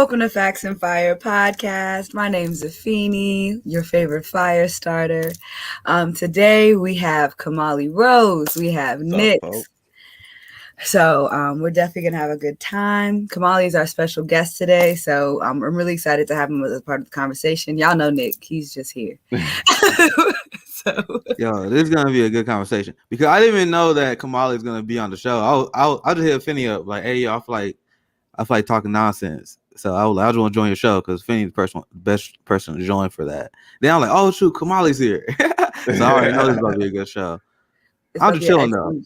Welcome to Facts and Fire podcast. My name's Afeni, your favorite fire starter. Today we have Kahmali Rose, we have Nick. So we're definitely gonna have a good time. Kahmali is our special guest today, so I'm really excited to have him as part of the conversation. Y'all know Nick; he's just here. Yo, this is gonna be a good conversation because I didn't even know that Kahmali is gonna be on the show. I'll just hit Finny up like, hey, yo, I feel like talking nonsense. So I just want to join your show because Finny's the best person to join for that. Then I'm like, oh shoot, Kahmali's here. So I already know this is gonna be a good show. I'm just chilling though.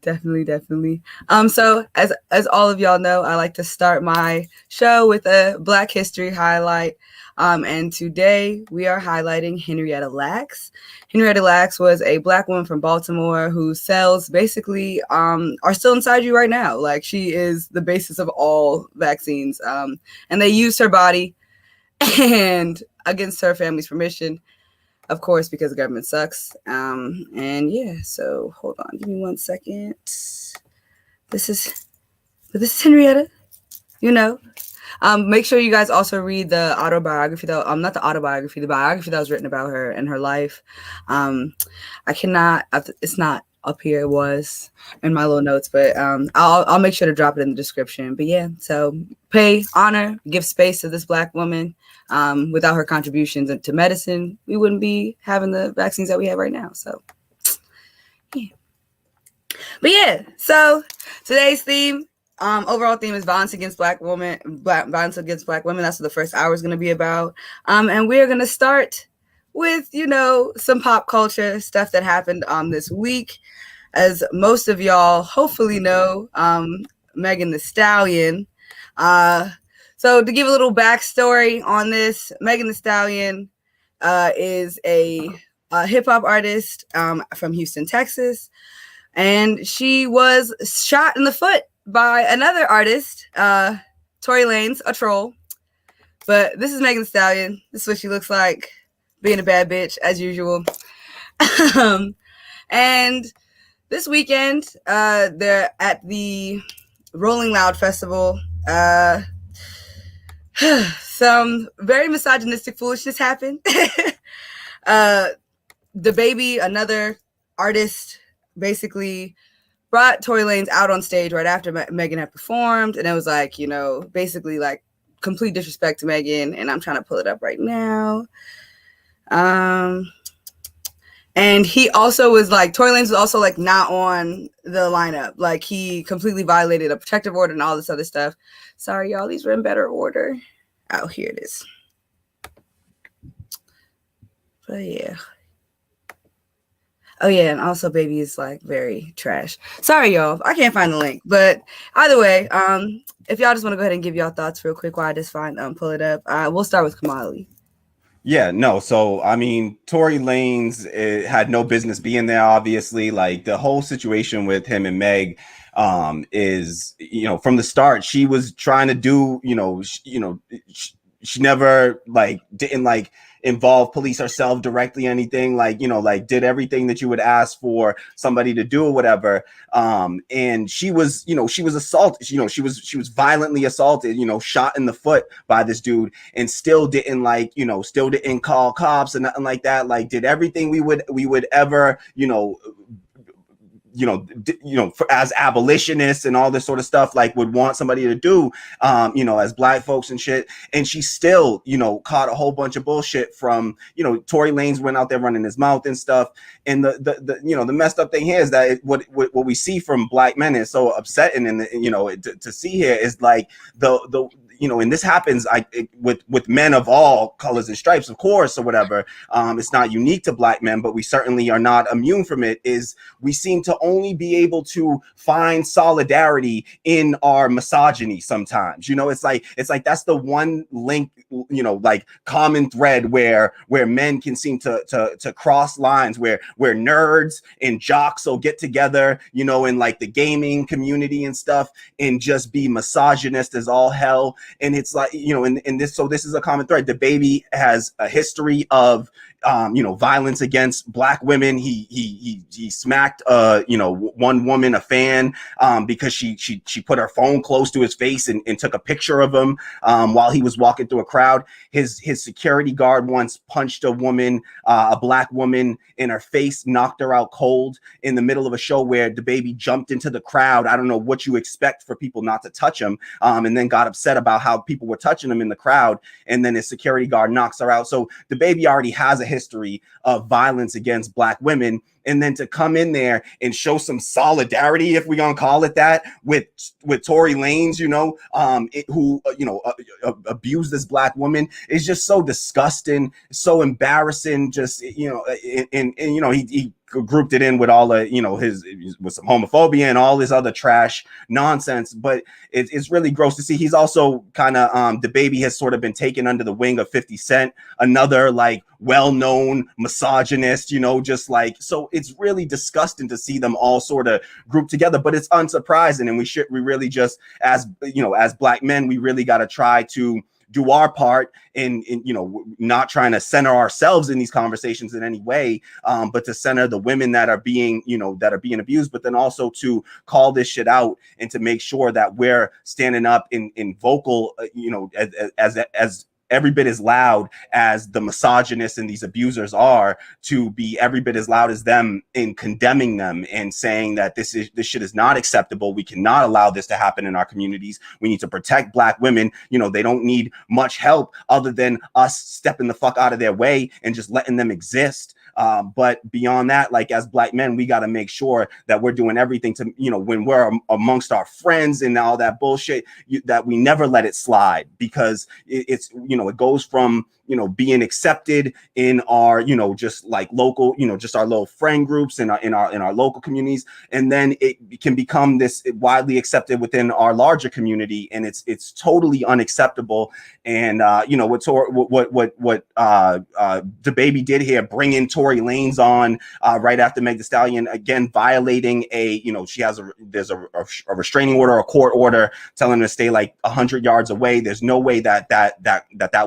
Definitely. So as all of y'all know, I like to start my show with a Black History highlight. And today we are highlighting Henrietta Lacks. Henrietta Lacks was a Black woman from Baltimore whose cells basically are still inside you right now. Like, she is the basis of all vaccines. And they used her body and against her family's permission, of course, because the government sucks. And yeah, so hold on, give me 1 second. This is Henrietta, you know. Make sure you guys also read the autobiography, though. Not the autobiography, the biography that was written about her and her life. It's not up here. It was in my little notes, but I'll make sure to drop it in the description. But yeah, so pay honor, give space to this Black woman. Without her contributions to medicine, we wouldn't be having the vaccines that we have right now. So yeah. But yeah, so today's theme. Overall theme is violence against Black women. Violence against Black women. That's what the first hour is going to be about. And we're going to start with, some pop culture stuff that happened this week. As most of y'all hopefully know, Megan Thee Stallion. So to give a little backstory on this, Megan Thee Stallion is a hip hop artist from Houston, Texas, and she was shot in the foot by another artist, Tory Lanez, a troll. But this is Megan Thee Stallion. This is what she looks like, being a bad bitch as usual. And this weekend, they're at the Rolling Loud Festival. Some very misogynistic foolishness happened. The Baby, another artist, basically brought Tory Lanez out on stage right after Megan had performed, and it was like, basically like complete disrespect to Megan. And I'm trying to pull it up right now. And he also was like, Tory Lanez was also like not on the lineup. Like, he completely violated a protective order and all this other stuff. Sorry, y'all, these were in better order. Oh, here it is. But yeah. Oh yeah, and also Baby is like very trash. Sorry, y'all, I can't find the link. But either way, if y'all just want to go ahead and give y'all thoughts real quick while I just pull it up. We'll start with Kahmali. Yeah, no. So, I mean, Tory Lanez had no business being there, obviously. Like, the whole situation with him and Meg is, from the start, she was trying to do, she never didn't involve police herself directly, anything, did everything that you would ask for somebody to do or whatever. And she was assaulted, she was violently assaulted, shot in the foot by this dude, and still didn't call cops and nothing like that. Like, did everything we would ever, as abolitionists and all this sort of stuff, would want somebody to do, as Black folks and shit. And she still, caught a whole bunch of bullshit from, Tory Lanez went out there running his mouth and stuff. And the messed up thing here is that what we see from Black men is so upsetting, and to see here is like and this happens with men of all colors and stripes, of course, or whatever. It's not unique to Black men, but we certainly are not immune from it. Is we seem to only be able to find solidarity in our misogyny sometimes. It's like that's the one link, common thread where men can seem to cross lines, where nerds and jocks will get together, in the gaming community and stuff, and just be misogynist as all hell. And it's like, in this, so this is a common thread. The baby has a history of violence against Black women. He smacked one woman, a fan, because she put her phone close to his face and took a picture of him while he was walking through a crowd. His security guard once punched a woman, a Black woman, in her face, knocked her out cold in the middle of a show where the baby jumped into the crowd. I don't know what you expect for people not to touch him, and then got upset about how people were touching him in the crowd, and then his security guard knocks her out. So the baby already has a history of violence against Black women, and then to come in there and show some solidarity, if we're gonna call it that, with Tory Lanez, who abused this Black woman, is just so disgusting, so embarrassing. Just he grouped it in with all the his with some homophobia and all this other trash nonsense. But it's really gross to see. He's also kind of the baby has sort of been taken under the wing of 50 Cent, another like well-known misogynist, just like, so it's really disgusting to see them all sort of grouped together. But it's unsurprising, and we really just, as Black men, we really got to try to do our part in not trying to center ourselves in these conversations in any way, but to center the women that are being abused, but then also to call this shit out and to make sure that we're standing up in vocal, as every bit as loud as the misogynists and these abusers are, to be every bit as loud as them in condemning them and saying that this shit is not acceptable. We cannot allow this to happen in our communities. We need to protect Black women. They don't need much help other than us stepping the fuck out of their way and just letting them exist. But beyond that, like, as Black men, we got to make sure that we're doing everything to, when we're amongst our friends and all that bullshit, that we never let it slide, because it's it goes from, being accepted in our, just like local, just our little friend groups in our local communities. And then it can become this widely accepted within our larger community. And it's totally unacceptable. And, what the baby did here, bringing Tory Lanez on right after Meg Thee Stallion, again, violating there's a restraining order, a court order telling her to stay like 100 yards away. There's no way that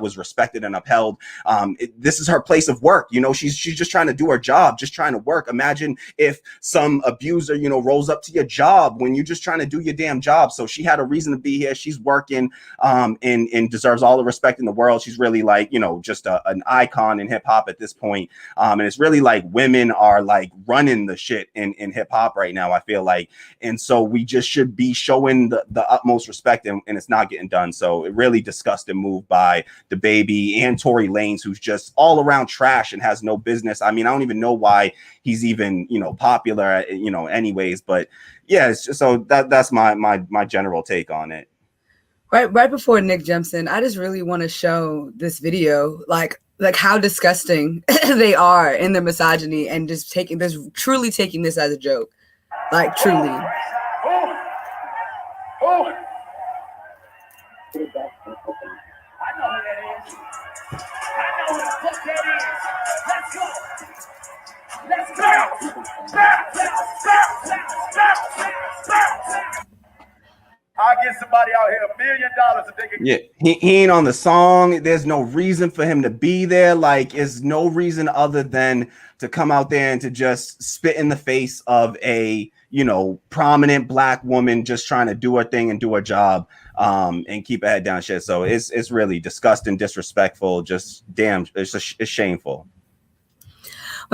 was respected and upheld. This is her place of work. She's just trying to do her job, just trying to work. Imagine if some abuser, rolls up to your job when you're just trying to do your damn job. So she had a reason to be here. She's working, and deserves all the respect in the world. She's really like, just an icon in hip hop at this point. And it's really like women are like running the shit in hip hop right now, I feel like. And so we just should be showing the utmost respect, and it's not getting done. So it really disgusting move by the baby and Tory Lanez, who's just all around trash and has no business. I mean, I don't even know why he's even, popular, anyways. But yeah, it's just, so that's my general take on it. Right before Nick jumps in, I just really want to show this video, like how disgusting they are in their misogyny, and just truly taking this as a joke, like truly. I'll get somebody out here $1 million if they can. Yeah, he ain't on the song. There's no reason for him to be there. Like, there's no reason other than to come out there and to just spit in the face of a, prominent Black woman just trying to do her thing and do her job, and keep her head down shit. So it's really disgusting, disrespectful, just damn, it's shameful.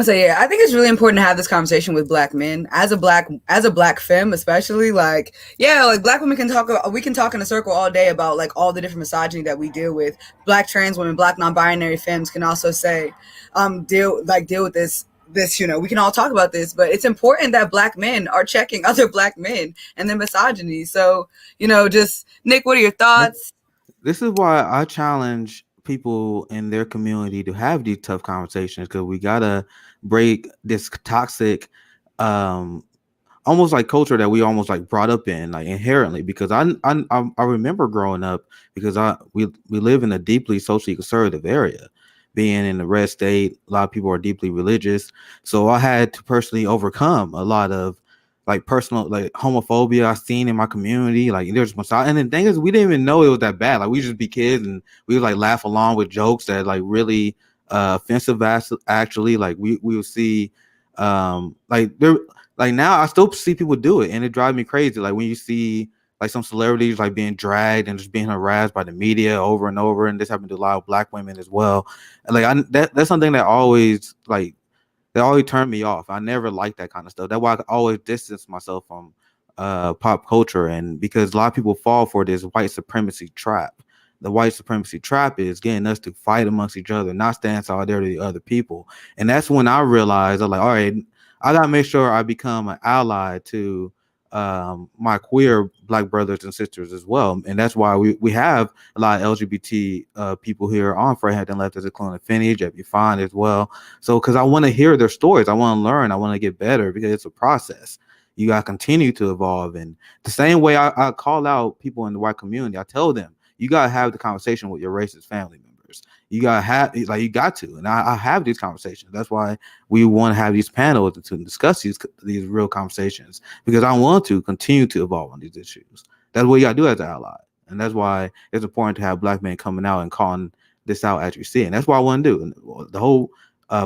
So yeah, I think it's really important to have this conversation with Black men, as a black femme, especially. Like, yeah, like Black women we can talk in a circle all day about like all the different misogyny that we deal with. Black trans women, Black non-binary femmes can also say, deal with this, we can all talk about this, but it's important that Black men are checking other Black men and their misogyny. So, just Nick, what are your thoughts? This is why I challenge people in their community to have these tough conversations, because we gotta break this toxic almost like culture that we almost like brought up in, like inherently. Because I remember growing up, because we live in a deeply socially conservative area, being in the red state. A lot of people are deeply religious, so I had to personally overcome a lot of like personal like homophobia I seen in my community. Like there's and the thing is, we didn't even know it was that bad. Like we just be kids and we would like laugh along with jokes that like really offensive. Actually, like we would see like there like now I still see people do it and it drives me crazy. Like when you see like some celebrities like being dragged and just being harassed by the media over and over, and this happened to a lot of Black women as well. And like that's something that always like that always turned me off. I never liked that kind of stuff. That's why I always distance myself from pop culture, and because a lot of people fall for this white supremacy trap. The white supremacy trap is getting us to fight amongst each other, not stand in solidarity with other people. And that's when I realized I'm like, all right, I gotta make sure I become an ally to my queer Black brothers and sisters as well. And that's why we have a lot of LGBT people here on Fred Left as a Clone of Finney, Jeffy Fine as well. So because I want to hear their stories, I want to learn, I want to get better, because it's a process. You got to continue to evolve. And the same way I call out people in the white community, I tell them, you got to have the conversation with your racist family members. You got to have, like, you got to. And I have these conversations. That's why we want to have these panels to discuss these real conversations, because I want to continue to evolve on these issues. That's what you got to do as an ally. And that's why it's important to have Black men coming out and calling this out as you see it. And that's what I want to do. And the whole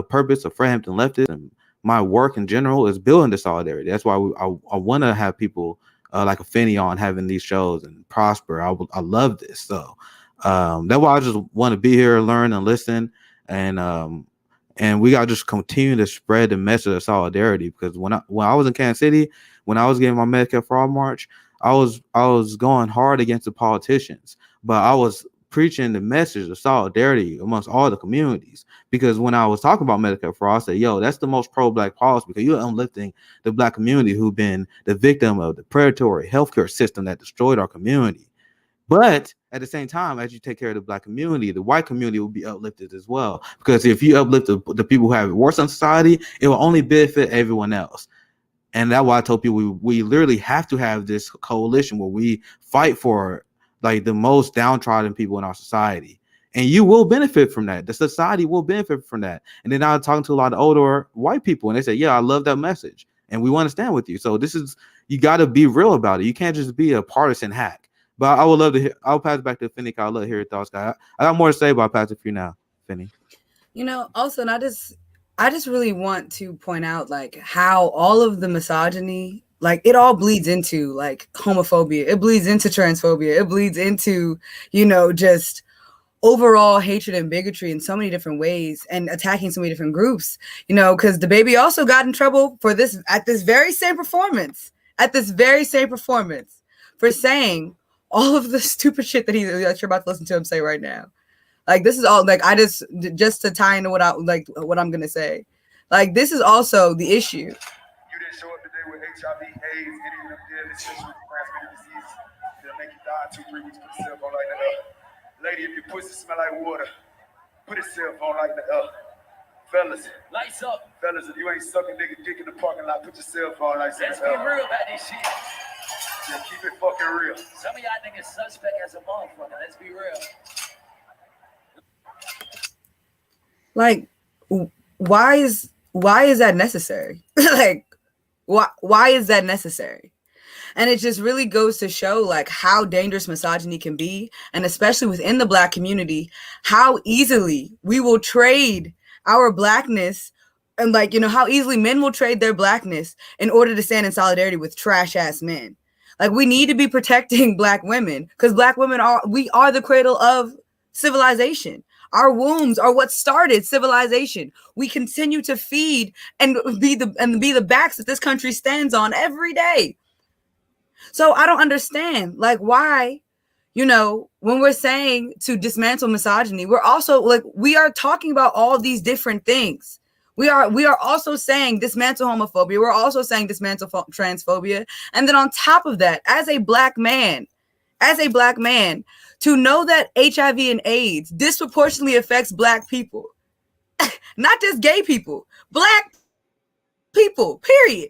purpose of Fred Hampton Leftist and my work in general is building the solidarity. That's why I want to have people like a Finney on having these shows and prosper. I love this. So that's why I just want to be here, learn and listen. And we got to just continue to spread the message of solidarity, because when I was in Kansas City, when I was getting my Medicare for All march, I was going hard against the politicians, but I was preaching the message of solidarity amongst all the communities. Because when I was talking about Medicare for All, I said, yo, that's the most pro-Black policy, because you're uplifting the Black community who've been the victim of the predatory healthcare system that destroyed our community. But at the same time, as you take care of the Black community, the white community will be uplifted as well. Because if you uplift the people who have it worse in society, it will only benefit everyone else. And that's why I told people we literally have to have this coalition where we fight for like the most downtrodden people in our society. And you will benefit from that. The society will benefit from that. And then I was talking to a lot of older white people, and they said, yeah, I love that message. And we want to stand with you. So you got to be real about it. You can't just be a partisan hack. But I would love to hear, I'll pass it back to Finney. I'd love to hear your thoughts, guys. I got more to say, but I'll pass it for you now, Finney. Also, and I just really want to point out like how all of the misogyny, like it all bleeds into like homophobia. It bleeds into transphobia. It bleeds into, just overall hatred and bigotry in so many different ways, and attacking so many different groups, because the baby also got in trouble for this at this very same performance for saying all of the stupid shit that you're about to listen to him say right now. Like, this is all like, just to tie into what I'm going to say, like, this is also the issue. You didn't show up today with HIV, AIDS, any of them deadly sexually transmitted diseases. They'll make you die in 2-3 weeks. Put your cell phone like that. Lady, if your pussy smell like water, put your cell phone like that. Fellas, lights up. Fellas, if you ain't sucking nigga dick in the parking lot, put your cell phone like that. Let's be real about this shit. Yeah, keep it fucking real. Some of y'all niggas suspect as a motherfucker. Let's be real. Like, why is that necessary? Like, why is that necessary? And it just really goes to show like how dangerous misogyny can be, and especially within the Black community, how easily we will trade our Blackness, and like, how easily men will trade their Blackness in order to stand in solidarity with trash ass men. Like, we need to be protecting Black women, because Black women we are the cradle of civilization. Our wombs are what started civilization. We continue to feed and be the backs that this country stands on every day. So I don't understand, like, why, when we're saying to dismantle misogyny, we're also like, we are talking about all these different things. We are also saying dismantle homophobia. We're also saying dismantle transphobia. And then on top of that, as a black man, to know that HIV and AIDS disproportionately affects Black people, not just gay people, Black people, period.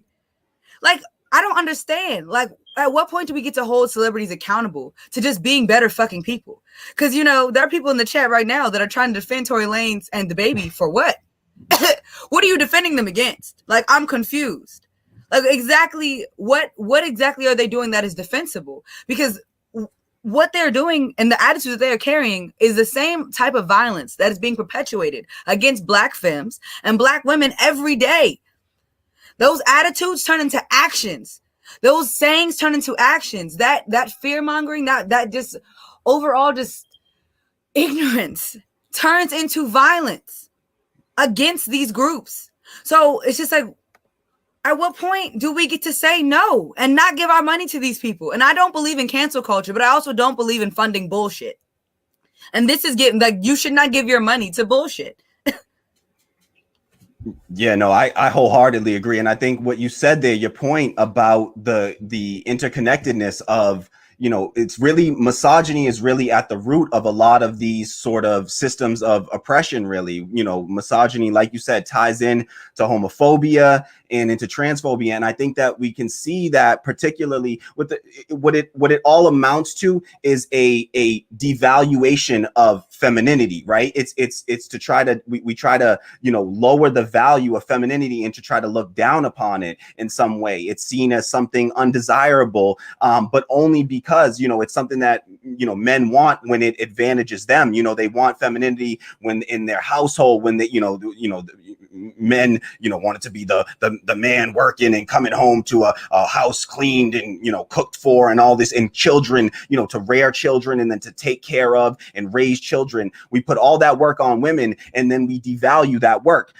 Like, I don't understand. Like, at what point do we get to hold celebrities accountable to just being better fucking people? Because, there are people in the chat right now that are trying to defend Tory Lanez and the baby for what? What are you defending them against? Like, I'm confused. Like exactly what exactly are they doing that is defensible? Because what they're doing and the attitudes that they're carrying is the same type of violence that is being perpetuated against Black femmes and Black women every day. Those attitudes turn into actions. Those sayings turn into actions. That fear mongering, that just overall just ignorance turns into violence against these groups. So it's just like, at what point do we get to say no and not give our money to these people? And I don't believe in cancel culture, but I also don't believe in funding bullshit. And this is getting like, you should not give your money to bullshit. Yeah, no, I wholeheartedly agree. And I think what you said there, your point about the interconnectedness of, you know, it's really, misogyny is really at the root of a lot of these sort of systems of oppression, really. You know, misogyny, like you said, ties in to homophobia and into transphobia. And I think that we can see that particularly with what it all amounts to is a devaluation of femininity, right? It's to try to, we try to, you know, lower the value of femininity and to try to look down upon it in some way. It's seen as something undesirable, but only because, you know, it's something that, you know, men want when it advantages them. You know, they want femininity when in their household, when they, men, you know, want it to be the man working and coming home to a house cleaned and, you know, cooked for and all this, and children, you know, to rear children and then to take care of and raise children. We put all that work on women, and then we devalue that work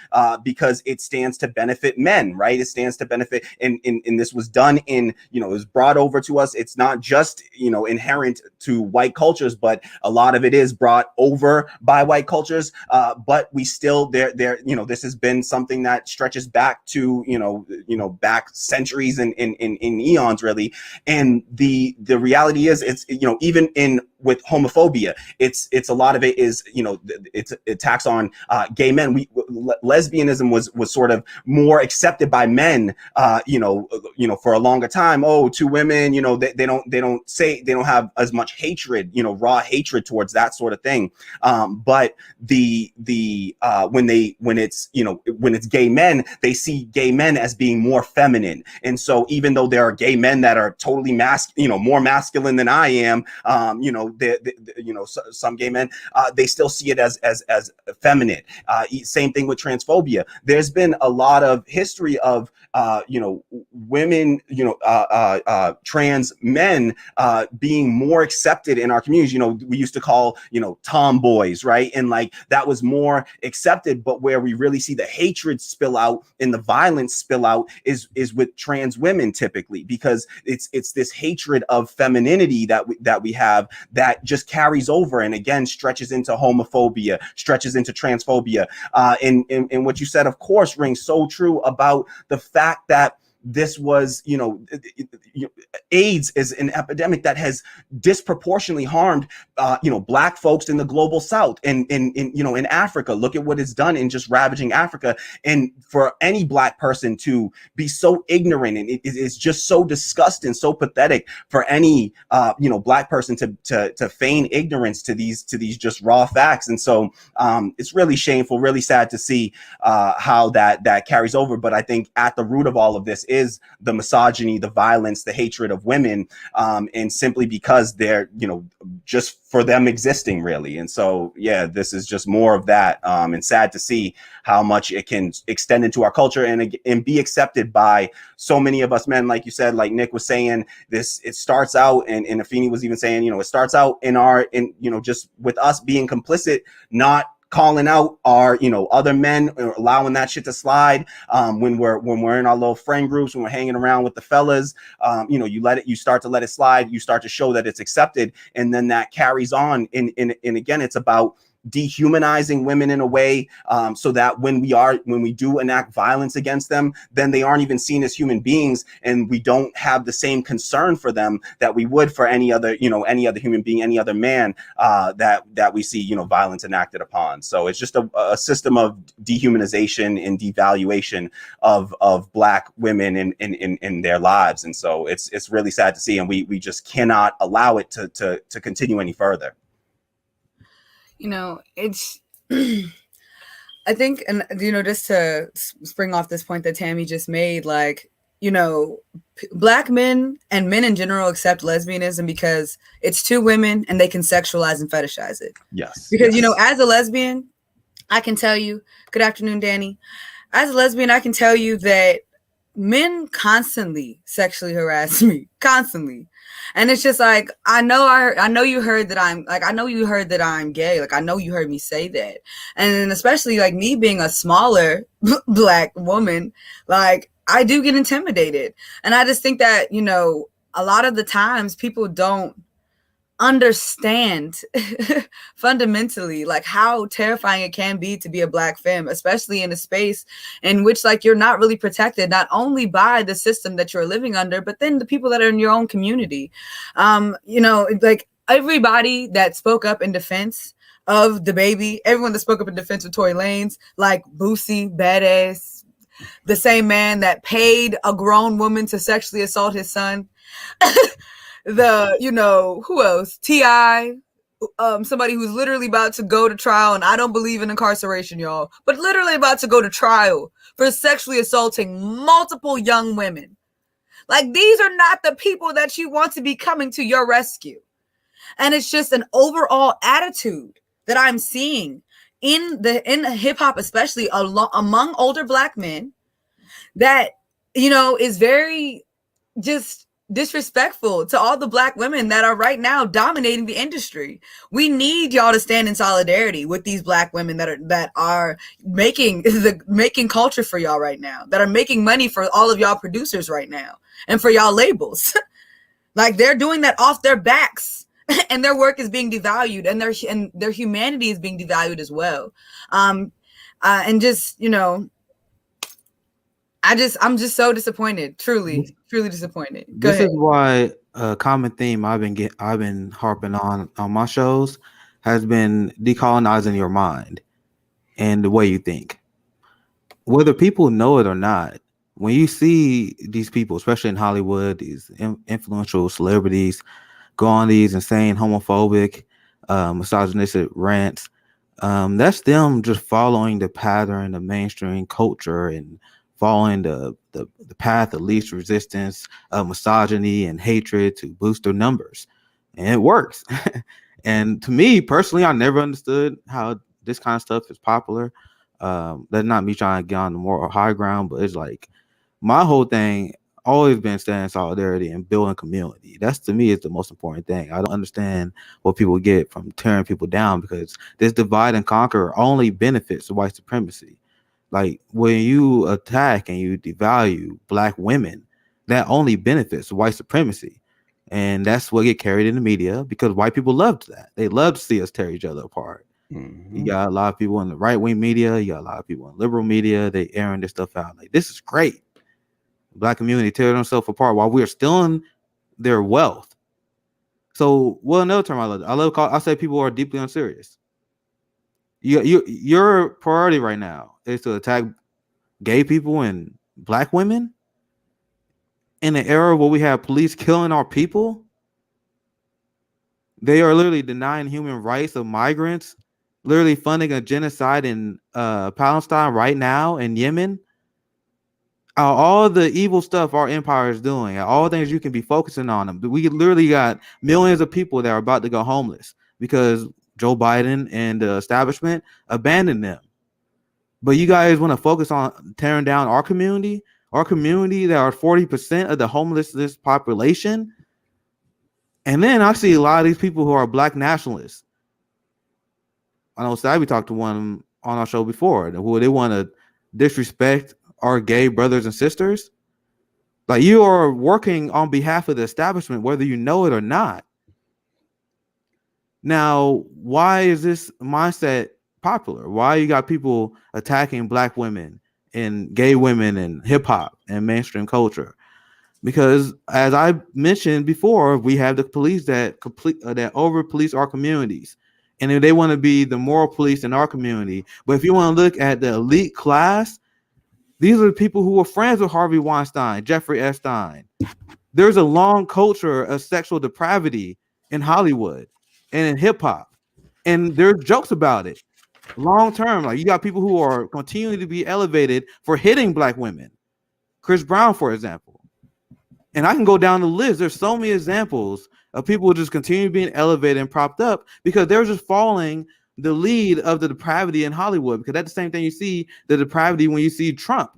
because it stands to benefit men, right? It stands to benefit, and this was done in, you know, it was brought over to us. It's not just, you know, inherent to white cultures, but a lot of it is brought over by white cultures. But we still, you know, this has been something that stretches back to, you know, back centuries and in eons, really. And the reality is, it's, you know, even with homophobia, it's a lot of it is, you know, it's attacks on gay men. Lesbianism was sort of more accepted by men, you know, for a longer time. Oh, two women, you know, they don't have as much hatred, you know, raw hatred towards that sort of thing. But when it's, you know, when it's gay men, they see gay men as being more feminine. And so even though there are gay men that are totally more masculine than I am, you know, some gay men, they still see it as feminine. Same thing with transphobia. There's been a lot of history of, you know, women, you know, trans men being more accepted in our communities. You know, we used to call, you know, tomboys, right? And like that was more accepted. But where we really see the hatred spill out and the violence spill out is with trans women typically, because it's this hatred of femininity that we have that just carries over and again stretches into homophobia, stretches into transphobia. And what you said, of course, rings so true about the fact that this was, you know, AIDS is an epidemic that has disproportionately harmed, you know, Black folks in the global South and you know, in Africa. Look at what it's done in just ravaging Africa. And for any Black person to be so ignorant, and it's just so disgusting, so pathetic for any, you know, Black person to feign ignorance to these just raw facts. And so it's really shameful, really sad to see how that carries over. But I think at the root of all of this is the misogyny, the violence, the hatred of women, and simply because they're, you know, just for them existing, really. And so, yeah, this is just more of that, and sad to see how much it can extend into our culture and be accepted by so many of us men. Like you said, like Nick was saying, it starts out, and Afeni was even saying, you know, it starts out in you know, just with us being complicit, not calling out our, you know, other men, or allowing that shit to slide, when we're in our little friend groups, when we're hanging around with the fellas, you know, you start to let it slide, you start to show that it's accepted, and then that carries on. And again, it's about dehumanizing women in a way, so that when we do enact violence against them, then they aren't even seen as human beings, and we don't have the same concern for them that we would for any other human being, any other man that we see, you know, violence enacted upon. So it's just a system of dehumanization and devaluation of Black women in their lives. And so it's really sad to see, and we just cannot allow it to continue any further. You know, it's, I think, and, you know, just to spring off this point that Tammy just made, like, you know, Black men and men in general accept lesbianism because it's two women and they can sexualize and fetishize it. Yes. Because, yes. As a lesbian, I can tell you, good afternoon, Danny. As a lesbian, I can tell you that men constantly sexually harass me, constantly. And it's just like, I know you heard that I'm gay. Like, I know you heard me say that. And especially like me being a smaller Black woman, like I do get intimidated. And I just think that, a lot of the times people don't understand fundamentally like how terrifying it can be to be a Black femme, especially in a space in which like you're not really protected, not only by the system that you're living under, but then the people that are in your own community. Like everybody that spoke up in defense of the baby, everyone that spoke up in defense of Tory Lanez, like Boosie Badass, the same man that paid a grown woman to sexually assault his son. Who else? T.I., somebody who's literally about to go to trial, and I don't believe in incarceration, y'all, but literally about to go to trial for sexually assaulting multiple young women. Like, these are not the people that you want to be coming to your rescue. And it's just an overall attitude that I'm seeing in hip hop, especially among older Black men, that, is very just disrespectful to all the Black women that are right now dominating the industry. We need y'all to stand in solidarity with these Black women that are making culture for y'all right now, that are making money for all of y'all producers right now and for y'all labels. Like, they're doing that off their backs, and their work is being devalued, and their humanity is being devalued as well. And just, I'm just so disappointed. Truly disappointed. Go ahead. This is why a common theme I've been harping on my shows has been decolonizing your mind and the way you think. Whether people know it or not, when you see these people, especially in Hollywood, these influential celebrities go on these insane homophobic, misogynistic rants, that's them just following the pattern of mainstream culture and following the path of least resistance of misogyny and hatred to boost their numbers. And it works. And to me personally, I never understood how this kind of stuff is popular. That's not me trying to get on the more high ground, but it's like my whole thing always been staying in solidarity and building community. That's, to me, is the most important thing. I don't understand what people get from tearing people down, because this divide and conquer only benefits white supremacy. Like, when you attack and you devalue Black women, that only benefits white supremacy. And that's what get carried in the media, because white people loved that. They love to see us tear each other apart. Mm-hmm. You got a lot of people in the right-wing media, you got a lot of people in liberal media, they airing this stuff out. Like, this is great. Black community tear themselves apart while we're stealing their wealth. So, well, another term I say people are deeply unserious. Your priority right now is to attack gay people and Black women in an era where we have police killing our people. They are literally denying human rights of migrants, literally funding a genocide in Palestine right now, in Yemen. All the evil stuff our empire is doing, all things you can be focusing on them. We literally got millions of people that are about to go homeless because Joe Biden and the establishment abandoned them. But you guys want to focus on tearing down our community that are 40% of the homelessness population. And then I see a lot of these people who are Black nationalists. I know Savvy talked to one on our show before, who they want to disrespect our gay brothers and sisters. Like, you are working on behalf of the establishment, whether you know it or not. Now, why is this mindset popular? Why you got people attacking Black women and gay women and hip hop and mainstream culture? Because, as I mentioned before, we have the police that over police our communities, and if they want to be the moral police in our community. But if you want to look at the elite class, these are the people who were friends with Harvey Weinstein, Jeffrey Epstein. There's a long culture of sexual depravity in Hollywood and in hip hop, and there's jokes about it. Long term, like, you got people who are continuing to be elevated for hitting Black women. Chris Brown, for example. And I can go down the list. There's so many examples of people just continue being elevated and propped up because they're just following the lead of the depravity in Hollywood. Because that's the same thing you see the depravity when you see Trump.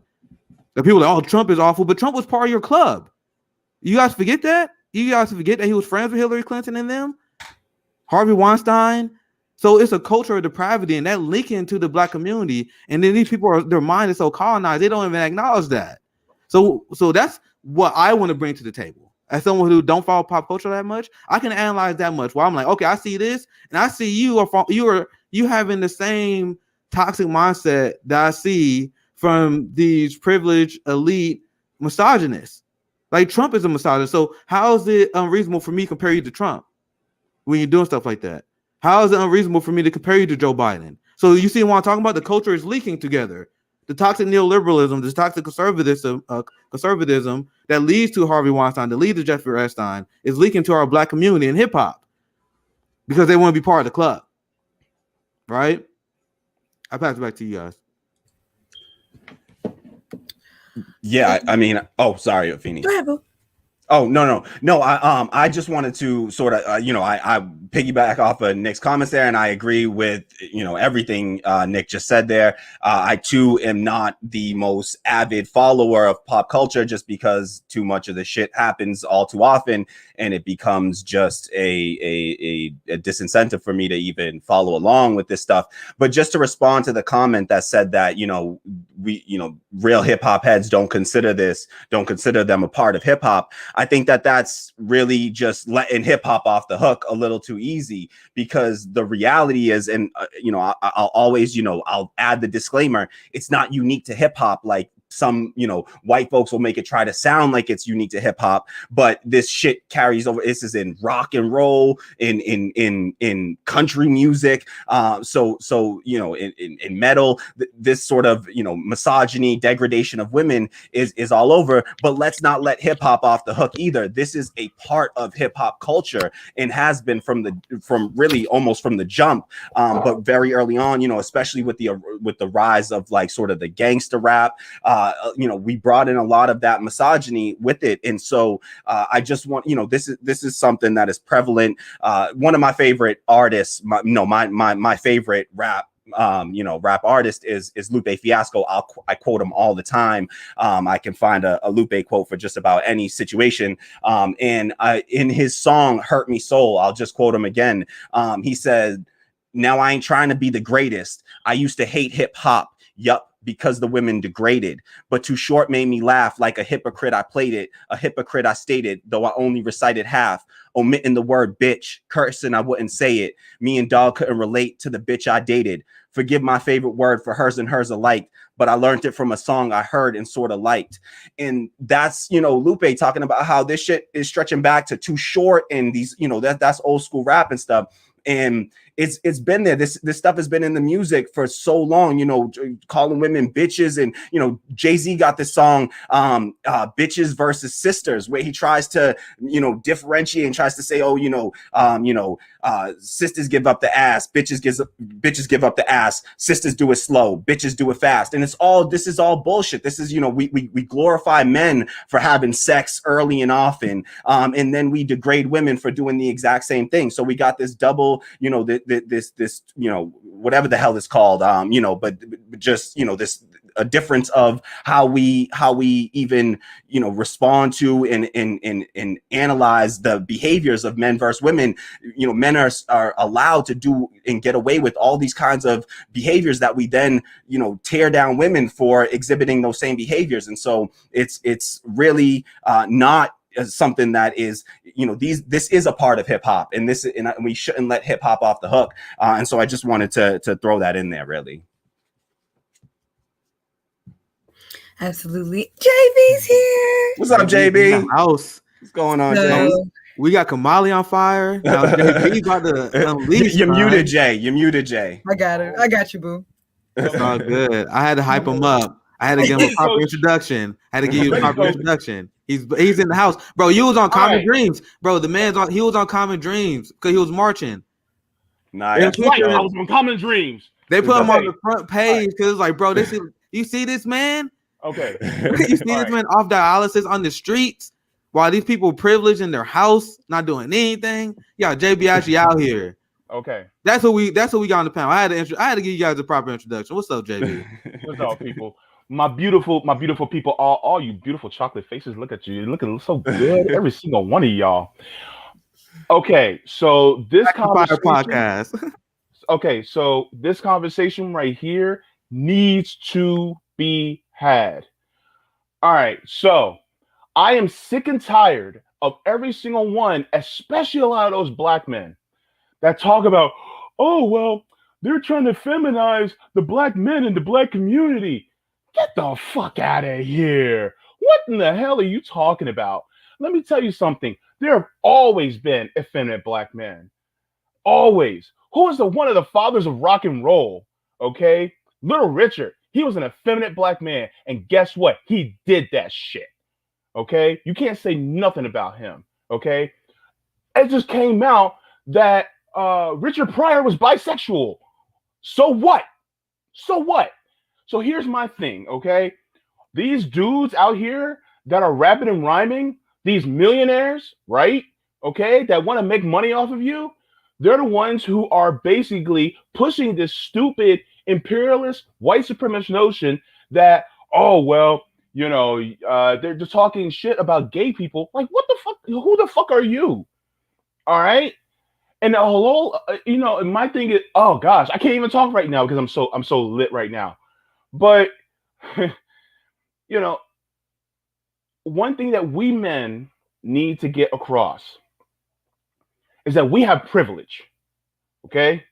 The people are like, oh, Trump is awful, but Trump was part of your club. You guys forget that? You guys forget that he was friends with Hillary Clinton and them? Harvey Weinstein. So it's a culture of depravity, and that linking to the black community. And then these people are, their mind is so colonized, they don't even acknowledge that. So that's what I want to bring to the table. As someone who don't follow pop culture that much, I can analyze that much. Where I'm like, okay, I see this, and I see you having the same toxic mindset that I see from these privileged elite misogynists. Like Trump is a misogynist. So how is it unreasonable for me to compare you to Trump when you're doing stuff like that? How is it unreasonable for me to compare you to Joe Biden? So you see what I'm talking about? The culture is leaking together. The toxic neoliberalism, the toxic conservatism that leads to Harvey Weinstein, that leads to Jeffrey Epstein, is leaking to our black community in hip hop because they want to be part of the club, right? I pass it back to you guys. Yeah, I mean, oh, sorry, Afeni. Go ahead, boo. Oh, no. I just wanted to sort of, I piggyback off of Nick's comments there, and I agree with, everything Nick just said there. I too am not the most avid follower of pop culture just because too much of the shit happens all too often, and it becomes just a disincentive for me to even follow along with this stuff. But just to respond to the comment that said that, real hip hop heads don't consider them a part of hip hop. I think that that's really just letting hip hop off the hook a little too easy, because the reality is, and I'll always, I'll add the disclaimer, it's not unique to hip hop. Like some, white folks will make it try to sound like it's unique to hip hop, but this shit carries over. This is in rock and roll, in country music. So in metal, this sort of, misogyny, degradation of women is all over. But let's not let hip hop off the hook either. This is a part of hip hop culture and has been from really almost from the jump. But very early on, especially with the rise of like sort of the gangster rap, we brought in a lot of that misogyny with it. And so I just want, this is something that is prevalent. One of my favorite artists, my favorite rap artist is Lupe Fiasco. I quote him all the time. I can find a Lupe quote for just about any situation. And in his song Hurt Me Soul, I'll just quote him again. He said, "Now I ain't trying to be the greatest. I used to hate hip hop. Yup. Because the women degraded, but Too Short made me laugh. Like a hypocrite, I played it. A hypocrite, I stated, though I only recited half. Omitting the word bitch, cursing, I wouldn't say it. Me and dog couldn't relate to the bitch I dated. Forgive my favorite word for hers and hers alike, but I learned it from a song I heard and sort of liked." And that's, Lupe talking about how this shit is stretching back to Too Short and these, that's old school rap and stuff. And it's been there. This stuff has been in the music for so long, calling women bitches. And, Jay-Z got this song, Bitches versus Sisters, where he tries to, differentiate and tries to say, sisters give up the ass, bitches give up the ass, sisters do it slow, bitches do it fast. And this is all bullshit. This is, we glorify men for having sex early and often. And then we degrade women for doing the exact same thing. So we got this double, this whatever the hell it's called, but just this a difference of how we even respond to and analyze the behaviors of men versus women. Men are allowed to do and get away with all these kinds of behaviors that we then tear down women for exhibiting those same behaviors. And so it's really not something that is, this is a part of hip hop, and we shouldn't let hip hop off the hook. And so I just wanted to throw that in there, really. Absolutely. JB's here. What's up, JB? House. What's going on, Jay? We got Kahmali on fire. Now JB about to unleash. You're muted, Jay. I got it. I got you, boo. It's all good. I had to hype him up. I had to give him a proper introduction. I had to give you a proper introduction. He's in the house, bro. You was on Common Dreams, bro. He was on Common Dreams because he was marching. Nah, that's right. I was on Common Dreams. They put him on the front page because it's like, bro, you see this man? Okay. You see this man off dialysis on the streets while these people privileged in their house, not doing anything. Yeah, JB actually out here. Okay. That's what we got on the panel. I had to give you guys a proper introduction. What's up, JB? What's up, people? My beautiful people, all you beautiful chocolate faces. Look at you. You're looking so good. Every single one of y'all. Okay, so this conversation podcast. Okay, so this conversation right here needs to be had. All right, so I am sick and tired of every single one, especially a lot of those black men that talk about, oh, well, they're trying to feminize the black men in the black community. Get the fuck out of here. What in the hell are you talking about? Let me tell you something. There have always been effeminate black men. Always. Who is one of the fathers of rock and roll? Okay? Little Richard. He was an effeminate black man. And guess what? He did that shit. Okay? You can't say nothing about him. Okay? It just came out that Richard Pryor was bisexual. So what? So what? So here's my thing, okay? These dudes out here that are rapping and rhyming, these millionaires, right? Okay, that want to make money off of you, they're the ones who are basically pushing this stupid imperialist white supremacist notion that, oh, well, you know, they're just talking shit about gay people. Like, what the fuck? Who the fuck are you? All right? And the whole, you know, and my thing is, oh gosh, I can't even talk right now because I'm so lit right now. But you know, one thing that we men need to get across is that we have privilege. Okay,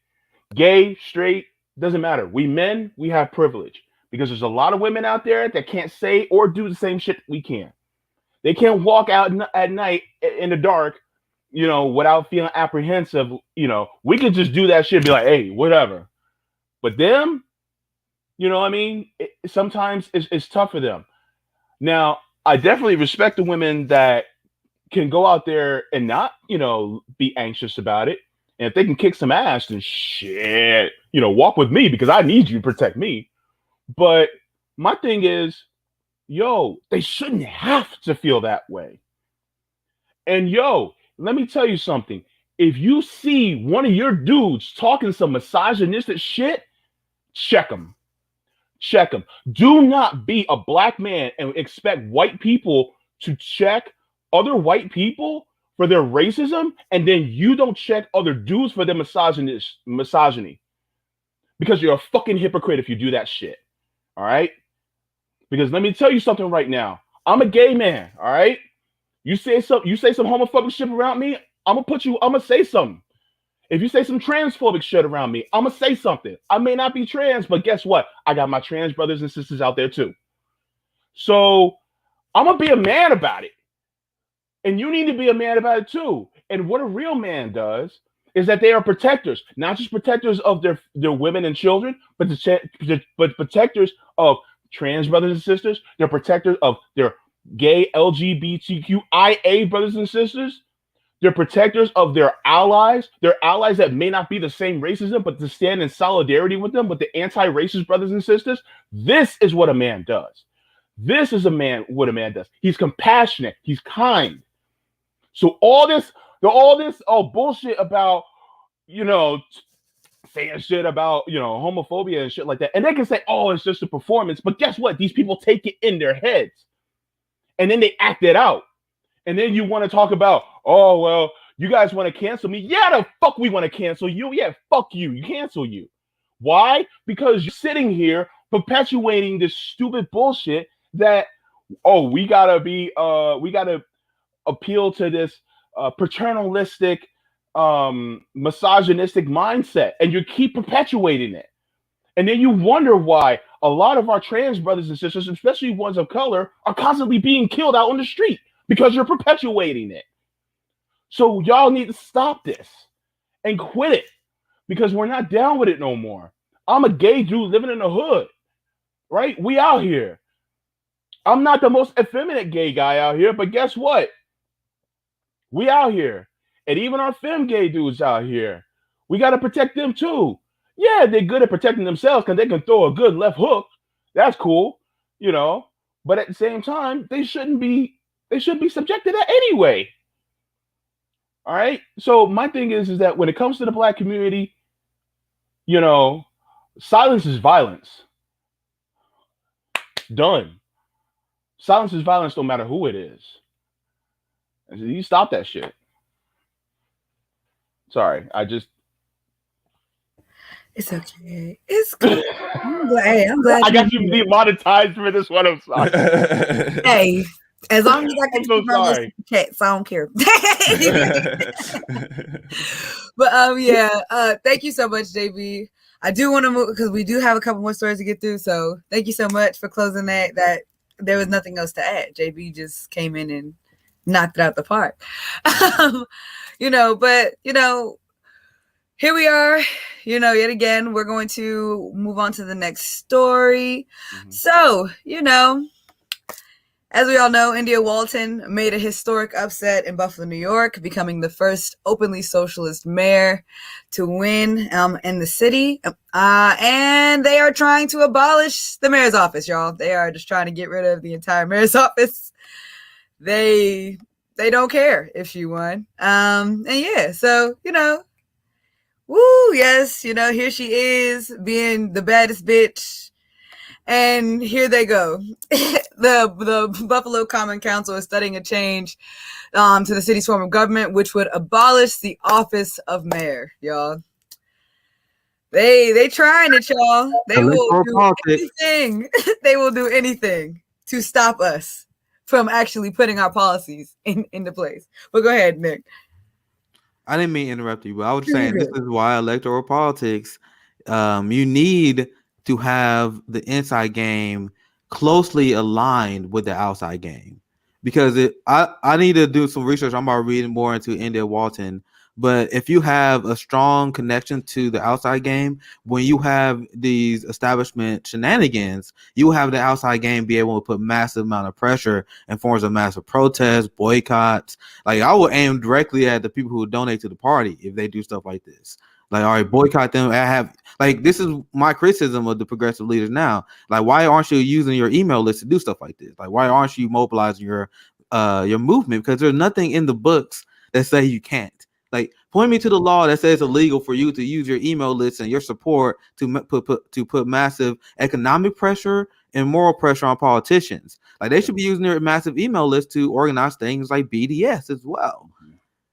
gay, straight, doesn't matter. We men, we have privilege because there's a lot of women out there that can't say or do the same shit we can. They can't walk out at night in the dark, you know, without feeling apprehensive. You know, we could just do that shit and be like, hey, whatever. But them, you know what I mean? Sometimes it's tough for them. Now, I definitely respect the women that can go out there and not, you know, be anxious about it. And if they can kick some ass, then shit, you know, walk with me because I need you to protect me. But my thing is, yo, they shouldn't have to feel that way. And yo, let me tell you something. If you see one of your dudes talking some misogynistic shit, check them. Check them. Do not be a black man and expect white people to check other white people for their racism, and then you don't check other dudes for their misogyny. Because you're a fucking hypocrite if you do that shit. All right? Because let me tell you something right now. I'm a gay man, all right? You say some homophobic shit around me, I'm gonna say something. If you say some transphobic shit around me, I'm gonna say something. I may not be trans, but guess what? I got my trans brothers and sisters out there too. So I'm gonna be a man about it. And you need to be a man about it too. And what a real man does is that they are protectors, not just protectors of their women and children, but protectors of trans brothers and sisters. They're protectors of their gay LGBTQIA brothers and sisters. They're protectors of their allies that may not be the same racism, but to stand in solidarity with them, with the anti-racist brothers and sisters. This is what a man does. This is what a man does. He's compassionate. He's kind. So all this bullshit about, you know, saying shit about, you know, homophobia and shit like that. And they can say, oh, it's just a performance. But guess what? These people take it in their heads. And then they act it out. And then you want to talk about, oh, well, you guys want to cancel me? Yeah, the fuck we want to cancel you. Yeah, fuck you. You cancel you. Why? Because you're sitting here perpetuating this stupid bullshit that, oh, we gotta appeal to this paternalistic, misogynistic mindset, and you keep perpetuating it. And then you wonder why a lot of our trans brothers and sisters, especially ones of color, are constantly being killed out on the street because you're perpetuating it. So y'all need to stop this and quit it because we're not down with it no more. I'm a gay dude living in the hood, right? We out here. I'm not the most effeminate gay guy out here, but guess what? We out here. And even our femme gay dudes out here, we got to protect them too. Yeah, they're good at protecting themselves because they can throw a good left hook. That's cool, you know. But at the same time, they shouldn't be they should be subjected to anyway. All right. So my thing is that when it comes to the black community, you know, silence is violence. Done. Silence is violence no matter who it is. And so you stop that shit. Sorry, It's okay. It's cool. I'm glad I got you you demonetized for this one. I'm sorry. Hey, as long as I I'm can so keep my little sorry. chats, I don't care. But yeah, thank you so much, JB. I do want to move because we do have a couple more stories to get through. So thank you so much for closing that. That there was nothing else to add. JB just came in and knocked it out the park. But here we are. Yet again, we're going to move on to the next story. Mm-hmm. So, as we all know, India Walton made a historic upset in Buffalo, New York, becoming the first openly socialist mayor to win in the city. And they are trying to abolish the mayor's office, y'all. They are just trying to get rid of the entire mayor's office. They don't care if she won. And yeah, so, woo, yes, here she is being the baddest bitch. And here they go. The Buffalo Common Council is studying a change to the city's form of government, which would abolish the office of mayor, y'all. They trying it, y'all. They will do anything. They will do anything to stop us from actually putting our policies into place. But go ahead, Nick. I didn't mean to interrupt you, but I was saying this is why electoral politics, you need to have the inside game closely aligned with the outside game. Because I need to do some research. I'm about reading more into India Walton. But if you have a strong connection to the outside game, when you have these establishment shenanigans, you have the outside game be able to put massive amount of pressure in forms of massive protests, boycotts. Like I will aim directly at the people who donate to the party if they do stuff like this. Like, all right, boycott them. This is my criticism of the progressive leaders now. Like, why aren't you using your email list to do stuff like this? Like, why aren't you mobilizing your movement? Because there's nothing in the books that say you can't. Like, point me to the law that says it's illegal for you to use your email list and your support to put massive economic pressure and moral pressure on politicians. Like, they should be using their massive email list to organize things like BDS as well.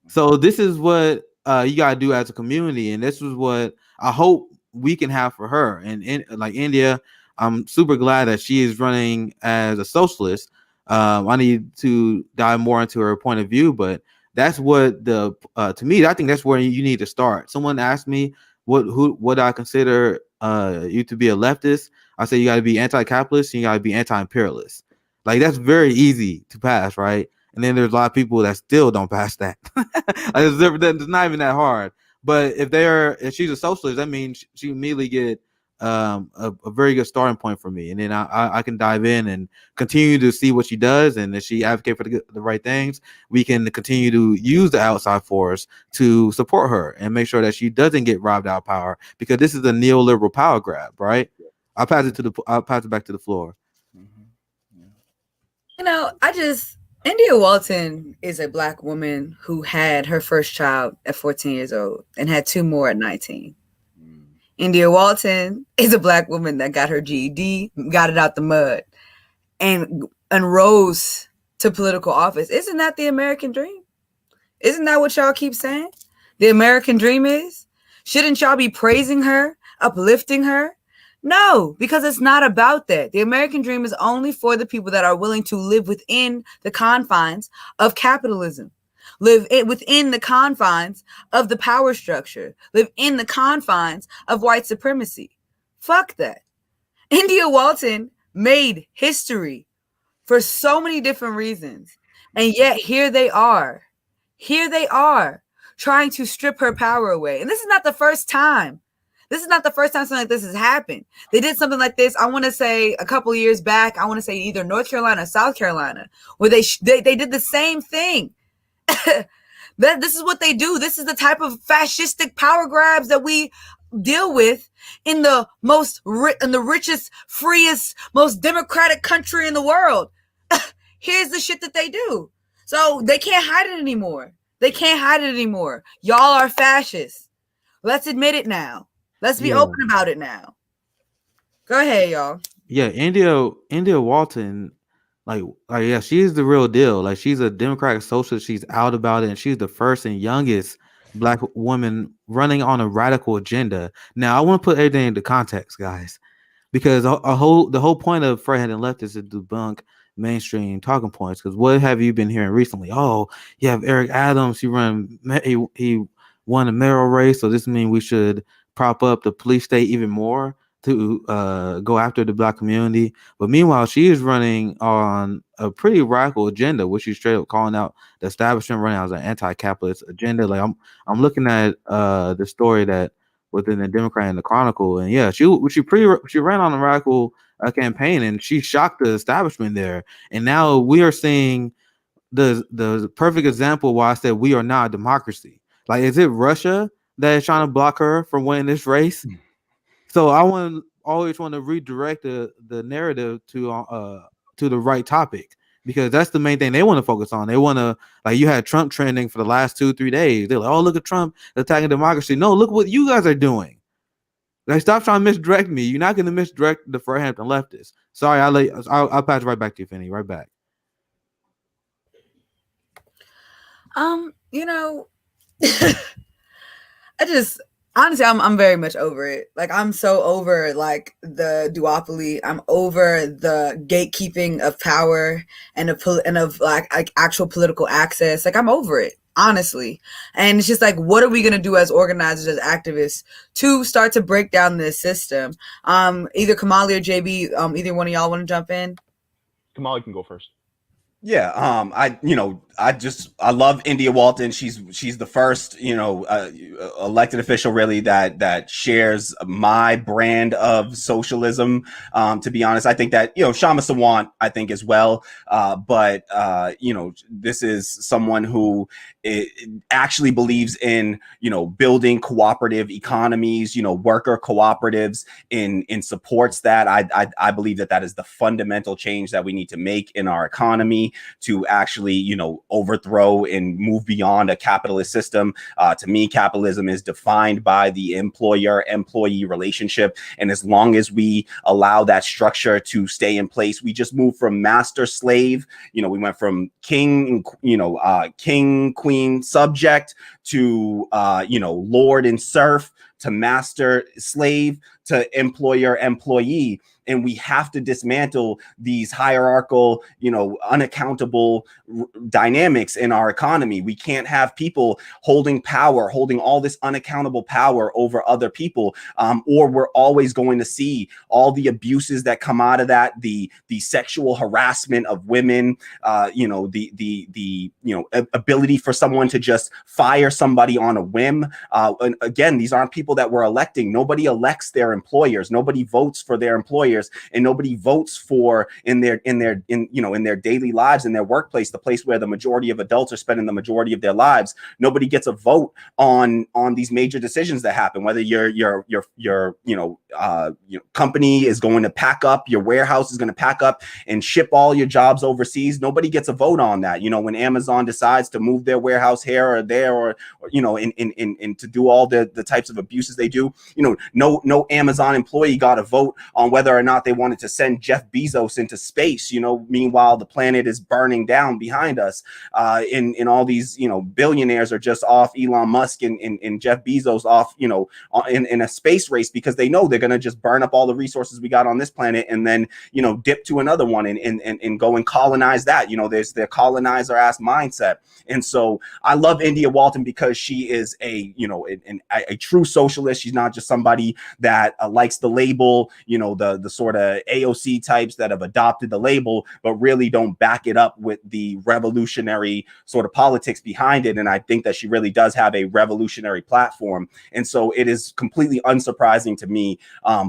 So this is what you gotta do as a community, and this is what I hope we can have for her. And like India, I'm super glad that she is running as a socialist. I need to dive more into her point of view, but that's what to me, I think that's where you need to start. Someone asked me what I consider you to be a leftist. I say you got to be anti-capitalist and you got to be anti-imperialist. Like, that's very easy to pass, right? And then there's a lot of people that still don't pass that. It's not even that hard. But if she's a socialist, that means she immediately get a very good starting point for me. And then I can dive in and continue to see what she does. And if she advocates for the right things, we can continue to use the outside force to support her and make sure that she doesn't get robbed out of power, because this is a neoliberal power grab, right? I'll pass it back to the floor. India Walton is a Black woman who had her first child at 14 years old and had two more at 19. India Walton is a Black woman that got her GED, got it out the mud, and rose to political office. Isn't that the American dream? Isn't that what y'all keep saying? The American dream is? Shouldn't y'all be praising her, uplifting her? No, because it's not about that. The American dream is only for the people that are willing to live within the confines of capitalism, live within the confines of the power structure, live in the confines of white supremacy. Fuck that. India Walton made history for so many different reasons. And yet here they are trying to strip her power away. And this is not the first time. This is not the first time something like this has happened. They did something like this, I want to say a couple of years back. I want to say either North Carolina or South Carolina, where they did the same thing. This is what they do. This is the type of fascistic power grabs that we deal with in the richest, freest, most democratic country in the world. here's the shit that they do. So they can't hide it anymore. They can't hide it anymore. Y'all are fascists. Let's admit it now. Let's be open about it now. Go ahead, y'all. Yeah, India Walton, yeah, she's the real deal. Like, she's a democratic socialist. She's out about it, and she's the first and youngest Black woman running on a radical agenda. Now, I want to put everything into context, guys, because the whole point of Fred and Left is to debunk mainstream talking points. Because what have you been hearing recently? Oh, you have Eric Adams. He won a mayoral race, so this means we should prop up the police state even more to go after the Black community. But meanwhile, she is running on a pretty radical agenda, which she's straight up calling out the establishment running as an anti-capitalist agenda. Like, I'm looking at the story that within the Democrat and the Chronicle, and yeah, she ran on a radical campaign, and she shocked the establishment there. And now we are seeing the perfect example why I said we are not a democracy. Like, is it Russia that is trying to block her from winning this race? So I always want to redirect the narrative to the right topic, because that's the main thing they want to focus on. They want to, like, you had Trump trending for the last 2-3 days. They're like, oh, look at Trump attacking democracy. No, look what you guys are doing. Like, stop trying to misdirect me. You're not going to misdirect the Fairhampton leftists. Sorry, I'll pass it right back to you, Finney. Right back. You know, honestly, I'm very much over it. Like, I'm so over, like, the duopoly. I'm over the gatekeeping of power and of actual political access. Like, I'm over it, honestly. And it's just like, what are we gonna do as organizers, as activists, to start to break down this system? Either Kahmali or JB, either one of y'all want to jump in? Kahmali can go first. Yeah, I love India Walton. She's the first, elected official really that shares my brand of socialism. To be honest, I think that, Shama Sawant, I think as well. But this is someone who actually believes in, building cooperative economies, worker cooperatives, in supports that. I believe that is the fundamental change that we need to make in our economy to actually, overthrow and move beyond a capitalist system. To me, capitalism is defined by the employer-employee relationship. And as long as we allow that structure to stay in place, we just move from master-slave. We went from king, queen, subject to, lord and serf, to master slave, to employer employee. And we have to dismantle these hierarchical, unaccountable dynamics in our economy. We can't have people holding all this unaccountable power over other people, or we're always going to see all the abuses that come out of that, the sexual harassment of women, the ability for someone to just fire somebody on a whim. And again, these aren't people that we're electing. Nobody elects their employers. Nobody votes for their employers, and nobody votes for in their daily lives, in their workplace, the place where the majority of adults are spending the majority of their lives. Nobody gets a vote on these major decisions that happen. Whether your company is going to pack up, your warehouse is going to pack up and ship all your jobs overseas. Nobody gets a vote on that. When Amazon decides to move their warehouse here or there, or and to do all the types of abuses they do, no Amazon employee got a vote on whether or not they wanted to send Jeff Bezos into space. Meanwhile, the planet is burning down behind us. And all these, billionaires are just off, Elon Musk and Jeff Bezos off, in a space race, because they know they're going to just burn up all the resources we got on this planet, and then, dip to another one and go and colonize that. There's their colonizer ass mindset. And so I love India Walton because she is a true socialist. She's not just somebody that likes the label, the sort of AOC types that have adopted the label, but really don't back it up with the revolutionary sort of politics behind it. And I think that she really does have a revolutionary platform. And so it is completely unsurprising to me,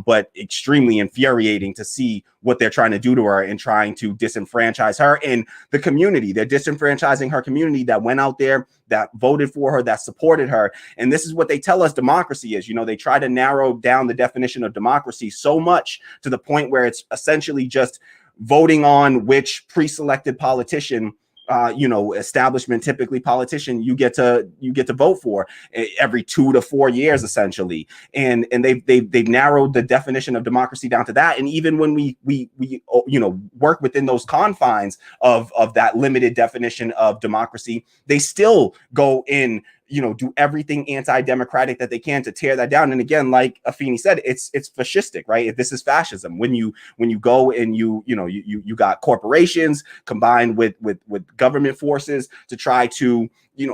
but extremely infuriating to see what they're trying to do to her and trying to disenfranchise her and the community. They're disenfranchising her community that went out there, that voted for her, that supported her. And this is what they tell us democracy is. They try to narrow down the definition of democracy so much to the point where it's essentially just voting on which pre-selected politician, establishment, typically politician, you get to vote for every 2 to 4 years, essentially. And they've narrowed the definition of democracy down to that. And even when we work within those confines of that limited definition of democracy, they still go in, do everything anti-democratic that they can to tear that down. And again, like Afeni said, it's fascistic, right? This is fascism. When you go and you got corporations combined with government forces to try to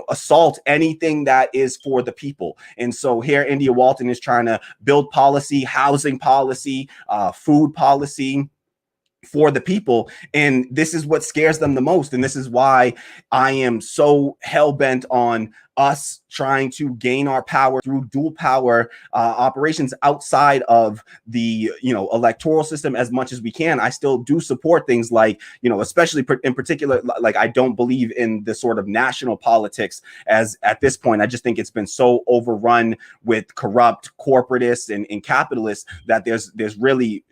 assault anything that is for the people. And so here India Walton is trying to build policy, housing policy, food policy for the people. And this is what scares them the most. And this is why I am so hell-bent on us trying to gain our power through dual power operations outside of the electoral system as much as we can. I still do support things like, especially in particular, like I don't believe in the sort of national politics as at this point. I just think it's been so overrun with corrupt corporatists and capitalists that there's really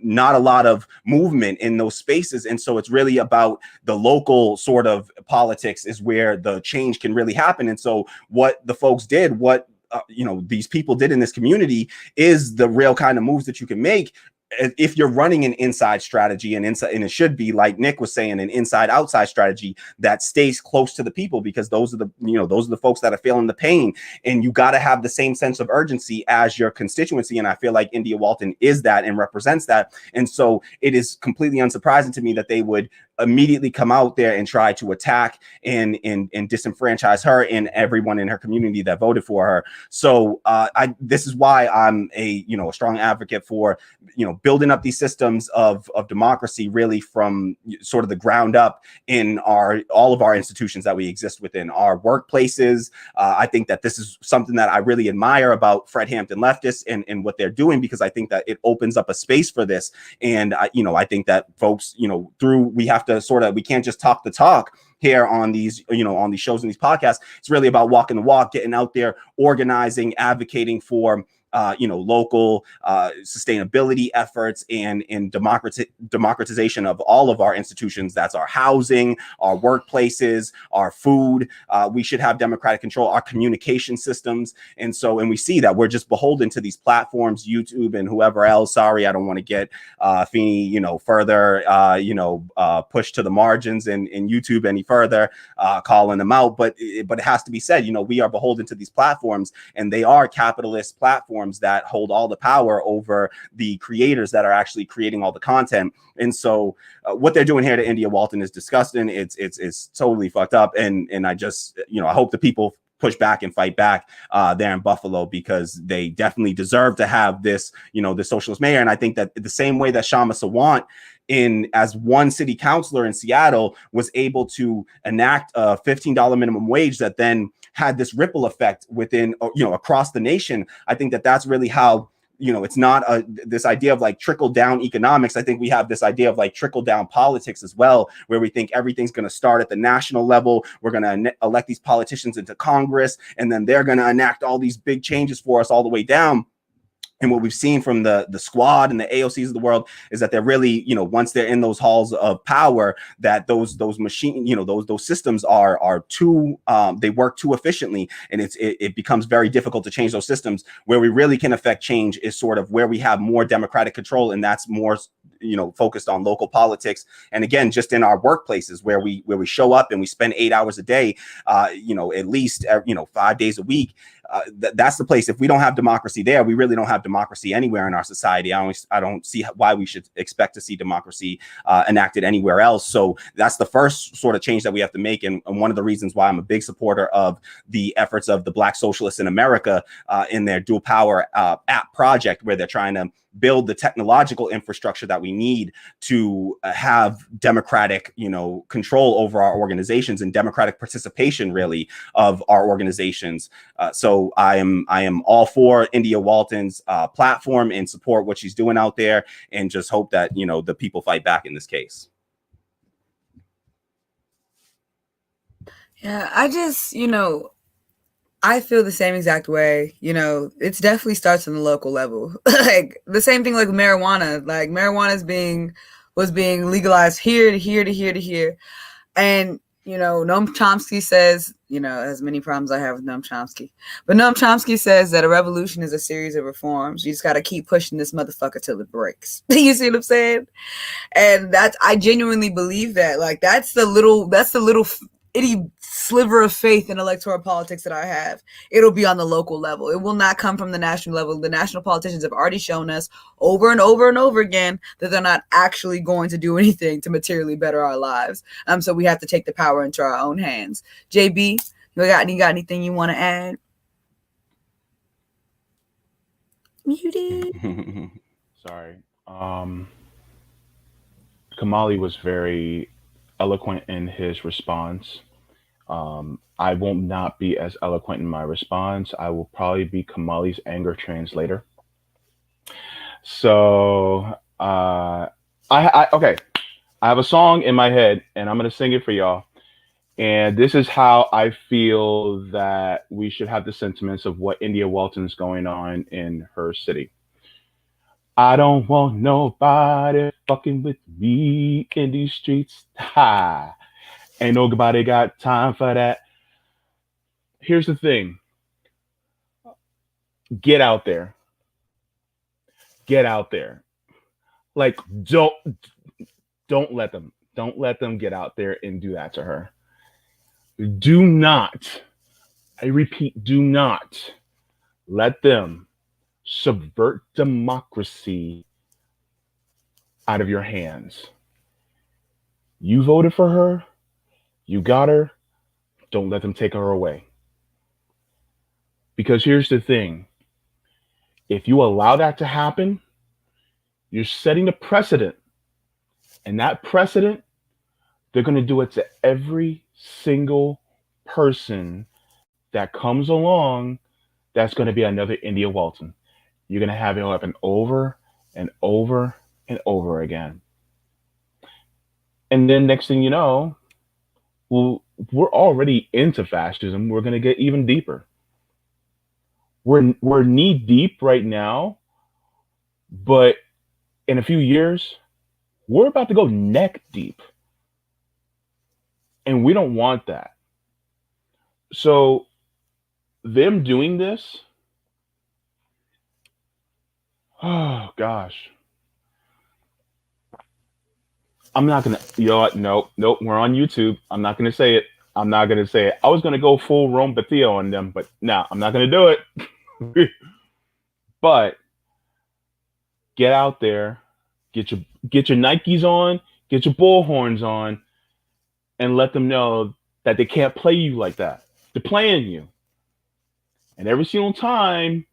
not a lot of movement in those spaces. And so it's really about the local sort of politics is where the change can really happen. And so what the folks did, what these people did in this community is the real kind of moves that you can make if you're running an inside strategy, and it should be, like Nick was saying, an inside outside strategy that stays close to the people, because those are the folks that are feeling the pain. And you got to have the same sense of urgency as your constituency. And I feel like India Walton is that and represents that. And so it is completely unsurprising to me that they would immediately come out there and try to attack and disenfranchise her and everyone in her community that voted for her. So this is why I'm a strong advocate for building up these systems of democracy, really from sort of the ground up in all of our institutions that we exist within, our workplaces. I think that this is something that I really admire about Fred Hampton leftists and what they're doing, because I think that it opens up a space for this. And I think that folks, we can't just talk the talk here on these, on these shows and these podcasts. It's really about walking the walk, getting out there, organizing, advocating for local sustainability efforts and democratization of all of our institutions. That's our housing, our workplaces, our food. We should have democratic control, our communication systems. And we see that we're just beholden to these platforms, YouTube and whoever else. Sorry, I don't want to get Feeney, further, pushed to the margins and YouTube any further, calling them out. But it has to be said, we are beholden to these platforms, and they are capitalist platforms that hold all the power over the creators that are actually creating all the content. And so what they're doing here to India Walton is disgusting. It's totally fucked up. And I just, I hope the people push back and fight back there in Buffalo, because they definitely deserve to have this, the socialist mayor. And I think that the same way that Shama Sawant, as one city councilor in Seattle, was able to enact a $15 minimum wage that then had this ripple effect within, across the nation. I think that that's really how, it's not this idea of like trickle down economics. I think we have this idea of like trickle down politics as well, where we think everything's going to start at the national level. We're going to elect these politicians into Congress, and then they're going to enact all these big changes for us all the way down. And what we've seen from the squad and the AOCs of the world is that they're really, once they're in those halls of power, that those machines, those systems are too, they work too efficiently, and it becomes very difficult to change those systems. Where we really can affect change is sort of where we have more democratic control, and that's more focused on local politics. And again, just in our workplaces where we show up and we spend 8 hours a day, at least 5 days a week. That's the place. If we don't have democracy there, we really don't have democracy anywhere in our society. I don't see why we should expect to see democracy enacted anywhere else. So that's the first sort of change that we have to make. And one of the reasons why I'm a big supporter of the efforts of the Black Socialists in America in their dual power app project, where they're trying to build the technological infrastructure that we need to have democratic, control over our organizations and democratic participation, really, of our organizations. So I am all for India Walton's platform and support what she's doing out there, and just hope that, the people fight back in this case. Yeah, I just, I feel the same exact way. It definitely starts on the local level. Like the same thing like marijuana. Like marijuana is being was being legalized here to here to here to here. And, Noam Chomsky says, as many problems I have with Noam Chomsky, but Noam Chomsky says that a revolution is a series of reforms. You just got to keep pushing this motherfucker till it breaks. You see what I'm saying? And I genuinely believe that. Like, that's the little itty sliver of faith in electoral politics that I have. It'll be on the local level. It will not come from the national level. The national politicians have already shown us over and over and over again that they're not actually going to do anything to materially better our lives. So we have to take the power into our own hands. JB, you got anything you want to add? Muted. Sorry. Kahmali was very eloquent in his response. I will not be as eloquent in my response. I will probably be Kahmali's anger translator. So, okay. I have a song in my head, and I'm going to sing it for y'all. And this is how I feel that we should have the sentiments of what India Walton's going on in her city. I don't want nobody fucking with me in these streets. Ha! Ain't nobody got time for that. Here's the thing. Get out there. Get out there. Like, don't let them. Don't let them get out there and do that to her. Do not, I repeat, do not let them subvert democracy out of your hands. You voted for her. You got her. Don't let them take her away. Because here's the thing. If you allow that to happen, you're setting a precedent. And that precedent, they're going to do it to every single person that comes along that's going to be another India Walton. You're going to have it happen over and over and over again. And then next thing you know, well, we're already into fascism. We're going to get even deeper. We're knee deep right now, but in a few years, we're about to go neck deep. And we don't want that. So them doing this, oh gosh. I'm not gonna, nope, we're on YouTube. I'm not gonna say it. I was gonna go full Rome Bathia on them, but no, I'm not gonna do it. But get out there, get your Nikes on, get your bullhorns on, and let them know that they can't play you like that. They're playing you. And every single time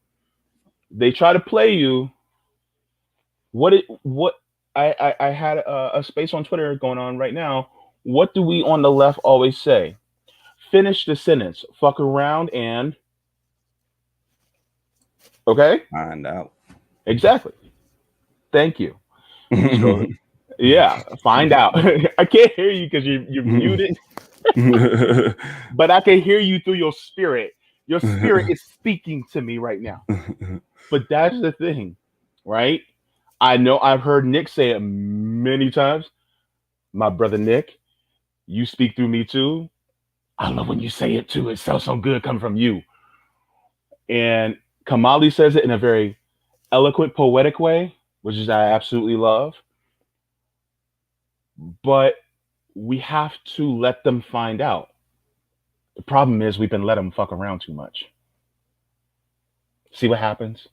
they try to play you, I had a space on Twitter going on right now. What do we on the left always say? Finish the sentence. Fuck around and... Okay? Find out. Exactly. Thank you. So, yeah, find out. I can't hear you because you're muted. But I can hear you through your spirit. Your spirit is speaking to me right now. But that's the thing, right? I know I've heard Nick say it many times. My brother Nick, you speak through me too. I love when you say it too. It sounds so good coming from you. And Kahmali says it in a very eloquent, poetic way, which is I absolutely love. But we have to let them find out. The problem is we've been letting them fuck around too much. See what happens?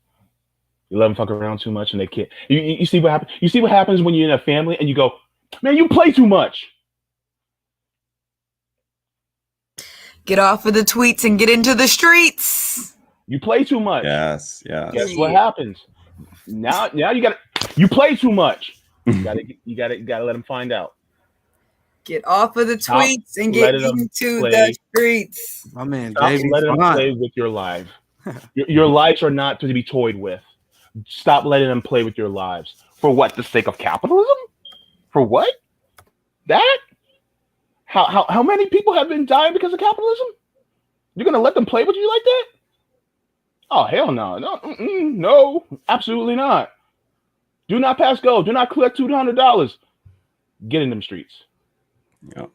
You let them fuck around too much and they can't. You see what happens? You see what happens when you're in a family and you go, man, you play too much. Get off of the tweets and get into the streets. You play too much. Yes. Guess what happens? Now you play too much. You gotta let them find out. Get off of the tweets and get into the streets. My man, Stop letting them play with your lives. Your lives are not to be toyed with. Stop letting them play with your lives. For what? The sake of capitalism? For what? That? How many people have been dying because of capitalism? You're gonna let them play with you like that? Oh hell no! No, absolutely not. Do not pass go. Do not collect $200. get in them streets. Yeah.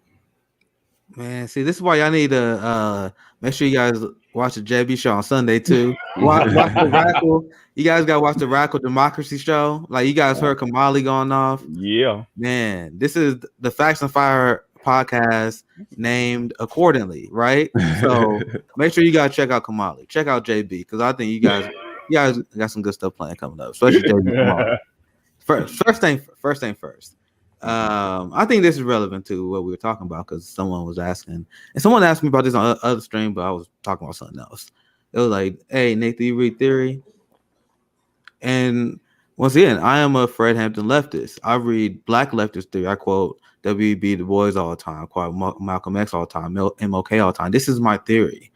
Man, see, this is why y'all need to make sure you guys watch the JB show on Sunday too. Watch the Radical. You guys gotta watch the Radical Democracy show. Like you guys heard Kahmali going off. Yeah. Man, this is the Facts and Fire podcast named accordingly, right? So make sure you guys check out Kahmali. Check out JB because I think you guys got some good stuff planned coming up, especially JB tomorrow. First thing first. I think this is relevant to what we were talking about because someone was asking, and someone asked me about this on other stream, but I was talking about something else. It was like, "Hey, Nate, do you read theory?" And once again, I am a Fred Hampton leftist. I read Black leftist theory. I quote W.B. Du Bois all the time. I quote Malcolm X all the time. MLK all the time. This is my theory.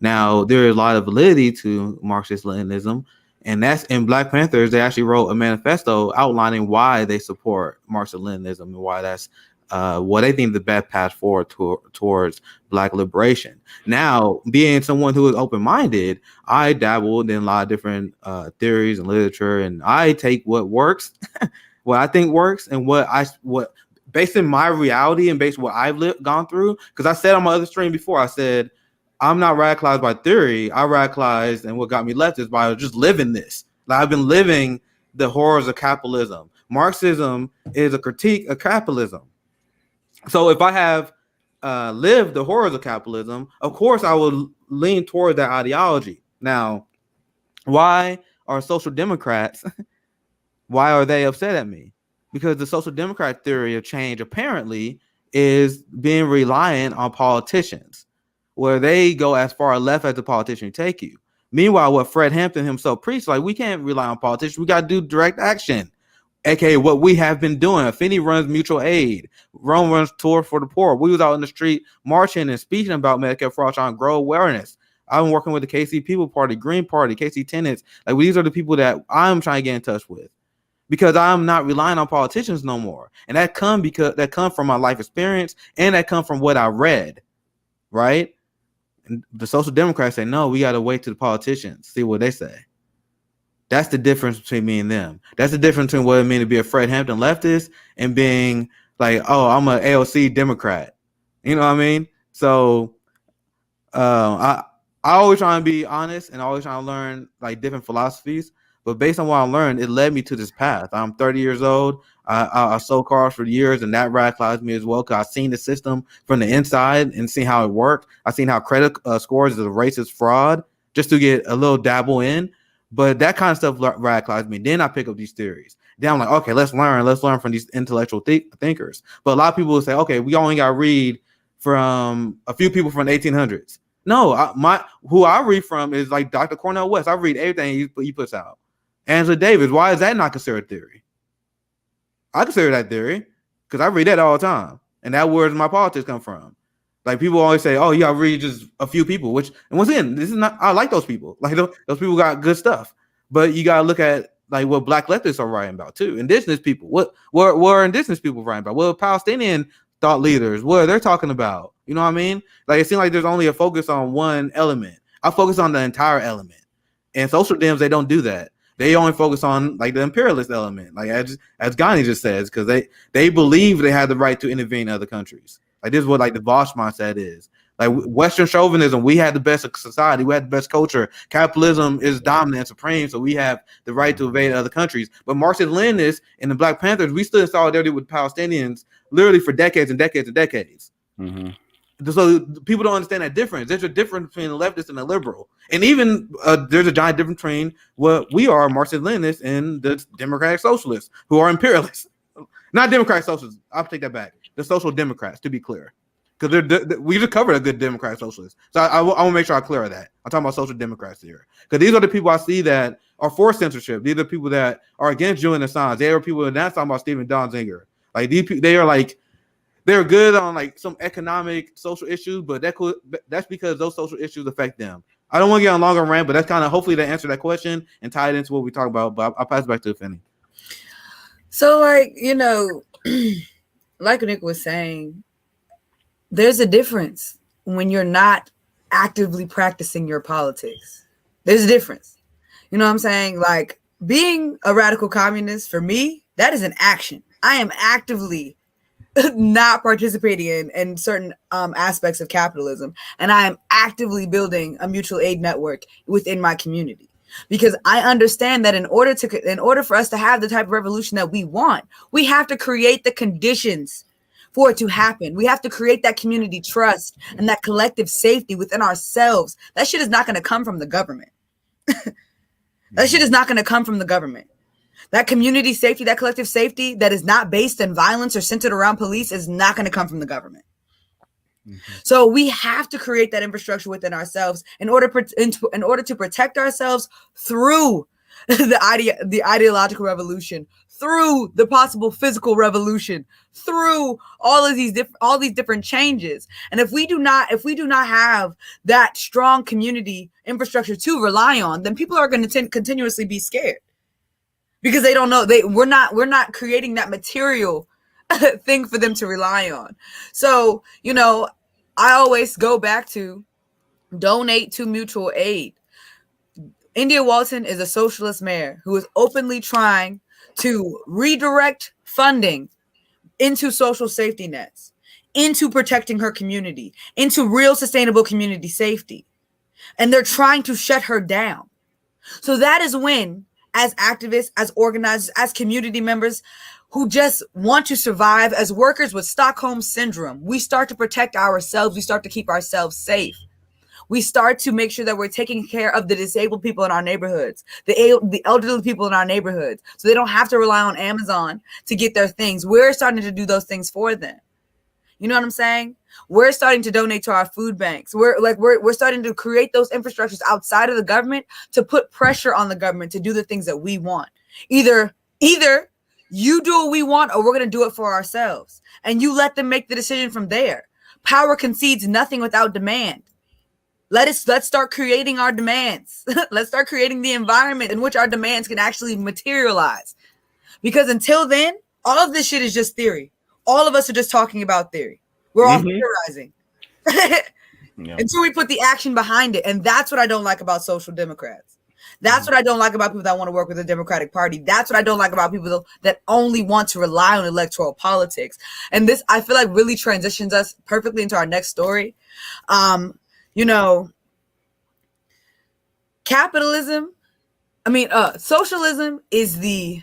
Now, there is a lot of validity to Marxist-Leninism. And that's in Black Panthers. They actually wrote a manifesto outlining why they support Marxist-Leninism and why that's what they think the best path forward towards Black liberation. Now, being someone who is open-minded, I dabbled in a lot of different theories and literature, and I take what works, what I think works, and what based in my reality and based on what I've gone through. Because I said on my other stream before, I said, I'm not radicalized by theory. I radicalized, and what got me left is by just living this. Like I've been living the horrors of capitalism. Marxism is a critique of capitalism. So if I have lived the horrors of capitalism, of course I will lean toward that ideology. Now, why are social democrats? Why are they upset at me? Because the social democrat theory of change apparently is being reliant on politicians, where they go as far left as the politician take you. Meanwhile, what Fred Hampton himself preached, like we can't rely on politicians. We got to do direct action, aka what we have been doing. Finney runs mutual aid. Rome runs tour for the poor. We was out in the street marching and speaking about Medicare for all, trying to grow awareness. I've been working with the KC People Party, Green Party, KC Tenants. Like these are the people that I'm trying to get in touch with, because I'm not relying on politicians no more. And that come from my life experience, and that come from what I read, right? And the social democrats say, no, we got to wait to the politicians, see what they say. That's the difference between me and them. That's the difference between what it means to be a Fred Hampton leftist and being like, oh, I'm an AOC Democrat. You know what I mean? So I always try and be honest and always trying to learn like different philosophies. But based on what I learned, it led me to this path. I'm 30 years old. I sold cars for years, and that radicalized me as well because I've seen the system from the inside and seen how it worked. I've seen how credit scores is a racist fraud just to get a little dabble in. But that kind of stuff radicalized me. Then I pick up these theories. Then I'm like, okay, let's learn from these intellectual thinkers. But a lot of people will say, okay, we only got to read from a few people from the 1800s. No, who I read from is like Dr. Cornel West. I read everything he puts out. Angela Davis, why is that not considered theory? I consider that theory because I read that all the time. And that's where my politics come from. Like people always say, oh, you gotta read just a few people, and once again, this is not, I like those people. Like those people got good stuff. But you gotta look at like what Black leftists are writing about too. Indigenous people. What are indigenous people writing about? What are Palestinian thought leaders? What are they talking about? You know what I mean? Like it seems like there's only a focus on one element. I focus on the entire element. And social dems, they don't do that. They only focus on like the imperialist element, like as Gandhi just says, because they believe they have the right to intervene in other countries. Like this is what like the Vosh mindset is. Like Western chauvinism, we had the best society, we had the best culture. Capitalism is dominant and supreme, so we have the right to invade other countries. But Marxist-Leninists and the Black Panthers, we stood in solidarity with Palestinians literally for decades and decades and decades. Mm-hmm. So people don't understand that difference. There's a difference between a leftist and a liberal. And even there's a giant difference between what we are, Marxist-Leninists, and the democratic socialists who are imperialists. Not democratic socialists. I'll take that back. The social democrats, to be clear. Because we just covered a good democratic socialist. So I want to make sure I clear that. I'm talking about social democrats here. Because these are the people I see that are for censorship. These are the people that are against Julian Assange. They are people that are talking about Stephen Donziger. Like they are like, they're good on like some economic, social issues, but that's because those social issues affect them. I don't want to get on a longer rant, but that's kind of hopefully to answer that question and tie it into what we talk about. But I'll pass it back to Finney. So, like, you know, like Nick was saying, there's a difference when you're not actively practicing your politics. There's a difference. You know what I'm saying? Like being a radical communist for me, that is an action. I am actively not participating in certain aspects of capitalism, and I am actively building a mutual aid network within my community, because I understand that in order for us to have the type of revolution that we want, we have to create the conditions for it to happen. We have to create that community trust and that collective safety within ourselves. That shit is not going to come from the government. That shit is not going to come from the government. That community safety, that collective safety that is not based in violence or centered around police is not going to come from the government. So we have to create that infrastructure within ourselves in order to protect ourselves through the ideological revolution, through the possible physical revolution, through all these different changes. And if we do not have that strong community infrastructure to rely on, then people are going to continuously be scared, because they don't know, we're not creating that material thing for them to rely on. So, I always go back to donate to mutual aid. India Walton is a socialist mayor who is openly trying to redirect funding into social safety nets, into protecting her community, into real sustainable community safety. And they're trying to shut her down. So that is when, as activists, as organizers, as community members who just want to survive, as workers with Stockholm syndrome, we start to protect ourselves. We start to keep ourselves safe. We start to make sure that we're taking care of the disabled people in our neighborhoods, the elderly people in our neighborhoods, so they don't have to rely on Amazon to get their things. We're starting to do those things for them. You know what I'm saying? We're starting to donate to our food banks. We're starting to create those infrastructures outside of the government to put pressure on the government to do the things that we want. Either you do what we want, or we're going to do it for ourselves. And you let them make the decision from there. Power concedes nothing without demand. Let's start creating our demands. Let's start creating the environment in which our demands can actually materialize. Because until then, all of this shit is just theory. All of us are just talking about theory. We're all theorizing. Until we put the action behind it. And that's what I don't like about social democrats. That's what I don't like about people that want to work with the Democratic Party. That's what I don't like about people that only want to rely on electoral politics. And this, I feel like, really transitions us perfectly into our next story. Socialism is the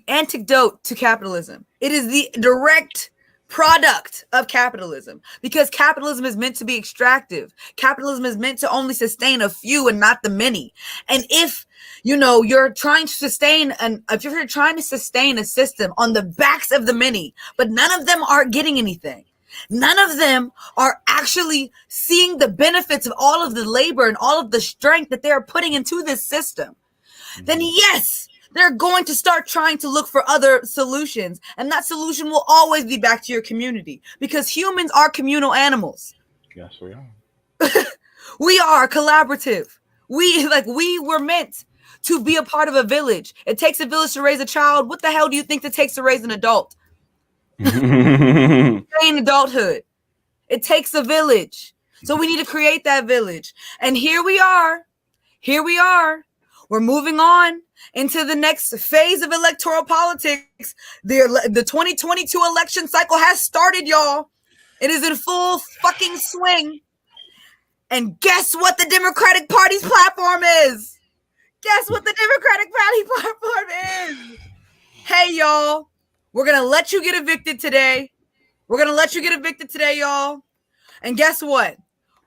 antidote to capitalism. It is the direct product of capitalism, because capitalism is meant to be extractive. Capitalism is meant to only sustain a few and not the many. And if you're trying to sustain a system on the backs of the many, but none of them are getting anything, none of them are actually seeing the benefits of all of the labor and all of the strength that they're putting into this system, then yes, they're going to start trying to look for other solutions. And that solution will always be back to your community, because humans are communal animals. Yes, we are. We are collaborative. We were meant to be a part of a village. It takes a village to raise a child. What the hell do you think it takes to raise an adult? In adulthood, it takes a village. So we need to create that village. And here we are. We're moving on into the next phase of electoral politics. The 2022 election cycle has started, y'all. It is in full fucking swing. And guess what the Democratic Party's platform is? Guess what the Democratic Party platform is? Hey, y'all. We're going to let you get evicted today. Y'all. And guess what?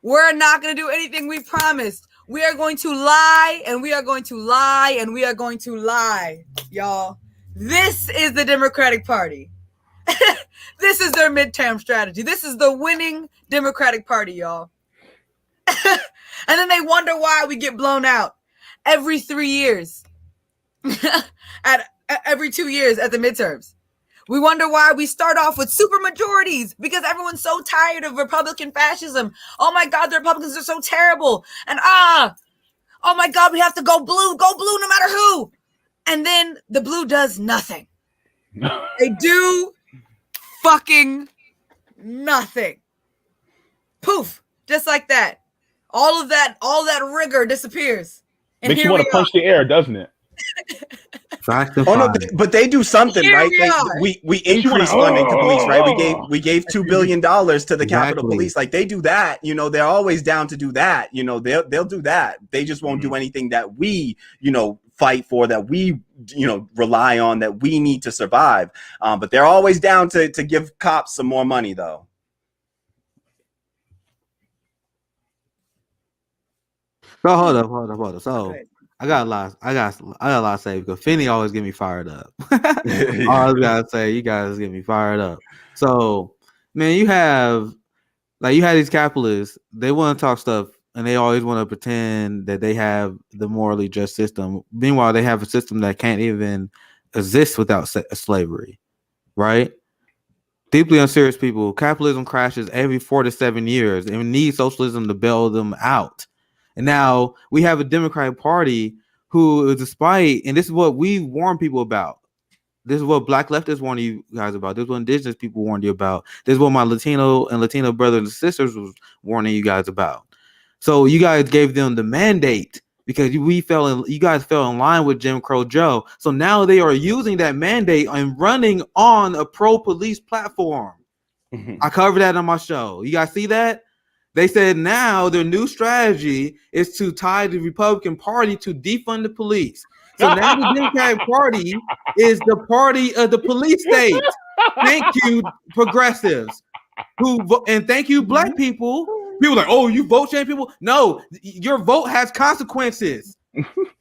We're not going to do anything we promised. We are going to lie, and we are going to lie, and we are going to lie, y'all. This is the Democratic Party. This is their midterm strategy. This is the winning Democratic Party, y'all. And then they wonder why we get blown out every 3 years, every 2 years at the midterms. We wonder why we start off with super majorities, because everyone's so tired of Republican fascism. Oh my God, the Republicans are so terrible. And oh my God, we have to go blue no matter who. And then the blue does nothing. They do fucking nothing. Poof, just like that. All that rigor disappears. And makes you want to punch the air, doesn't it? Facts and Oh no, fine. but they do something, Here right? we are. We She went, increase funding to police, right? oh. We gave $2 billion to the Capitol Exactly. Police. Like they do that, you know. They're always down to do that, you know. They'll do that. They just won't do anything that we, you know, fight for, that we, you know, rely on, that we need to survive. But they're always down to give cops some more money, though. So hold up. So Okay. I got a lot to say because Finney always get me fired up. All I gotta say, you guys get me fired up. So man, you have these capitalists, they want to talk stuff and they always want to pretend that they have the morally just system. Meanwhile, they have a system that can't even exist without slavery, right? Deeply unserious people. Capitalism crashes every 4 to 7 years and we need socialism to bail them out. And now we have a Democratic Party who, despite, and this is what we warn people about. This is what Black leftists warn you guys about. This is what Indigenous people warned you about. This is what my Latino brothers and sisters was warning you guys about. So you guys gave them the mandate because you guys fell in line with Jim Crow Joe. So now they are using that mandate and running on a pro-police platform. I covered that on my show. You guys see that? They said now their new strategy is to tie the Republican Party to defund the police. So now the Democratic Party is the party of the police state. Thank you, progressives. And thank you, Black people. People are like, oh, you vote shame people? No, your vote has consequences.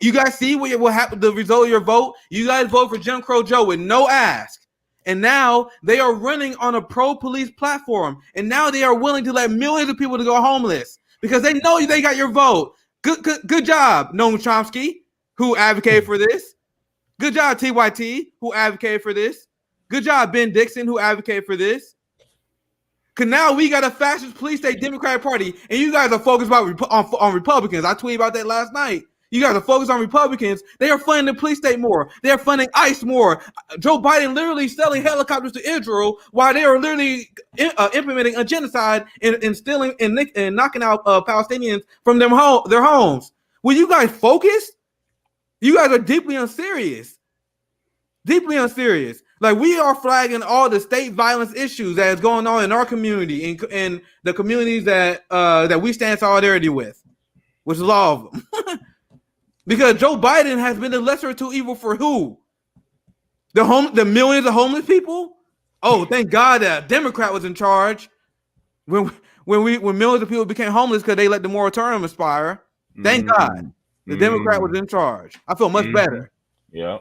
You guys see what happened? The result of your vote? You guys vote for Jim Crow Joe with no ask. And now they are running on a pro-police platform. And now they are willing to let millions of people to go homeless because they know they got your vote. Good job, Noam Chomsky, who advocated for this. Good job, TYT, who advocated for this. Good job, Ben Dixon, who advocated for this. Because now we got a fascist police state Democratic Party, and you guys are focused on Republicans. I tweeted about that last night. You guys are focused on Republicans. They are funding the police state more. They are funding ICE more. Joe Biden literally selling helicopters to Israel while they are literally implementing a genocide and stealing and knocking out Palestinians from their homes. Will you guys focus? You guys are deeply unserious. Deeply unserious. Like we are flagging all the state violence issues that is going on in our community and the communities that we stand solidarity with, which is all of them. Because Joe Biden has been the lesser of two evil for who? The millions of homeless people? Oh, thank God that a Democrat was in charge when millions of people became homeless because they let the moratorium expire. Thank God the Democrat was in charge. I feel much better. Yeah.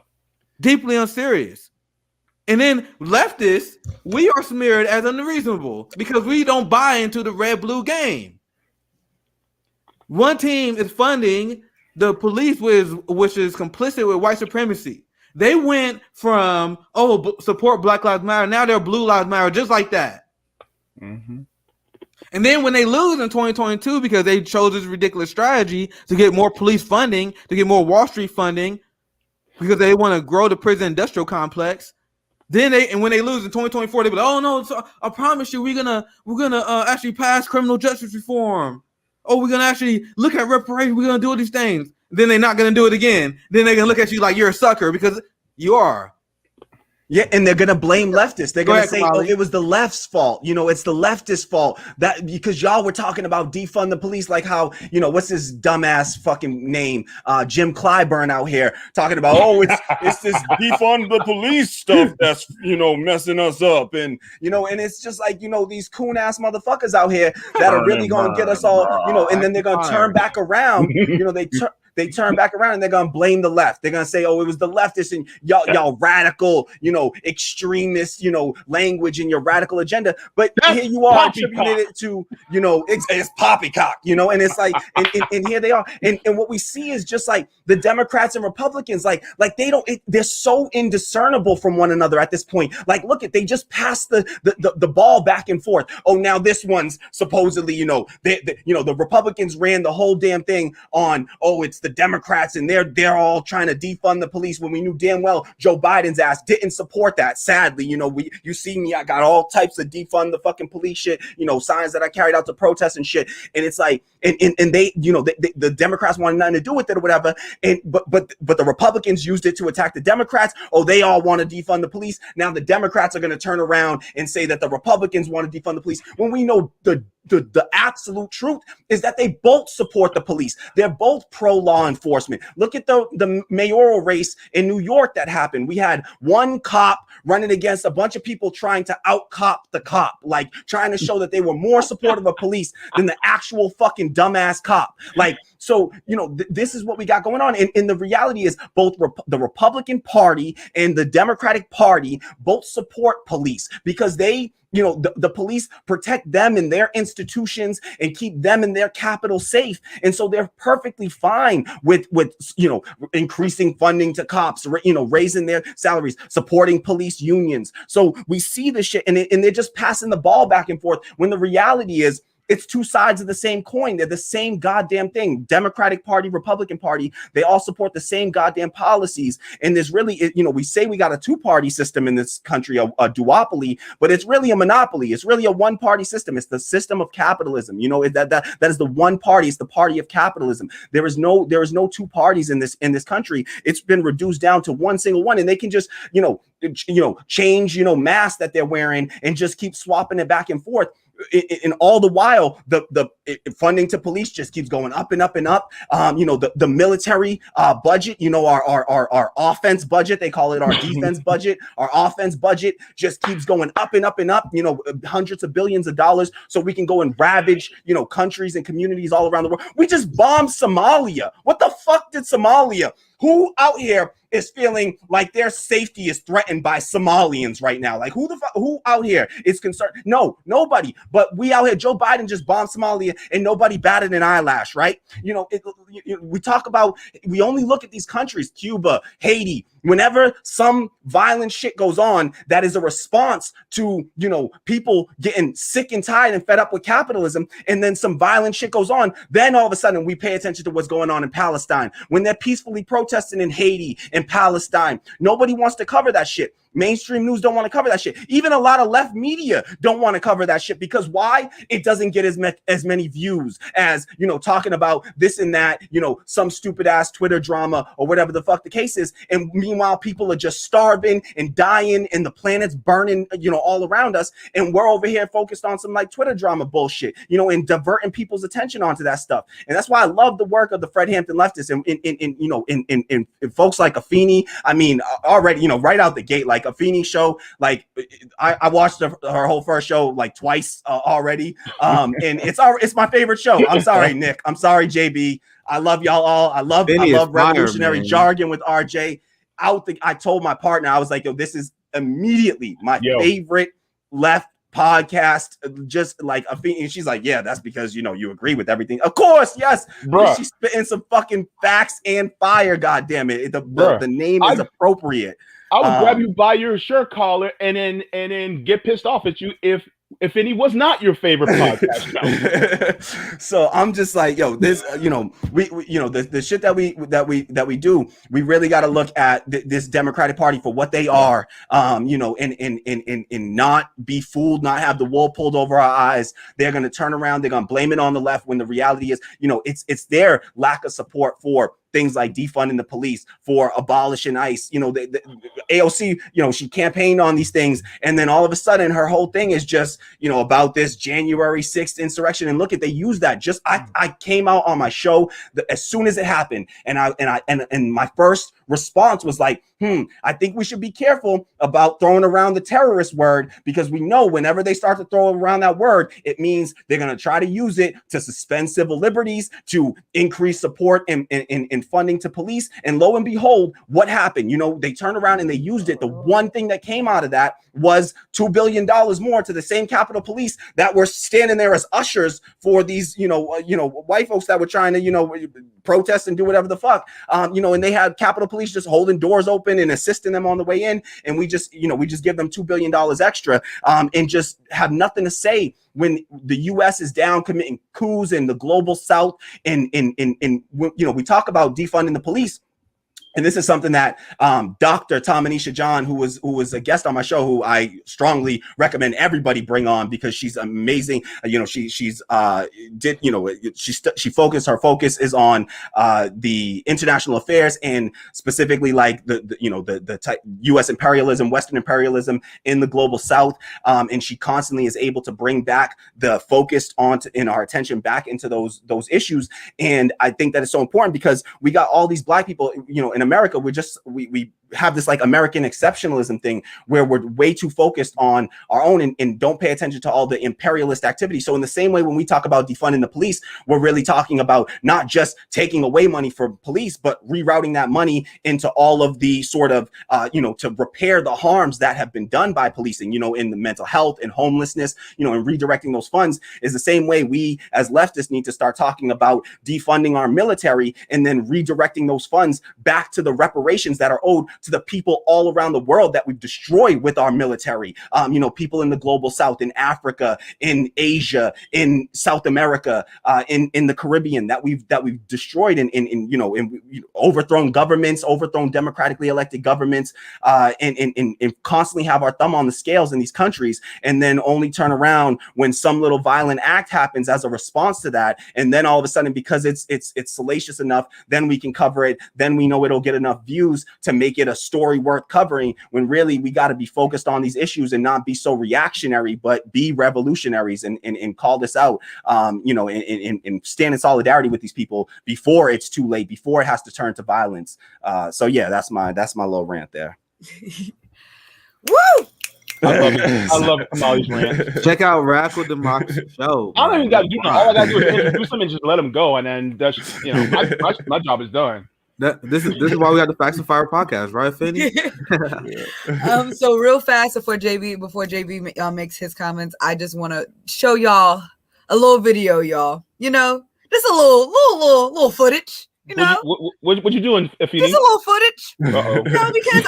Deeply unserious. And then leftists, we are smeared as unreasonable because we don't buy into the red-blue game. One team is funding the police, which is complicit with white supremacy. They went from, support Black Lives Matter. Now they're Blue Lives Matter, just like that. And then when they lose in 2022 because they chose this ridiculous strategy to get more police funding, to get more Wall Street funding, because they want to grow the prison industrial complex. Then when they lose in 2024, they be like, oh no, so I promise you, we're gonna actually pass criminal justice reform. Oh, we're gonna actually look at reparations. We're gonna do all these things. Then they're not gonna do it again. Then they're gonna look at you like you're a sucker because you are. Yeah, and they're gonna blame leftists. They're gonna say, Kahmali. "Oh, it was the left's fault." You know, it's the leftist fault that because y'all were talking about defund the police, like how what's his dumbass fucking name, Jim Clyburn out here talking about, oh, it's this defund the police stuff that's messing us up, and and it's just like these coon ass motherfuckers out here that are really gonna get us all, and then they're gonna turn back around. They turn back around and they're gonna blame the left. They're gonna say, "Oh, it was the leftists and y'all radical, extremist, language in your radical agenda." But here you are attributing it to, it's poppycock, and it's like, and here they are, and what we see is just like the Democrats and Republicans, like they're so indiscernible from one another at this point. Like, look they just passed the ball back and forth. Oh, now this one's supposedly, the Republicans ran the whole damn thing on, oh, it's the Democrats and they're all trying to defund the police, when we knew damn well Joe Biden's ass didn't support that. Sadly, you see me, I got all types of defund the fucking police shit, signs that I carried out to protest and shit. And it's like, and they, the Democrats wanted nothing to do with it or whatever. And but the Republicans used it to attack the Democrats. Oh, they all want to defund the police. Now the Democrats are going to turn around and say that the Republicans want to defund the police, when we know the absolute truth is that they both support the police. They're both pro law enforcement. Look at the mayoral race in New York that happened. We had one cop running against a bunch of people trying to out cop the cop, like trying to show that they were more supportive of police than the actual fucking dumbass cop. Like, so, this is what we got going on. And the reality is both the Republican Party and the Democratic Party both support police, because they, the police protect them and their institutions and keep them and their capital safe. And so they're perfectly fine with increasing funding to cops, raising their salaries, supporting police unions. So we see this shit, and they're just passing the ball back and forth, when the reality is it's two sides of the same coin. They're the same goddamn thing. Democratic Party, Republican Party, they all support the same goddamn policies. And there's really, we say we got a two-party system in this country, a duopoly, but it's really a monopoly. It's really a one-party system. It's the system of capitalism. That is the one party. It's the party of capitalism. There is no two parties in this country. It's been reduced down to one single one, and they can just, change, masks that they're wearing and just keep swapping it back and forth. And all the while, the funding to police just keeps going up and up and up. The military budget, our offense budget, they call it our defense budget. Our offense budget just keeps going up and up and up. Hundreds of billions of dollars, so we can go and ravage, countries and communities all around the world. We just bombed Somalia. What the fuck did Somalia? Who out here is feeling like their safety is threatened by Somalians right now? Like, who out here is concerned? No, nobody. But we out here, Joe Biden just bombed Somalia and nobody batted an eyelash, right? We talk about, we only look at these countries, Cuba, Haiti. Whenever some violent shit goes on that is a response to, people getting sick and tired and fed up with capitalism, and then some violent shit goes on, then all of a sudden we pay attention to what's going on in Palestine. When they're peacefully protesting in Haiti and Palestine, nobody wants to cover that shit. Mainstream news don't want to cover that shit. Even a lot of left media don't want to cover that shit, because why? It doesn't get as many views as, talking about this and that, some stupid ass Twitter drama or whatever the fuck the case is. And meanwhile, people are just starving and dying and the planet's burning, all around us. And we're over here focused on some like Twitter drama bullshit, and diverting people's attention onto that stuff. And that's why I love the work of the Fred Hampton leftists and folks like Afeni. I mean, already, right out the gate, like Afeni show, like I watched her whole first show like twice already, and it's my favorite show. I'm sorry, Nick. I'm sorry, JB. I love y'all all. I love revolutionary jargon with RJ. I told my partner, I was like, yo, this is immediately my favorite left podcast, just like Afeni. And she's like, yeah, that's because you agree with everything. Of course, yes, bro. She's spitting some fucking facts and fire. God damn it, the name is appropriate. I would grab you by your shirt collar and then get pissed off at you if any was not your favorite podcast. So I'm just like, yo, this, we the shit that we do, we really got to look at this Democratic Party for what they are, and not be fooled, not have the wool pulled over our eyes. They're going to turn around. They're going to blame it on the left, when the reality is, it's their lack of support for things like defunding the police, for abolishing ICE. The AOC, she campaigned on these things, and then all of a sudden her whole thing is just, about this January 6th insurrection. And look at, they use that. Just I came out on my show as soon as it happened, and my first response was like, I think we should be careful about throwing around the terrorist word, because we know whenever they start to throw around that word, it means they're going to try to use it to suspend civil liberties, to increase support and funding to police. And lo and behold, what happened? They turned around and they used it. The one thing that came out of that was $2 billion more to the same Capitol Police that were standing there as ushers for these, white folks that were trying to, protest and do whatever the fuck, and they had Capitol Police just holding doors open open and assisting them on the way in, and we just give them $2 billion extra, and just have nothing to say when the U.S. is down committing coups in the global South, and we talk about defunding the police. And this is something that Dr. Tamanisha John, who was a guest on my show, who I strongly recommend everybody bring on, because she's amazing. She focus is on the international affairs, and specifically like the U.S. imperialism, Western imperialism in the global South. And she constantly is able to bring back the focus in our attention back into those issues. And I think that is so important, because we got all these Black people, in America, we have this like American exceptionalism thing where we're way too focused on our own, and don't pay attention to all the imperialist activity. So in the same way, when we talk about defunding the police, we're really talking about not just taking away money from police, but rerouting that money into all of the sort of, to repair the harms that have been done by policing, in the mental health and homelessness, and redirecting those funds. Is the same way we as leftists need to start talking about defunding our military, and then redirecting those funds back to the reparations that are owed to the people all around the world that we've destroyed with our military. People in the global South, in Africa, in Asia, in South America, in the Caribbean, that we've destroyed, in overthrown governments, overthrown democratically elected governments, and constantly have our thumb on the scales in these countries, and then only turn around when some little violent act happens as a response to that, and then all of a sudden, because it's salacious enough, then we can cover it, then we know it'll get enough views to make it a story worth covering, when really we got to be focused on these issues and not be so reactionary, but be revolutionaries, and call this out, and stand in solidarity with these people before it's too late, before it has to turn to violence. So yeah, that's my little rant there. Woo! I love it. Kamali's rant. Check out Radical Democracy Show. I don't even got to do nothing. All I got to do is introduce them and just let them go, and then that's my job is done. This is why we got the Facts and Fire podcast, right, Finny? So real fast before JB makes his comments, I just want to show y'all a little video, y'all. Just a little footage. What you doing, Afeni? Just a little footage. Uh-oh. Because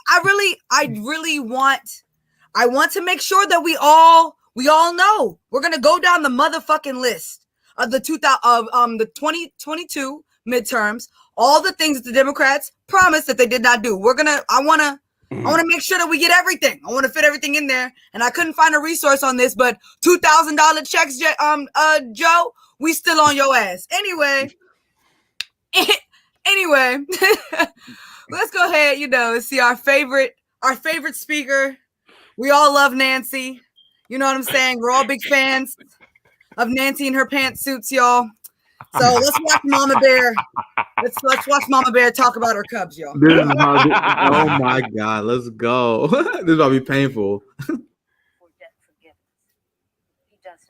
I really want to make sure that we all know we're gonna go down the motherfucking list of the 2022 midterms. All the things that the Democrats promised that they did not do. I want to make sure that we get everything. I want to fit everything in there. And I couldn't find a resource on this, but $2,000 checks, Joe, we still on your ass. Anyway, let's go ahead, see our favorite speaker. We all love Nancy. You know what I'm saying? We're all big fans of Nancy and her pantsuits, y'all. So let's watch Mama Bear. Let's watch Mama Bear talk about her cubs, y'all. Oh my God, let's go. This is about to be painful.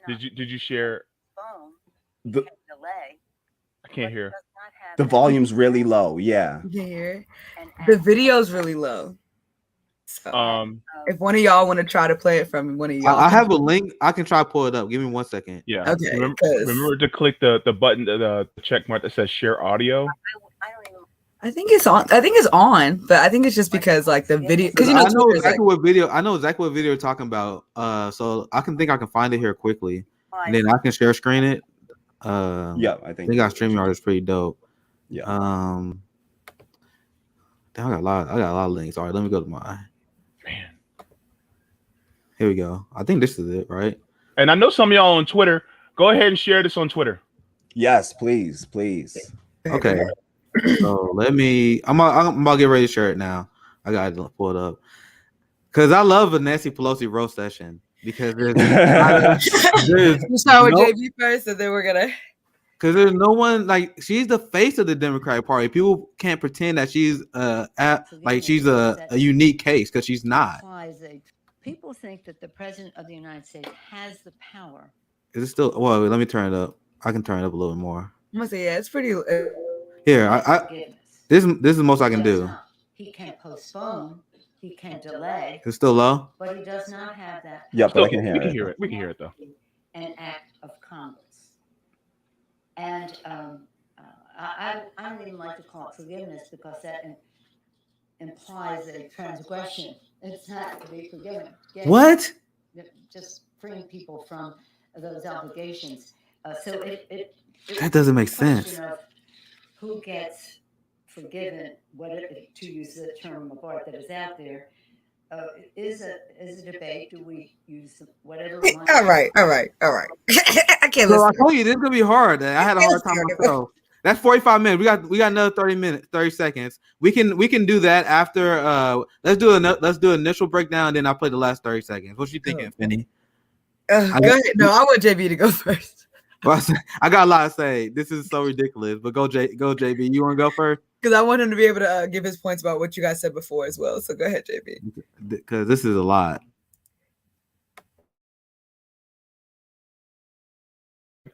Did you share? The I can't hear. The volume's really low. Yeah. The video's really low. So, if one of y'all want to try to play it from one of y'all, I have a link. I can try to pull it up. Give me 1 second. Yeah. Okay. Remember to click the button, the check mark that says share audio. I think it's on. But I think it's just because like the video. Because I know exactly what video. I know exactly what video you're talking about. So I can find it here quickly, and then I can share screen it. Yeah, I think StreamYard is pretty dope. Yeah. I got a lot of links. All right, let me go to my. Man. Here we go. I think this is it, right? And I know some of y'all on Twitter. Go ahead and share this on Twitter. Yes, please. Okay. So I'm about to get ready to share it now. I got to pull it up. Because I love a Nancy Pelosi roast session. Because there's we'll start with JB first, and then we're gonna. Because there's no one she's the face of the Democratic Party. People can't pretend that she's she's a unique case, because she's not. People think that the president of the United States has the power. Is it still? Well, let me turn it up. I can turn it up a little more. I'm gonna say it's pretty. Here, this is the most I can do. He can postpone. He can delay. It's still low. But he does not have that. Yeah, but we can hear it. We can hear it though. An act of Congress. And I don't even like to call it forgiveness, because that implies a transgression. It's not to be forgiven. What? Just freeing people from those obligations. So That doesn't make sense. Of who gets forgiven, to use the term of art that is out there, is a debate. Do we use whatever? All right. I can't So I listen. told you this is gonna be hard. I had a hard time myself. That's 45 minutes. We got another 30 seconds. We can do that after. Let's do an initial breakdown, and then I'll play the last 30 seconds. What you thinking, Finny? Go ahead. No, I want JB to go first. Well, I got a lot to say. This is so ridiculous. But go JB. You want to go first? Because I want him to be able to give his points about what you guys said before as well. So go ahead, JB. Because this is a lot.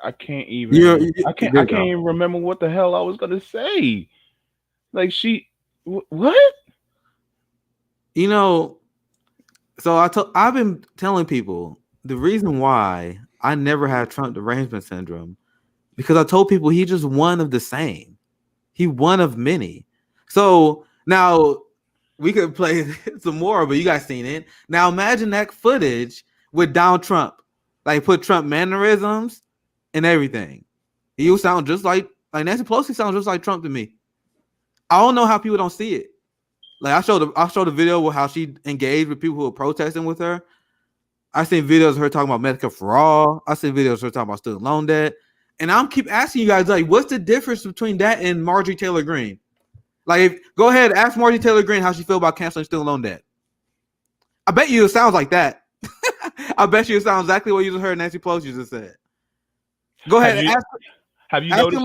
I can't even. I can't even remember what the hell I was gonna say. Like what? You know, so I've been telling people the reason why I never had Trump derangement syndrome because I told people he's just one of the same. He one of many. So now we could play some more, but you guys seen it. Now imagine that footage with Donald Trump, like put Trump mannerisms and everything. He will sound just like Nancy Pelosi sounds just like Trump to me. I don't know how people don't see it. Like I showed the video with how she engaged with people who were protesting with her. I seen videos of her talking about Medicare for all. I seen videos of her talking about student loan debt. And I'm keep asking you guys, like, what's the difference between that and Marjorie Taylor Greene? Like, go ahead, ask Marjorie Taylor Greene how she feel about canceling student loan debt. I bet you it sounds like that. I bet you it sounds exactly what you just heard Nancy Pelosi just said. Go ahead. Have you noticed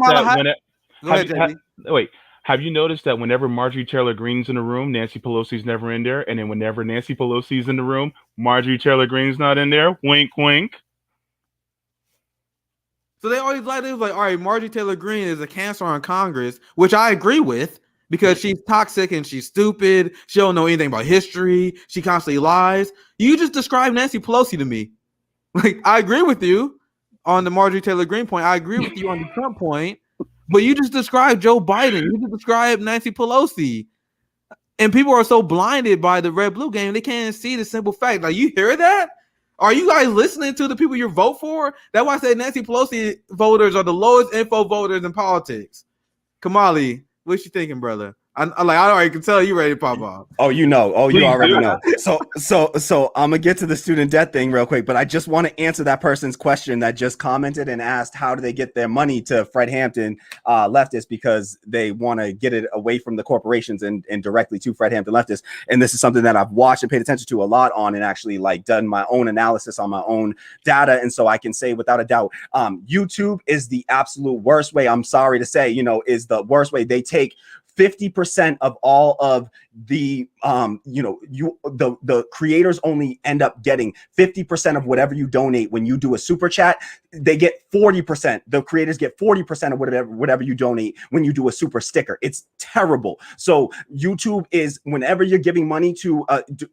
that have you noticed that whenever Marjorie Taylor Greene's in the room, Nancy Pelosi's never in there, and then whenever Nancy Pelosi's in the room, Marjorie Taylor Greene's not in there? Wink, wink. So they always like all right, Marjorie Taylor Greene is a cancer on Congress, which I agree with because she's toxic and she's stupid. She don't know anything about history. She constantly lies. You just described Nancy Pelosi to me. Like I agree with you on the Marjorie Taylor Greene point. I agree with you on the Trump point. But you just described Joe Biden. You just described Nancy Pelosi. And people are so blinded by the red-blue game, they can't see the simple fact. Like, you hear that? Are you guys listening to the people you vote for? That's why I say Nancy Pelosi voters are the lowest info voters in politics. Kahmali, what you thinking, brother? I already can tell you ready to pop off. Oh, you know. Oh, you already know. So I'm gonna get to the student debt thing real quick, but I just want to answer that person's question that just commented and asked how do they get their money to Fred Hampton leftists because they want to get it away from the corporations and directly to Fred Hampton leftists. And this is something that I've watched and paid attention to a lot on and actually like done my own analysis on my own data. And so I can say without a doubt, YouTube is the absolute worst way. I'm sorry to say, is the worst way. They take 50% of all of the the creators only end up getting 50% of whatever you donate. When you do a super chat, they get 40%. The creators get 40% of whatever you donate when you do a super sticker. It's terrible. So YouTube is, whenever you're giving money to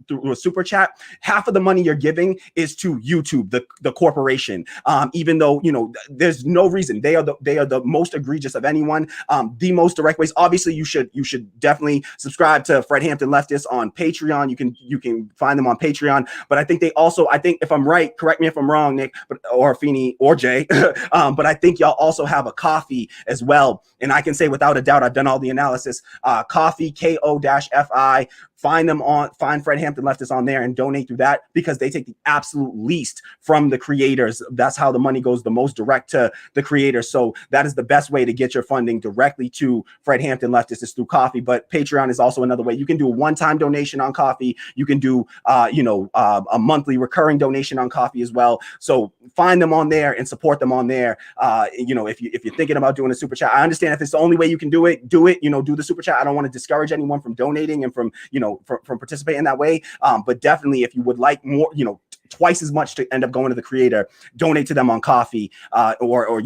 through a super chat, half of the money you're giving is to YouTube, the corporation. Even though there's no reason. They are the most egregious of anyone. The most direct ways. Obviously, you should definitely subscribe to Fred Hampton Leftists on Patreon. You can find them on Patreon. But I think I think if I'm right, correct me if I'm wrong, Nick, or Feeney or Jay, but I think y'all also have a coffee as well. And I can say without a doubt, I've done all the analysis. Coffee, KO-FI. Find Fred Hampton Leftists on there and donate through that because they take the absolute least from the creators. That's how the money goes the most direct to the creators. So that is the best way to get your funding directly to Fred Hampton Leftists is through coffee. But Patreon is also another way. You can do a one-time donation on coffee. You can do a monthly recurring donation on coffee as well. So find them on there and support them on there. If you're thinking about doing a super chat, I understand if it's the only way you can do it, do it. Do the super chat. I don't want to discourage anyone from donating and from from participating that way. But definitely, if you would like more, twice as much to end up going to the creator, donate to them on coffee, or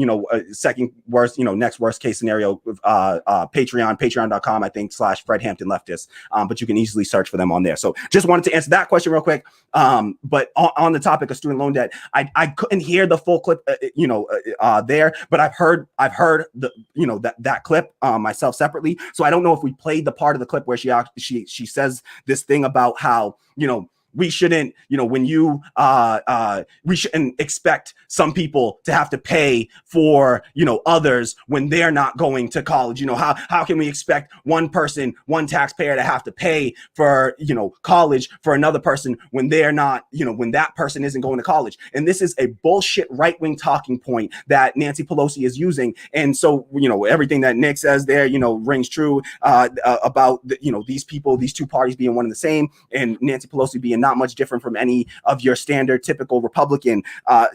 second worst, next worst case scenario, patreon.com, I think, /Fred Hampton Leftist. But you can easily search for them on there. So just wanted to answer that question real quick. But on the topic of student loan debt, I couldn't hear the full clip, there, but I've heard the, that clip myself separately. So I don't know if we played the part of the clip where she says this thing about how, we shouldn't, we shouldn't expect some people to have to pay for, others when they're not going to college. How can we expect one taxpayer to have to pay for, college for another person when they're not, when that person isn't going to college? And this is a bullshit right-wing talking point that Nancy Pelosi is using. And so, everything that Nick says there, rings true about, these people, these two parties being one and the same, and Nancy Pelosi being not much different from any of your standard typical Republican.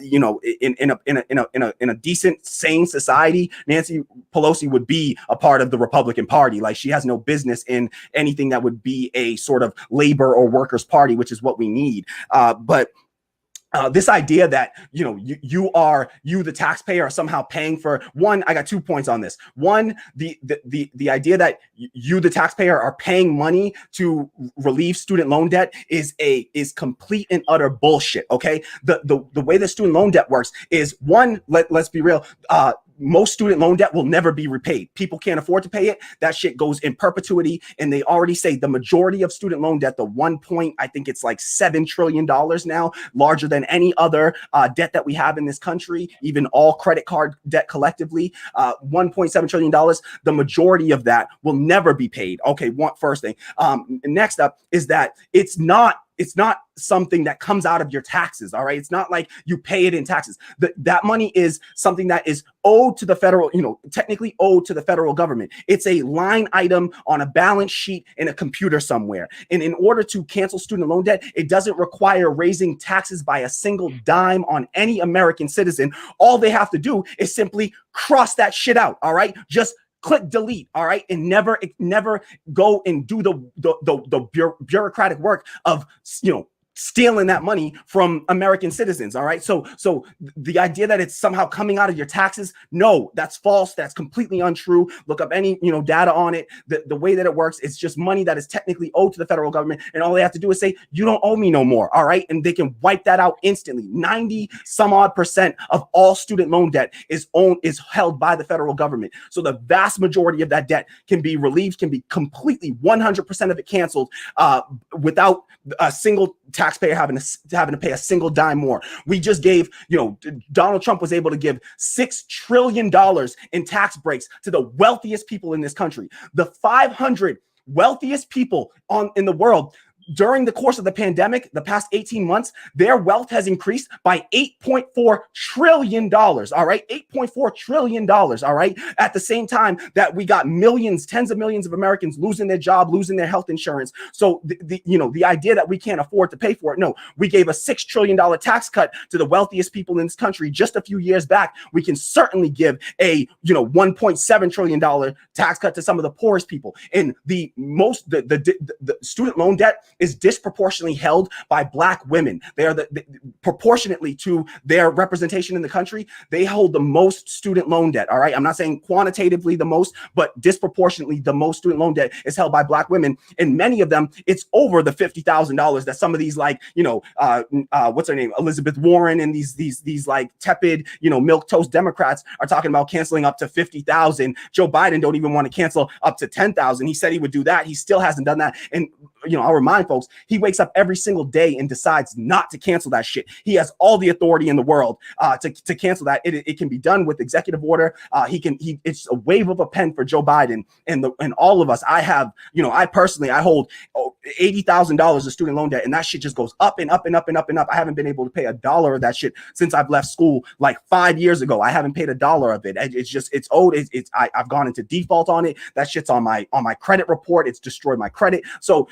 In a decent, sane society, Nancy Pelosi would be a part of the Republican Party. Like, she has no business in anything that would be a sort of labor or workers' party, which is what we need. But this idea that, you the taxpayer are somehow paying for one, I got 2 points on this. One, the idea that you, the taxpayer, are paying money to relieve student loan debt is complete and utter bullshit. Okay. The way that student loan debt works is, one, let's be real. Most student loan debt will never be repaid. People can't afford to pay it. That shit goes in perpetuity. And they already say the majority of student loan debt, I think it's like $7 trillion now, larger than any other debt that we have in this country, even all credit card debt collectively, $1.7 trillion. The majority of that will never be paid. Okay, first thing. Next up is that it's not something that comes out of your taxes. All right. It's not like you pay it in taxes. That money is something that is owed to the federal, technically owed to the federal government. It's a line item on a balance sheet in a computer somewhere. And in order to cancel student loan debt, it doesn't require raising taxes by a single dime on any American citizen. All they have to do is simply cross that shit out. All right. Just click delete, all right, and never go and do the bureaucratic work of stealing that money from American citizens. All right. So the idea that it's somehow coming out of your taxes, no, that's false. That's completely untrue. Look up any, data on it. The way that it works, it's just money that is technically owed to the federal government. And all they have to do is say, you don't owe me no more. All right. And they can wipe that out instantly. 90% of all student loan debt is held by the federal government. So the vast majority of that debt can be relieved, can be completely 100% of it canceled without a single taxpayer having to pay a single dime more. We just gave, Donald Trump was able to give $6 trillion in tax breaks to the wealthiest people in this country. The 500 wealthiest people in the world. During the course of the pandemic, the past 18 months, their wealth has increased by $8.4 trillion. All right. $8.4 trillion. All right. At the same time that we got millions, tens of millions of Americans losing their job, losing their health insurance. So the idea that we can't afford to pay for it. No, we gave a $6 trillion tax cut to the wealthiest people in this country just a few years back. We can certainly give a, $1.7 trillion tax cut to some of the poorest people. And the student loan debt is disproportionately held by Black women. They are proportionately to their representation in the country, they hold the most student loan debt. All right. I'm not saying quantitatively the most, but disproportionately the most student loan debt is held by Black women. And many of them, it's over the $50,000 that some of these, like, what's her name? Elizabeth Warren and these like tepid, milquetoast Democrats are talking about canceling up to 50,000. Joe Biden don't even want to cancel up to 10,000. He said he would do that. He still hasn't done that. And, I'll remind folks, he wakes up every single day and decides not to cancel that shit. He has all the authority in the world to cancel that. It can be done with executive order. It's a wave of a pen for Joe Biden and all of us. I hold $80,000 of student loan debt, and that shit just goes up and up and up and up and up. I haven't been able to pay $1 of that shit since I've left school like 5 years ago. I haven't paid $1 of it. It's owed. I've gone into default on it. That shit's on my credit report. It's destroyed my credit. So,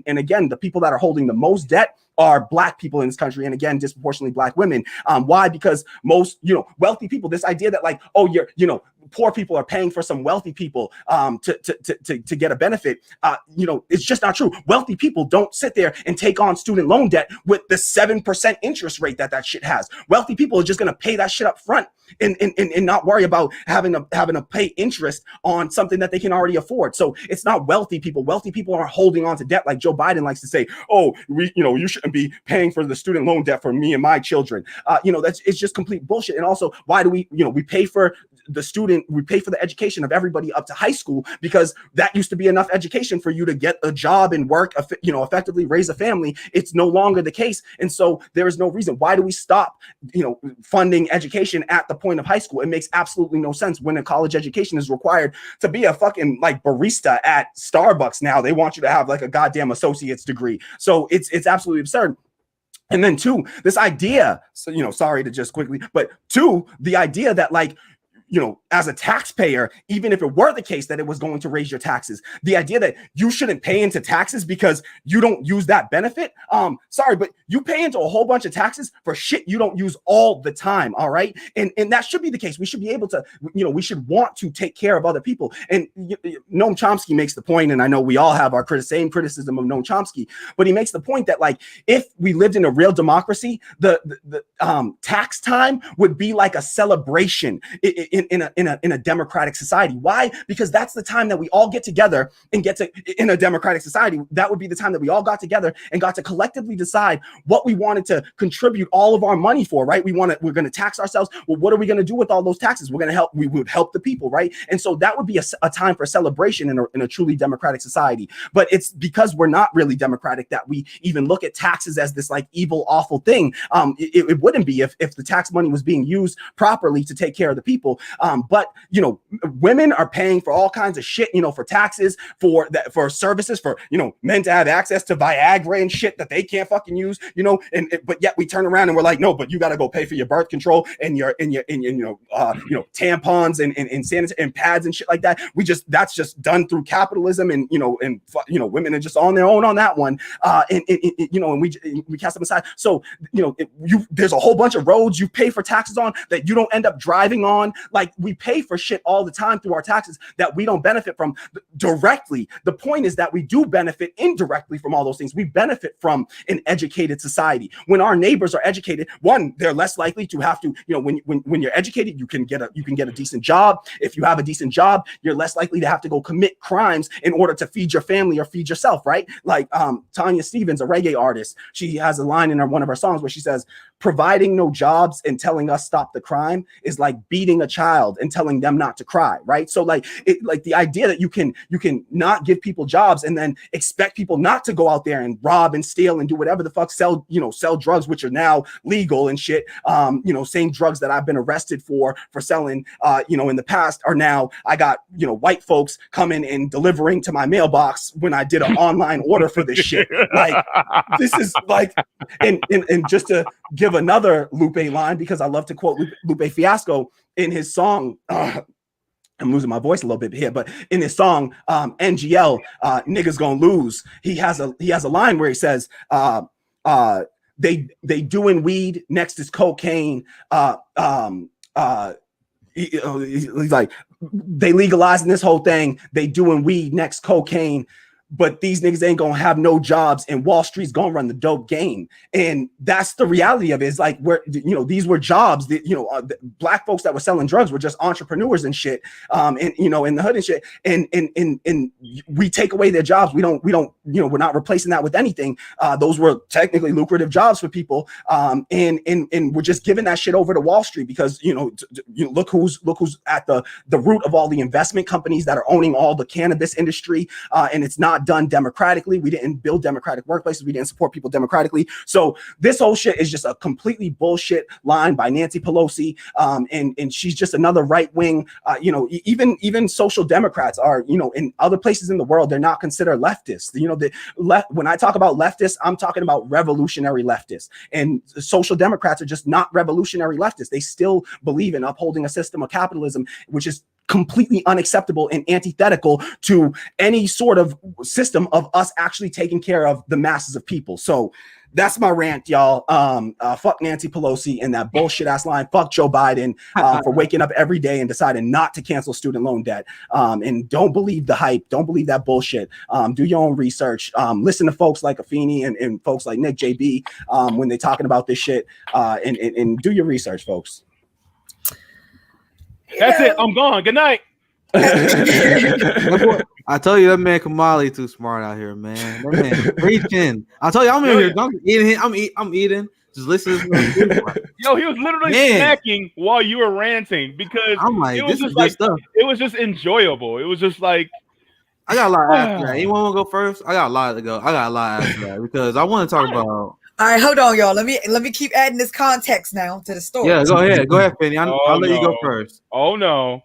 and again, the people that are holding the most debt are Black people in this country, and again, disproportionately Black women. Why? Because most, wealthy people, this idea that like, oh, poor people are paying for some wealthy people to get a benefit, it's just not true. Wealthy people don't sit there and take on student loan debt with the 7% interest rate that shit has. Wealthy people are just going to pay that shit up front and not worry about having to pay interest on something that they can already afford. So it's not wealthy people. Wealthy people aren't holding on to debt like Joe Biden likes to say, oh, you shouldn't be paying for the student loan debt for me and my children. It's just complete bullshit. And also, why do we pay for the education of everybody up to high school, because that used to be enough education for you to get a job and work, effectively raise a family. It's no longer the case. And so there is no reason. Why do we stop, funding education at the point of high school? It makes absolutely no sense when a college education is required to be a fucking like barista at Starbucks. Now they want you to have like a goddamn associate's degree. So it's absolutely absurd. And then two, this idea, so, sorry to just quickly, but two, the idea that like, as a taxpayer, even if it were the case that it was going to raise your taxes, the idea that you shouldn't pay into taxes because you don't use that benefit. Sorry, but you pay into a whole bunch of taxes for shit you don't use all the time. All right. And that should be the case. We should be able to, we should want to take care of other people. And Noam Chomsky makes the point, and I know we all have our same criticism of Noam Chomsky, but he makes the point that like, if we lived in a real democracy, the tax time would be like a celebration in a democratic society. Why? Because that's the time that we all get together and in a democratic society, that would be the time that we all got together and got to collectively decide what we wanted to contribute all of our money for, right? We're going to tax ourselves. Well, what are we going to do with all those taxes? We would help the people, right? And so that would be a time for celebration in a truly democratic society. But it's because we're not really democratic that we even look at taxes as this like evil, awful thing. It wouldn't be if the tax money was being used properly to take care of the people. But women are paying for all kinds of shit, for taxes, for services, for men to have access to Viagra and shit that they can't fucking use, but yet we turn around and we're like, no, but you got to go pay for your birth control and your tampons and sanitary and pads and shit like that. That's just done through capitalism, and women are just on their own on that one, and we cast them aside. So there's a whole bunch of roads you pay for taxes on that you don't end up driving on. Like, we pay for shit all the time through our taxes that we don't benefit from directly. The point is that we do benefit indirectly from all those things. We benefit from an educated society. When our neighbors are educated, one, they're less likely to have to, when you're educated, you can get a decent job. If you have a decent job, you're less likely to have to go commit crimes in order to feed your family or feed yourself, right? Like Tanya Stevens, a reggae artist, she has a line in one of her songs where she says, providing no jobs and telling us stop the crime is like beating a child and telling them not to cry, right? So like the idea that you can not give people jobs and then expect people not to go out there and rob and steal and do whatever the fuck, sell drugs, which are now legal and shit. Same drugs that I've been arrested for selling, in the past are now, I got, white folks coming and delivering to my mailbox when I did an online order for this shit. Like, this is like, and just to give another Lupe line, because I love to quote Lupe Fiasco in his song, I'm losing my voice a little bit here, but in his song, NGL, niggas gonna lose. He has a line where he says, they doing weed, next is cocaine. He's like, they legalizing this whole thing. They doing weed, next cocaine. But these niggas ain't gonna have no jobs, and Wall Street's gonna run the dope game. And that's the reality of it. Is like, where these were jobs that the black folks that were selling drugs were just entrepreneurs and shit, and in the hood and shit. And we take away their jobs. We don't we're not replacing that with anything. Those were technically lucrative jobs for people, and we're just giving that shit over to Wall Street because look who's at the root of all the investment companies that are owning all the cannabis industry, and it's not done democratically. We didn't build democratic workplaces. We didn't support people democratically. So this whole shit is just a completely bullshit line by Nancy Pelosi. And she's just another right wing, even social democrats are, in other places in the world, they're not considered leftists. When I talk about leftists, I'm talking about revolutionary leftists, and social democrats are just not revolutionary leftists. They still believe in upholding a system of capitalism, which is completely unacceptable and antithetical to any sort of system of us actually taking care of the masses of people. So that's my rant, y'all. Fuck Nancy Pelosi and that bullshit ass line. Fuck Joe Biden for waking up every day and deciding not to cancel student loan debt. And don't believe the hype. Don't believe that bullshit. Do your own research. Listen to folks like Afeni and folks like Nick JB when they're talking about this shit. And do your research, folks. That's it. I'm gone. Good night. I told you that man Kahmali too smart out here, man. That man preaching. I told you I'm in here. I'm eating. Just listen to this. Yo, he was literally snacking while you were ranting because I'm like, it was this just is like good stuff. it was just enjoyable. It was just like I got a lot after that. Anyone want to go first? I got a lot to go. I got a lot after that because I want to talk about. All right, hold on, y'all. Let me keep adding this context now to the story. Yeah, go ahead, Penny. I'll let you go first. Oh no.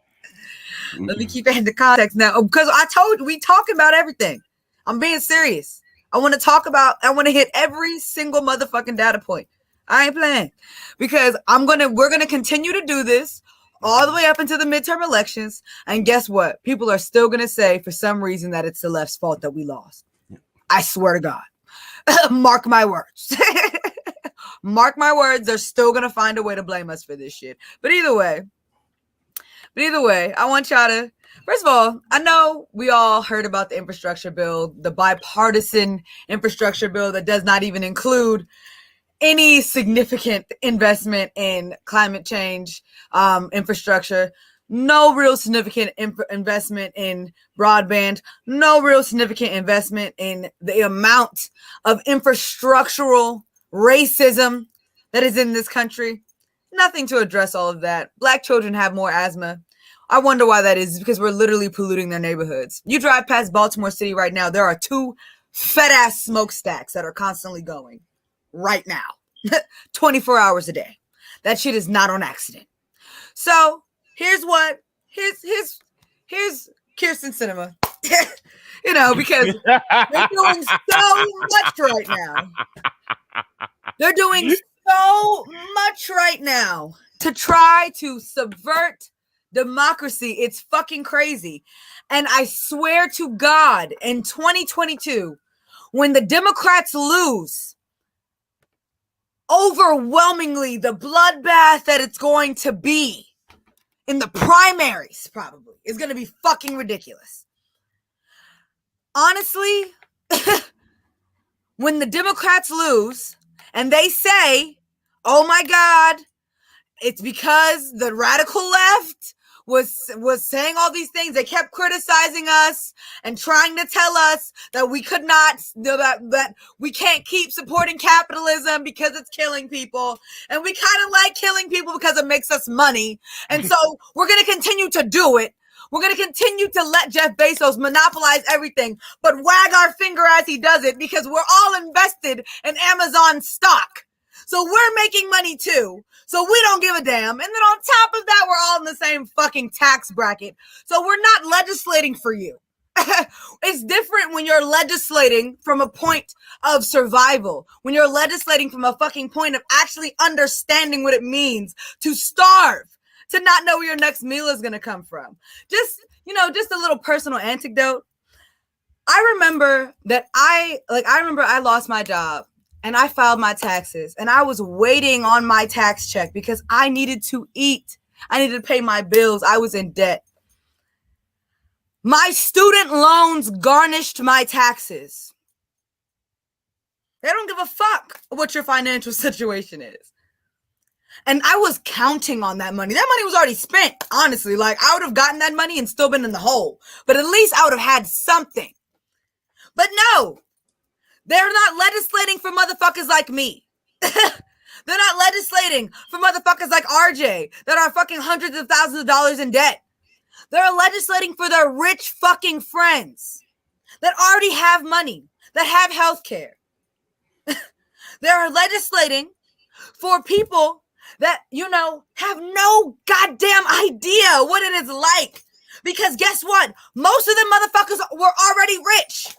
Let me keep adding the context now because I told you we talking about everything. I'm being serious. I want to hit every single motherfucking data point. I ain't playing because we're gonna continue to do this all the way up into the midterm elections. And guess what? People are still gonna say for some reason that it's the left's fault that we lost. I swear to God. Mark my words. Mark my words. They're still gonna find a way to blame us for this shit. But either way, I want y'all to, first of all, I know we all heard about the infrastructure bill, the bipartisan infrastructure bill that does not even include any significant investment in climate change infrastructure, no real significant investment in broadband, no real significant investment in the amount of infrastructural racism that is in this country. Nothing to address all of that. Black children have more asthma. I wonder why that is, because we're literally polluting their neighborhoods. You drive past Baltimore City right now, there are 2 fat-ass smokestacks that are constantly going right now, 24 hours a day. That shit is not on accident. So here's Kirsten Cinema, because they're doing so much right now. They're doing so much right now to try to subvert democracy. It's fucking crazy. And I swear to God, in 2022, when the Democrats lose, overwhelmingly the bloodbath that it's going to be in the primaries probably is going to be fucking ridiculous. Honestly, when the Democrats lose and they say, oh my God, it's because the radical left was saying all these things. They kept criticizing us and trying to tell us that we could not, that we can't keep supporting capitalism because it's killing people. And we kind of like killing people because it makes us money. And so we're going to continue to do it. We're going to continue to let Jeff Bezos monopolize everything, but wag our finger as he does it because we're all invested in Amazon stock. So we're making money too. So we don't give a damn. And then on top of that, we're all in the same fucking tax bracket. So we're not legislating for you. It's different when you're legislating from a point of survival, when you're legislating from a fucking point of actually understanding what it means to starve, to not know where your next meal is going to come from. Just a little personal anecdote. I remember I lost my job. And I filed my taxes and I was waiting on my tax check because I needed to eat. I needed to pay my bills. I was in debt. My student loans garnished my taxes. They don't give a fuck what your financial situation is. And I was counting on that money. That money was already spent, honestly. Like, I would have gotten that money and still been in the hole. But at least I would have had something. But no. They're not legislating for motherfuckers like me. They're not legislating for motherfuckers like RJ that are fucking hundreds of thousands of dollars in debt. They're legislating for their rich fucking friends that already have money, that have health care. They're legislating for people that, have no goddamn idea what it is like. Because guess what? Most of them motherfuckers were already rich.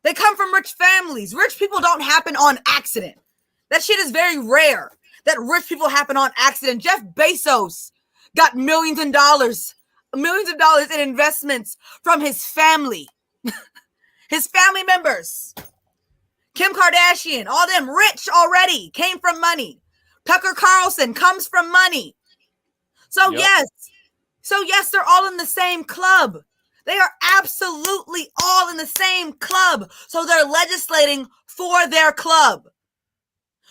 They come from rich families. Rich people don't happen on accident. That shit is very rare that rich people happen on accident. Jeff Bezos got millions of dollars in investments from his family. His family members Kim Kardashian, all them rich already, came from money. Tucker Carlson comes from money. So yes, they're all in the same club. They are absolutely all in the same club. So they're legislating for their club.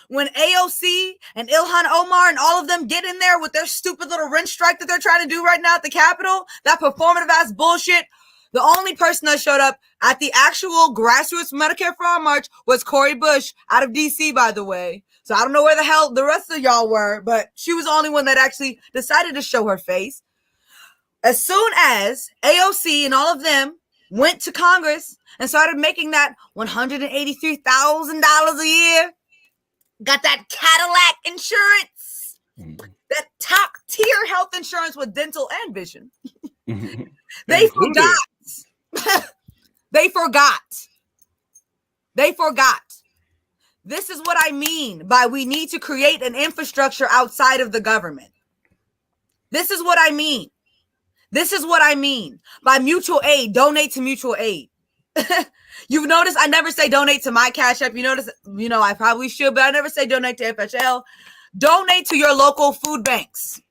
When AOC and Ilhan Omar and all of them get in there with their stupid little rent strike that they're trying to do right now at the Capitol, that performative ass bullshit, the only person that showed up at the actual grassroots Medicare for All march was Cori Bush out of DC, by the way. So I don't know where the hell the rest of y'all were, but she was the only one that actually decided to show her face. As soon as AOC and all of them went to Congress and started making that $183,000 a year, got that Cadillac insurance, that top tier health insurance with dental and vision. They forgot. They forgot. This is what I mean by we need to create an infrastructure outside of the government. This is what I mean. This is what I mean by mutual aid. Donate to mutual aid. You've noticed I never say donate to my Cash App. You notice, I probably should, but I never say donate to FHL. Donate to your local food banks.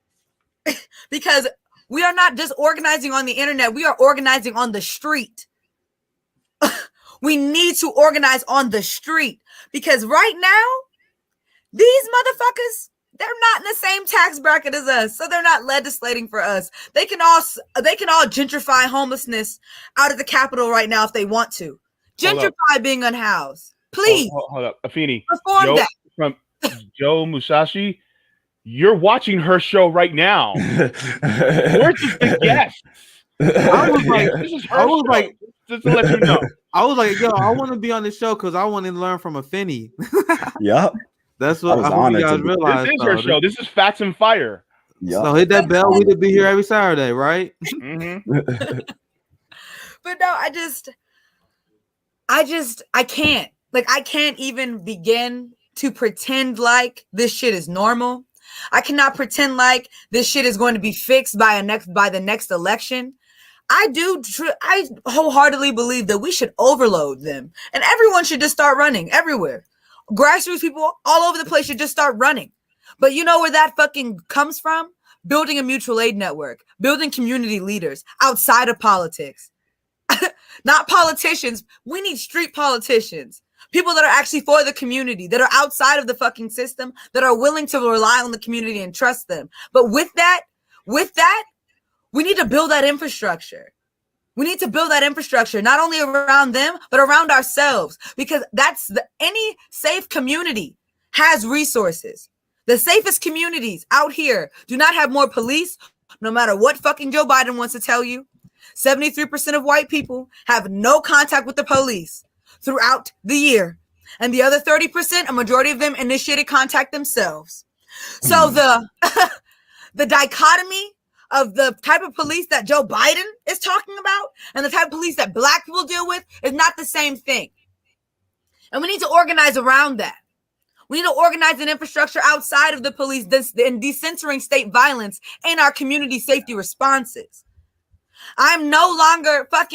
Because we are not just organizing on the internet. We are organizing on the street. We need to organize on the street. Because right now, these motherfuckers, they're not in the same tax bracket as us, so they're not legislating for us. They can all gentrify homelessness out of the Capitol right now if they want to. Gentrify being unhoused. Please. Hold up. Afeni. Perform that. From Joe Musashi, you're watching her show right now. We're just the guests. I was like, this is her show. Just to let you know. I was like, yo, I want to be on this show because I want to learn from Afeni. Yep. That's what I hope you guys realize. This is her show. This is Facts and Fire. Yep. So hit that bell. We could be here every Saturday, right? Mm-hmm. But no, I can't. Like, I can't even begin to pretend like this shit is normal. I cannot pretend like this shit is going to be fixed by the next election. I wholeheartedly believe that we should overload them, and everyone should just start running everywhere. Grassroots people all over the place should just start running. But you know where that fucking comes from? Building a mutual aid network, building community leaders outside of politics. Not politicians. We need street politicians. People that are actually for the community, that are outside of the fucking system, that are willing to rely on the community and trust them. But with that, we need to build that infrastructure. We need to build that infrastructure, not only around them, but around ourselves, because any safe community has resources. The safest communities out here do not have more police, no matter what fucking Joe Biden wants to tell you. 73% of white people have no contact with the police throughout the year. And the other 30%, a majority of them initiated contact themselves. So the dichotomy of the type of police that Joe Biden is talking about and the type of police that black people deal with is not the same thing. And we need to organize around that. We need to organize an infrastructure outside of the police and decentering state violence in our community safety responses. I'm not about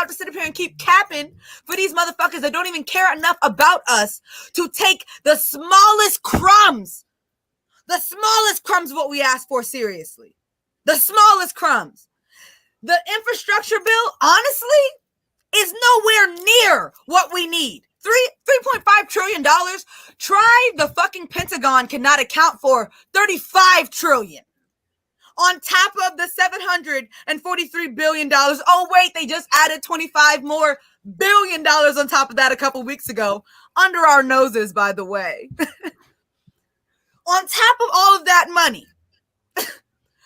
to sit up here and keep capping for these motherfuckers that don't even care enough about us to take the smallest crumbs of what we ask for seriously. The smallest crumbs. The infrastructure bill, honestly, is nowhere near what we need. $3.5 trillion. Try the fucking Pentagon cannot account for $35 trillion. On top of the $743 billion. Oh, wait, they just added $25 more billion on top of that a couple weeks ago. Under our noses, by the way. On top of all of that money.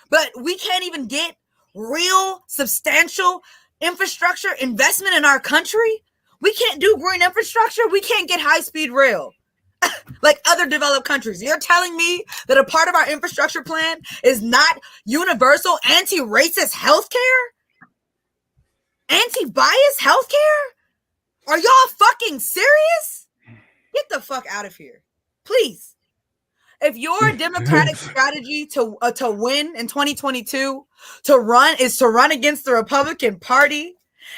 But we can't even get real, substantial infrastructure investment in our country. We can't do green infrastructure. We can't get high-speed rail like other developed countries. You're telling me that a part of our infrastructure plan is not universal anti-racist healthcare? Anti-bias healthcare? Are y'all fucking serious? Get the fuck out of here. Please. If your Democratic strategy to win in 2022 is to run against the Republican Party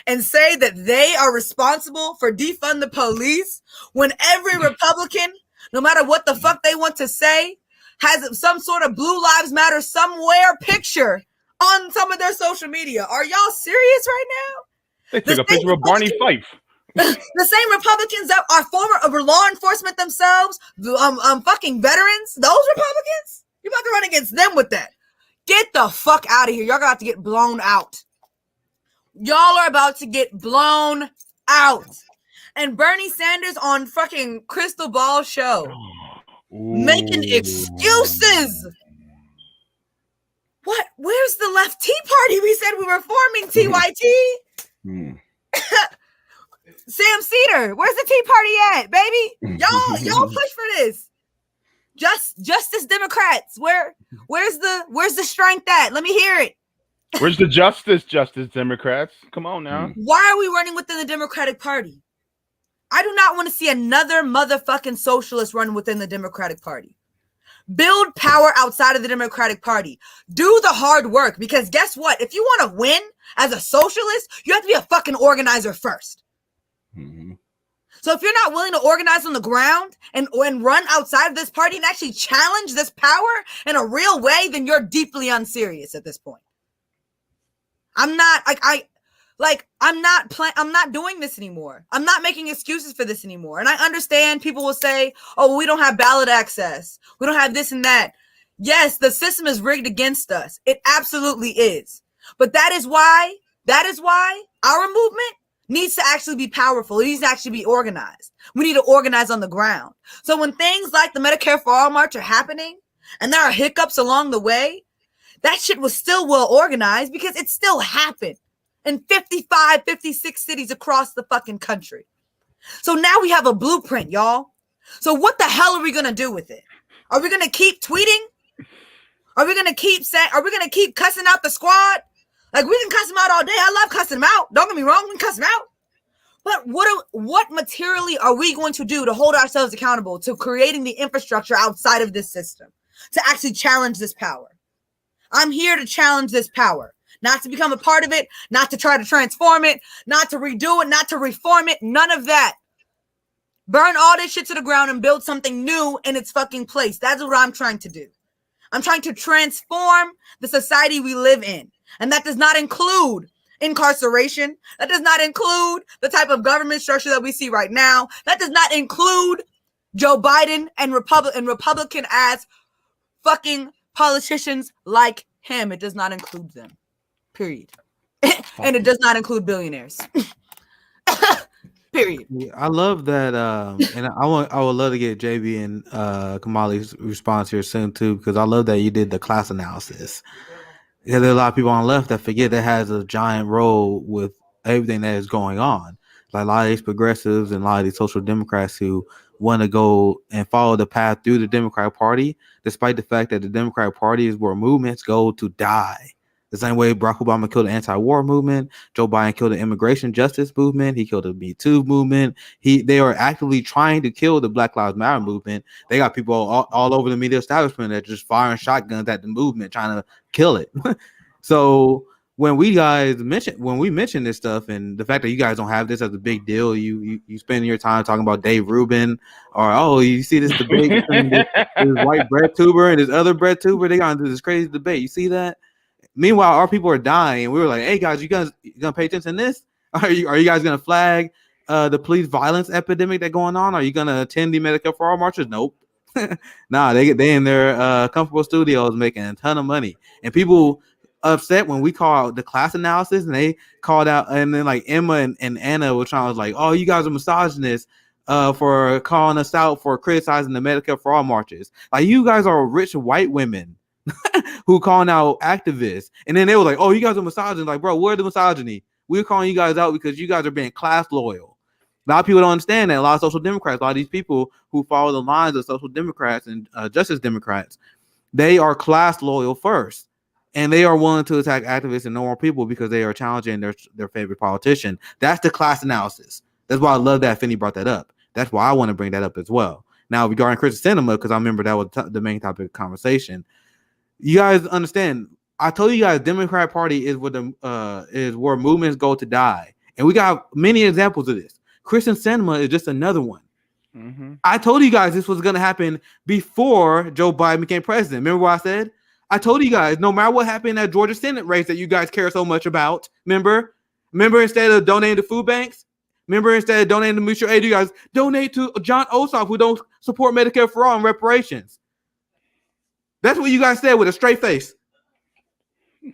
and say that they are responsible for defund the police when every Republican, no matter what the fuck they want to say, has some sort of Blue Lives Matter somewhere picture on some of their social media. Are y'all serious right now? They took a picture of Barney Fife. The same Republicans that are former law enforcement themselves, fucking veterans, those Republicans, you about to run against them with that. Get the fuck out of here. Y'all got to get blown out. Y'all are about to get blown out. And Bernie Sanders on fucking Crystal Ball show making excuses. What? Where's the left Tea Party? We said we were forming TYT. Sam Cedar, where's the Tea Party at, baby? Y'all push for this. Justice Democrats. Where's the strength at? Let me hear it. Where's the Justice Democrats? Come on now. Why are we running within the Democratic Party? I do not want to see another motherfucking socialist run within the Democratic Party. Build power outside of the Democratic Party. Do the hard work, because guess what? If you want to win as a socialist, you have to be a fucking organizer first. Mm-hmm. So if you're not willing to organize on the ground and run outside of this party and actually challenge this power in a real way, then you're deeply unserious at this point. I'm not doing this anymore. I'm not making excuses for this anymore. And I understand people will say, oh, we don't have ballot access. We don't have this and that. Yes, the system is rigged against us. It absolutely is. But that is why our movement needs to actually be powerful. It needs to actually be organized. We need to organize on the ground. So when things like the Medicare for All March are happening and there are hiccups along the way, that shit was still well organized because it still happened in 55, 56 cities across the fucking country. So now we have a blueprint, y'all. So what the hell are we going to do with it? Are we going to keep tweeting? Are we going to keep cussing out the squad? Like, we can cuss them out all day. I love cussing them out. Don't get me wrong. We can cuss them out. But what materially are we going to do to hold ourselves accountable to creating the infrastructure outside of this system to actually challenge this power? I'm here to challenge this power, not to become a part of it, not to try to transform it, not to redo it, not to reform it. None of that. Burn all this shit to the ground and build something new in its fucking place. That's what I'm trying to do. I'm trying to transform the society we live in. And that does not include incarceration. That does not include the type of government structure that we see right now. That does not include Joe Biden and Republican ass fucking politicians like him. It does not include them. Period. And it does not include billionaires. Period. I love that, and I would love to get JB and Kahmali's response here soon too, because I love that you did the class analysis. Yeah, there are a lot of people on the left that forget that has a giant role with everything that is going on. Like a lot of these progressives and a lot of these social democrats who want to go and follow the path through the Democratic Party, despite the fact that the Democratic Party is where movements go to die. The same way Barack Obama killed the anti-war movement, Joe Biden killed the immigration justice movement, he killed the Me Too movement. They are actively trying to kill the Black Lives Matter movement. They got people all over the media establishment that just firing shotguns at the movement, trying to kill it. So when we mention this stuff and the fact that you guys don't have this as a big deal, you spend your time talking about Dave Rubin, or oh, you see this debate between this white bread tuber and this other bread tuber, they got into this crazy debate. You see that? Meanwhile, our people are dying, and we were like, "Hey guys, you gonna pay attention to this? Are you guys gonna flag the police violence epidemic that's going on? Are you gonna attend the Medicare for All marches? Nope. Nah, they in their comfortable studios making a ton of money, and people upset when we call out the class analysis, and they called out, and then like Emma and Anna were trying to like, oh, you guys are misogynists for calling us out for criticizing the Medicare for All marches. Like, you guys are rich white women who calling out activists, and then they were like, oh, you guys are misogynist. Like, bro, where's the misogyny? We're calling you guys out because you guys are being class loyal. A lot of people don't understand that. A lot of social democrats, a lot of these people who follow the lines of social democrats and justice democrats, they are class loyal first, and they are willing to attack activists and normal people because they are challenging their favorite politician. That's the class analysis. That's why I love that Finney brought that up. That's why I want to bring that up as well. Now, regarding Christian cinema, because I remember that was the main topic of conversation. You guys understand? I told you guys, Democratic Party is where movements go to die, And we got many examples of this. Christian Sinema is just another one. Mm-hmm. I told you guys this was going to happen before Joe Biden became president. Remember what I said? I told you guys, no matter what happened in that Georgia Senate race that you guys care so much about, remember instead of donating to food banks, instead of donating to mutual aid, you guys donate to John Ossoff, who don't support Medicare for all and reparations. That's what you guys said with a straight face.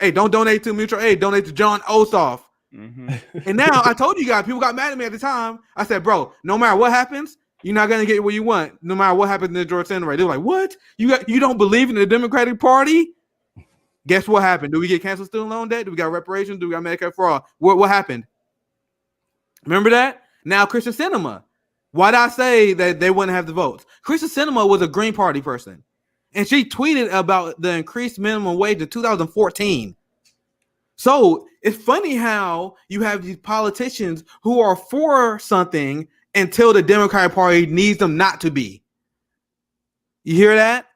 Hey, don't donate to mutual aid, donate to John Ossoff. Mm-hmm. And now I told you guys, people got mad at me at the time. I said, bro, no matter what happens, you're not gonna get what you want, no matter what happens in the Georgia Senate race. They were like, what? You don't believe in the Democratic Party? Guess what happened? Do we get canceled student loan debt? Do we got reparations? Do we got Medicare for all? What happened? Remember that? Now Christian Sinema. Why did I say that they wouldn't have the votes? Christian Sinema was a Green Party person, and she tweeted about the increased minimum wage in 2014. So it's funny how you have these politicians who are for something until the Democratic Party needs them not to be. You hear that?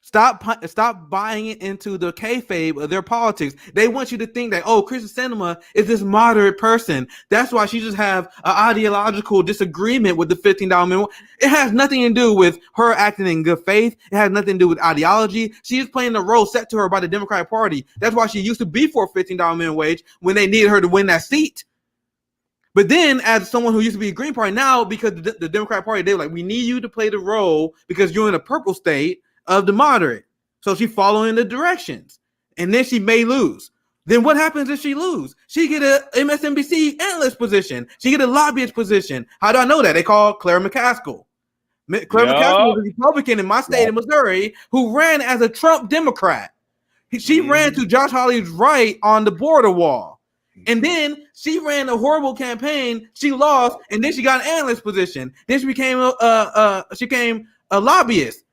Stop buying it into the kayfabe of their politics. They want you to think that, oh, Christian Sinema is this moderate person. That's why she just have an ideological disagreement with the $15 minimum. It has nothing to do with her acting in good faith. It has nothing to do with ideology. She is playing the role set to her by the Democratic Party. That's why she used to be for a $15 minimum wage when they needed her to win that seat. But then, as someone who used to be a Green Party, now because the Democratic Party, they were like, we need you to play the role because you're in a purple state of the moderate. So she's following the directions. And then she may lose. Then what happens if she lose? She get a MSNBC analyst position. She get a lobbyist position. How do I know that? They call Claire McCaskill. Claire McCaskill was a Republican in my state of Missouri who ran as a Trump Democrat. She ran to Josh Hawley's right on the border wall. And then she ran a horrible campaign. She lost, and then she got an analyst position. Then she became a lobbyist.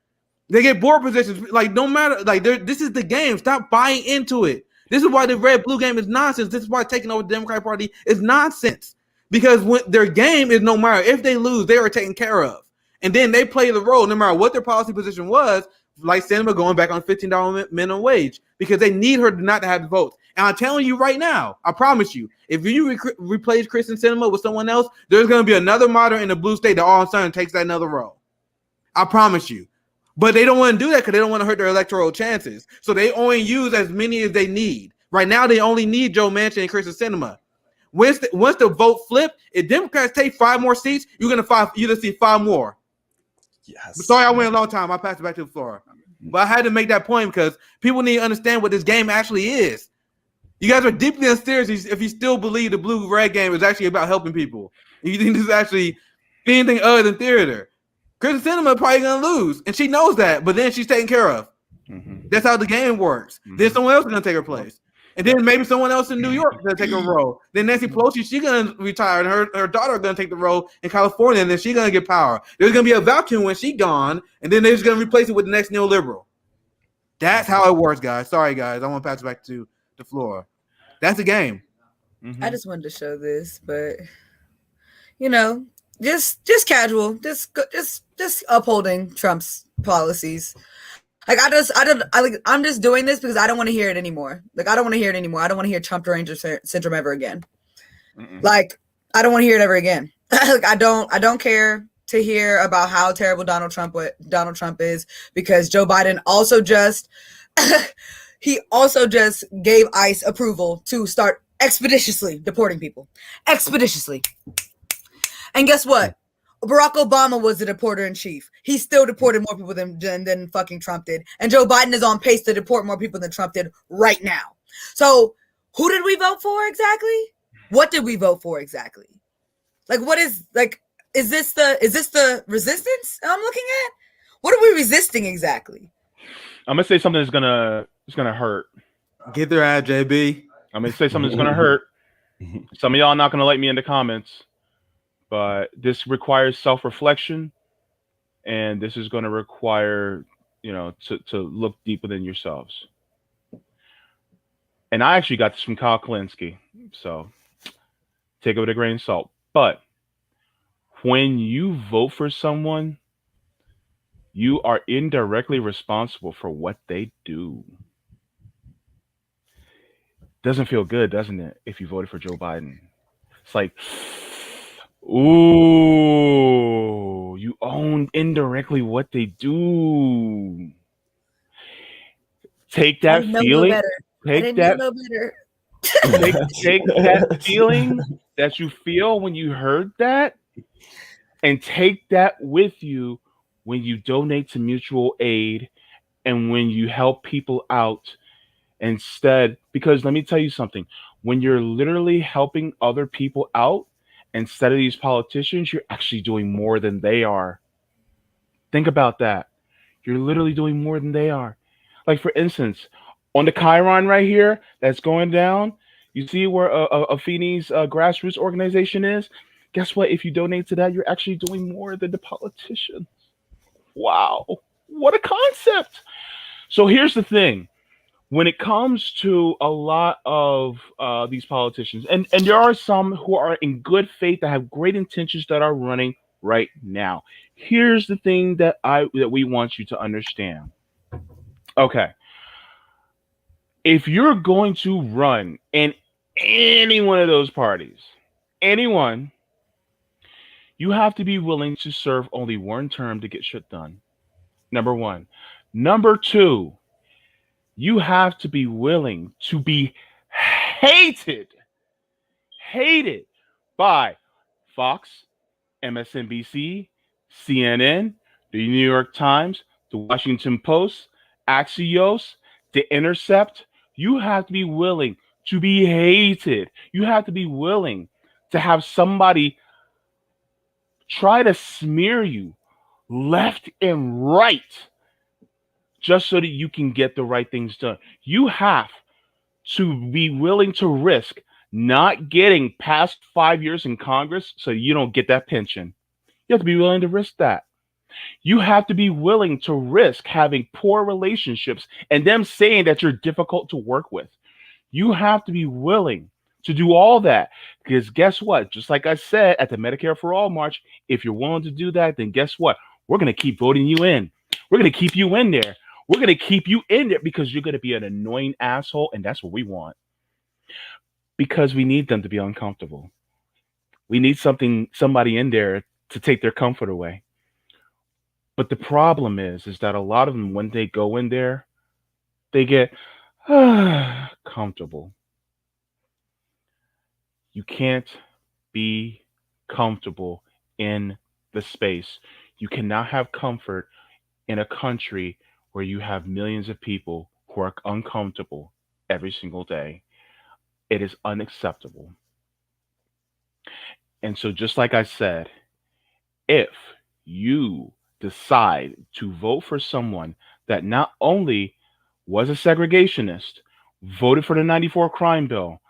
They get board positions. Like, no matter, like, this is the game. Stop buying into it. This is why the red-blue game is nonsense. This is why taking over the Democratic Party is nonsense. Because when their game is, no matter if they lose, they are taken care of. And then they play the role, no matter what their policy position was, like Sinema going back on $15 minimum wage, because they need her not to have the votes. And I'm telling you right now, I promise you, if you replace Kristen Sinema with someone else, there's going to be another moderate in the blue state that all of a sudden takes that another role. I promise you. But they don't want to do that because they don't want to hurt their electoral chances. So they only use as many as they need. Right now, they only need Joe Manchin and Kristen Sinema. Once the vote flip, if Democrats take 5 more seats, you're gonna see 5 more. Yes. Sorry, I went a long time. I passed it back to the floor. But I had to make that point because people need to understand what this game actually is. You guys are deeply unserious if you still believe the blue-red game is actually about helping people. You think this is actually anything other than theater. Kristen Sinema probably going to lose, and she knows that, but then she's taken care of. Mm-hmm. That's how the game works. Mm-hmm. Then someone else is going to take her place. And then maybe someone else in New York is going to take her role. Then Nancy Pelosi, she's going to retire, and her daughter is going to take the role in California, and then she's going to get power. There's going to be a vacuum when she's gone, and then they're just going to replace it with the next neoliberal. That's how it works, guys. Sorry, guys. I want to pass it back to the floor. That's the game. Mm-hmm. I just wanted to show this, but just casual, just upholding Trump's policies. Like I'm just doing this because I don't want to hear it anymore. Like I don't want to hear it anymore. I don't want to hear Trump Ranger syndrome ever again. Mm-mm. Like I don't want to hear it ever again. Like I don't care to hear about how terrible Donald Trump is because Joe Biden also just he also just gave ICE approval to start expeditiously deporting people. Expeditiously. And guess what? Barack Obama was the deporter in chief. He still deported more people than fucking Trump did. And Joe Biden is on pace to deport more people than Trump did right now. So who did we vote for exactly? What did we vote for exactly? Like, what is this the resistance I'm looking at? What are we resisting exactly? I'm gonna say something that's gonna hurt. Get their ad, JB. I'm gonna say something that's gonna hurt. Some of y'all are not gonna like me in the comments, but this requires self-reflection, and this is gonna require to look deep within yourselves. And I actually got this from Kyle Klinsky, so take it with a grain of salt. But when you vote for someone, you are indirectly responsible for what they do. Doesn't feel good, doesn't it, if you voted for Joe Biden? It's like, ooh, you own indirectly what they do. Take I that didn't know no feeling. better. I Take didn't know that. no better. Take that feeling that you feel when you heard that, and take that with you when you donate to mutual aid and when you help people out instead. Because let me tell you something, when you're literally helping other people out instead of these politicians, you're actually doing more than they are. Think about that. You're literally doing more than they are. Like, for instance, on the Chiron right here that's going down, you see where a Feeney's grassroots organization is? Guess what? If you donate to that, you're actually doing more than the politician. Wow. What a concept. So here's the thing. When it comes to a lot of these politicians, and there are some who are in good faith that have great intentions that are running right now. Here's the thing that we want you to understand. Okay, if you're going to run in any one of those parties, anyone, you have to be willing to serve only one term to get shit done. Number one. Number two, you have to be willing to be hated, hated by Fox, MSNBC, CNN, the New York Times, the Washington Post, Axios, The Intercept. You have to be willing to be hated. You have to be willing to have somebody try to smear you left and right just so that you can get the right things done. You have to be willing to risk not getting past 5 years in Congress so you don't get that pension. You have to be willing to risk that. You have to be willing to risk having poor relationships and them saying that you're difficult to work with. You have to be willing to do all that because guess what? Just like I said at the Medicare for All March, if you're willing to do that, then guess what? We're going to keep voting you in. We're going to keep you in there. We're going to keep you in there because you're going to be an annoying asshole, and that's what we want. Because we need them to be uncomfortable. We need somebody in there to take their comfort away. But the problem is that a lot of them, when they go in there, they get comfortable. You can't be comfortable in the space. You cannot have comfort in a country where you have millions of people who are uncomfortable every single day. It is unacceptable. And so, just like I said, if you decide to vote for someone that not only was a segregationist, voted for the 94 crime bill,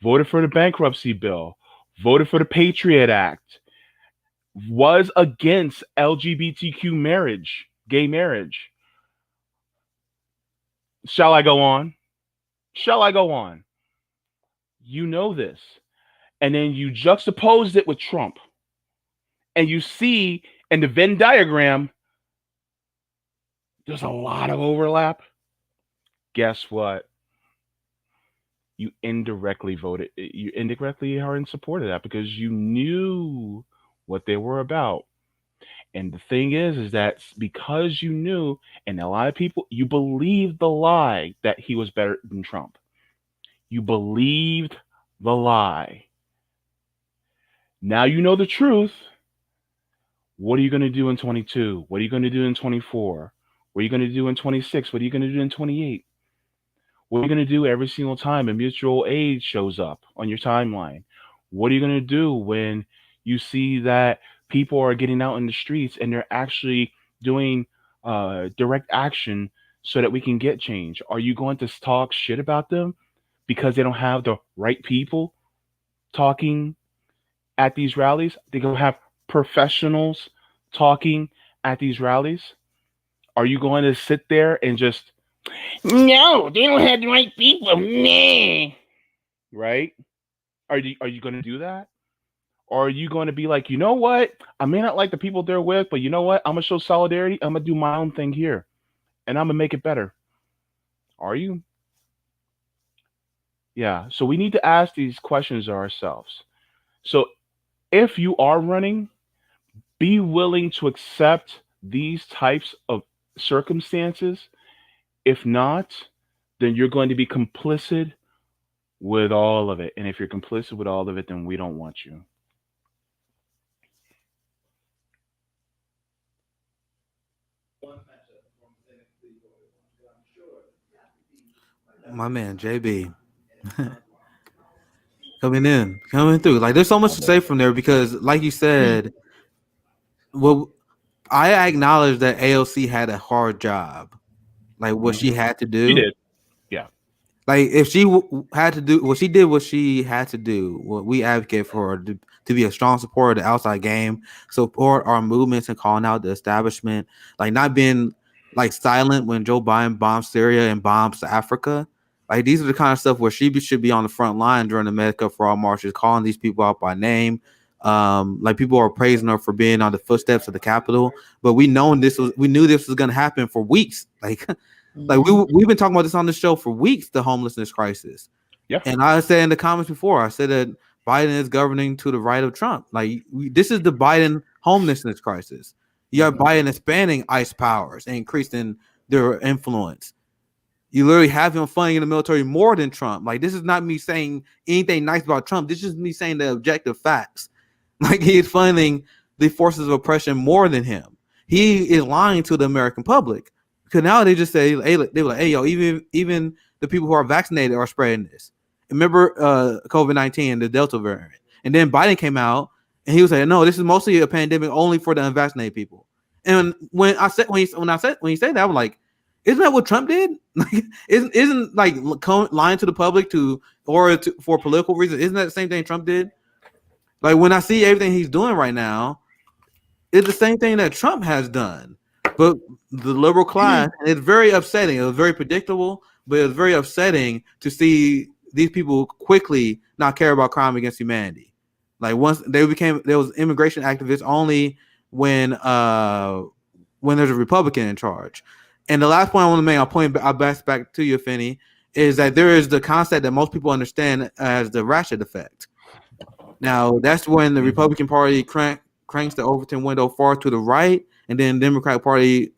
voted for the bankruptcy bill, voted for the Patriot Act, was against LGBTQ marriage, gay marriage. Shall I go on? Shall I go on? You know this. And then you juxtapose it with Trump. And you see in the Venn diagram, there's a lot of overlap. Guess what? You indirectly are in support of that because you knew what they were about. And the thing is that because you knew, and a lot of people, you believed the lie that he was better than Trump. You believed the lie. Now you know the truth. What are you going to do in 22? What are you going to do in 24? What are you going to do in 26? What are you going to do in 28? What are you going to do every single time a mutual aid shows up on your timeline? What are you going to do when you see that people are getting out in the streets and they're actually doing direct action so that we can get change? Are you going to talk shit about them because they don't have the right people talking at these rallies? They're going to have professionals talking at these rallies. Are you going to sit there and just, no, they don't have the right people, nah, right? Are you going to do that? Or are you going to be like, you know what? I may not like the people they're with, but you know what? I'm going to show solidarity. I'm going to do my own thing here, and I'm going to make it better. Are you? Yeah. So we need to ask these questions ourselves. So if you are running, be willing to accept these types of circumstances. If not, then you're going to be complicit with all of it. And if you're complicit with all of it, then we don't want you. My man JB coming through. Like there's so much to say from there because, like you said, well, I acknowledge that AOC had a hard job, like what she had to do. She did. Yeah. Like if she had to do what she did, what she had to do, what we advocate for her to be a strong supporter of the outside game, support our movements and calling out the establishment, like not being like silent when Joe Biden bombs Syria and bombs Africa. Like these are the kind of stuff where she should be on the front line during the Medicare for All marches, calling these people out by name. Like people are praising her for being on the footsteps of the Capitol, but we knew this was going to happen for weeks. Like we've been talking about this on the show for weeks, the homelessness crisis. Yeah. And I said in the comments before, I said that Biden is governing to the right of Trump. Like this is the Biden homelessness crisis. You have Biden expanding ICE powers and increasing their influence. You literally have him funding the military more than Trump. Like this is not me saying anything nice about Trump. This is me saying the objective facts. Like he is funding the forces of oppression more than him. He is lying to the American public. Because now they just say, hey, they were like, hey, yo, even the people who are vaccinated are spreading this. Remember COVID-19, the Delta variant. And then Biden came out and he was like, no, this is mostly a pandemic only for the unvaccinated people. And when he said that, I was like, isn't that what Trump did? Like, isn't like lying to the public for political reasons? Isn't that the same thing Trump did? Like when I see everything he's doing right now, it's the same thing that Trump has done. But the liberal class, and it's very upsetting. It was very predictable, but it was very upsetting to see these people quickly not care about crime against humanity. Like once there was immigration activists only when there's a Republican in charge. And the last point I want to make, I'll back to you, Finney, is that there is the concept that most people understand as the ratchet effect. Now that's when the Republican Party cranks the Overton window far to the right, and then the Democratic Party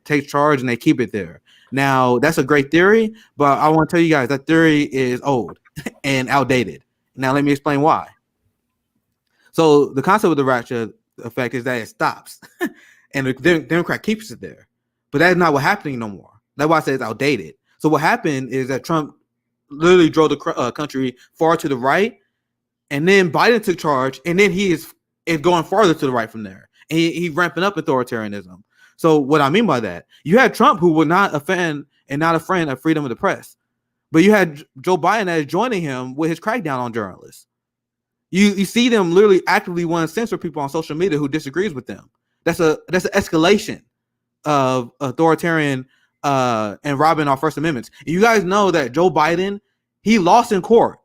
takes charge and they keep it there. Now, that's a great theory, but I want to tell you guys that theory is old and outdated. Now, let me explain why. So the concept of the ratchet effect is that it stops and the Democrat keeps it there. But that's not what's happening no more. That's why I say it's outdated. So what happened is that Trump literally drove the country far to the right, and then Biden took charge, and then he is going farther to the right from there. And he's ramping up authoritarianism. So what I mean by that, you had Trump who would not offend and not a friend of freedom of the press. But you had Joe Biden that is joining him with his crackdown on journalists. You see them literally actively want to censor people on social media who disagrees with them. That's an escalation of authoritarian and robbing our First Amendments. And you guys know that Joe Biden, he lost in court.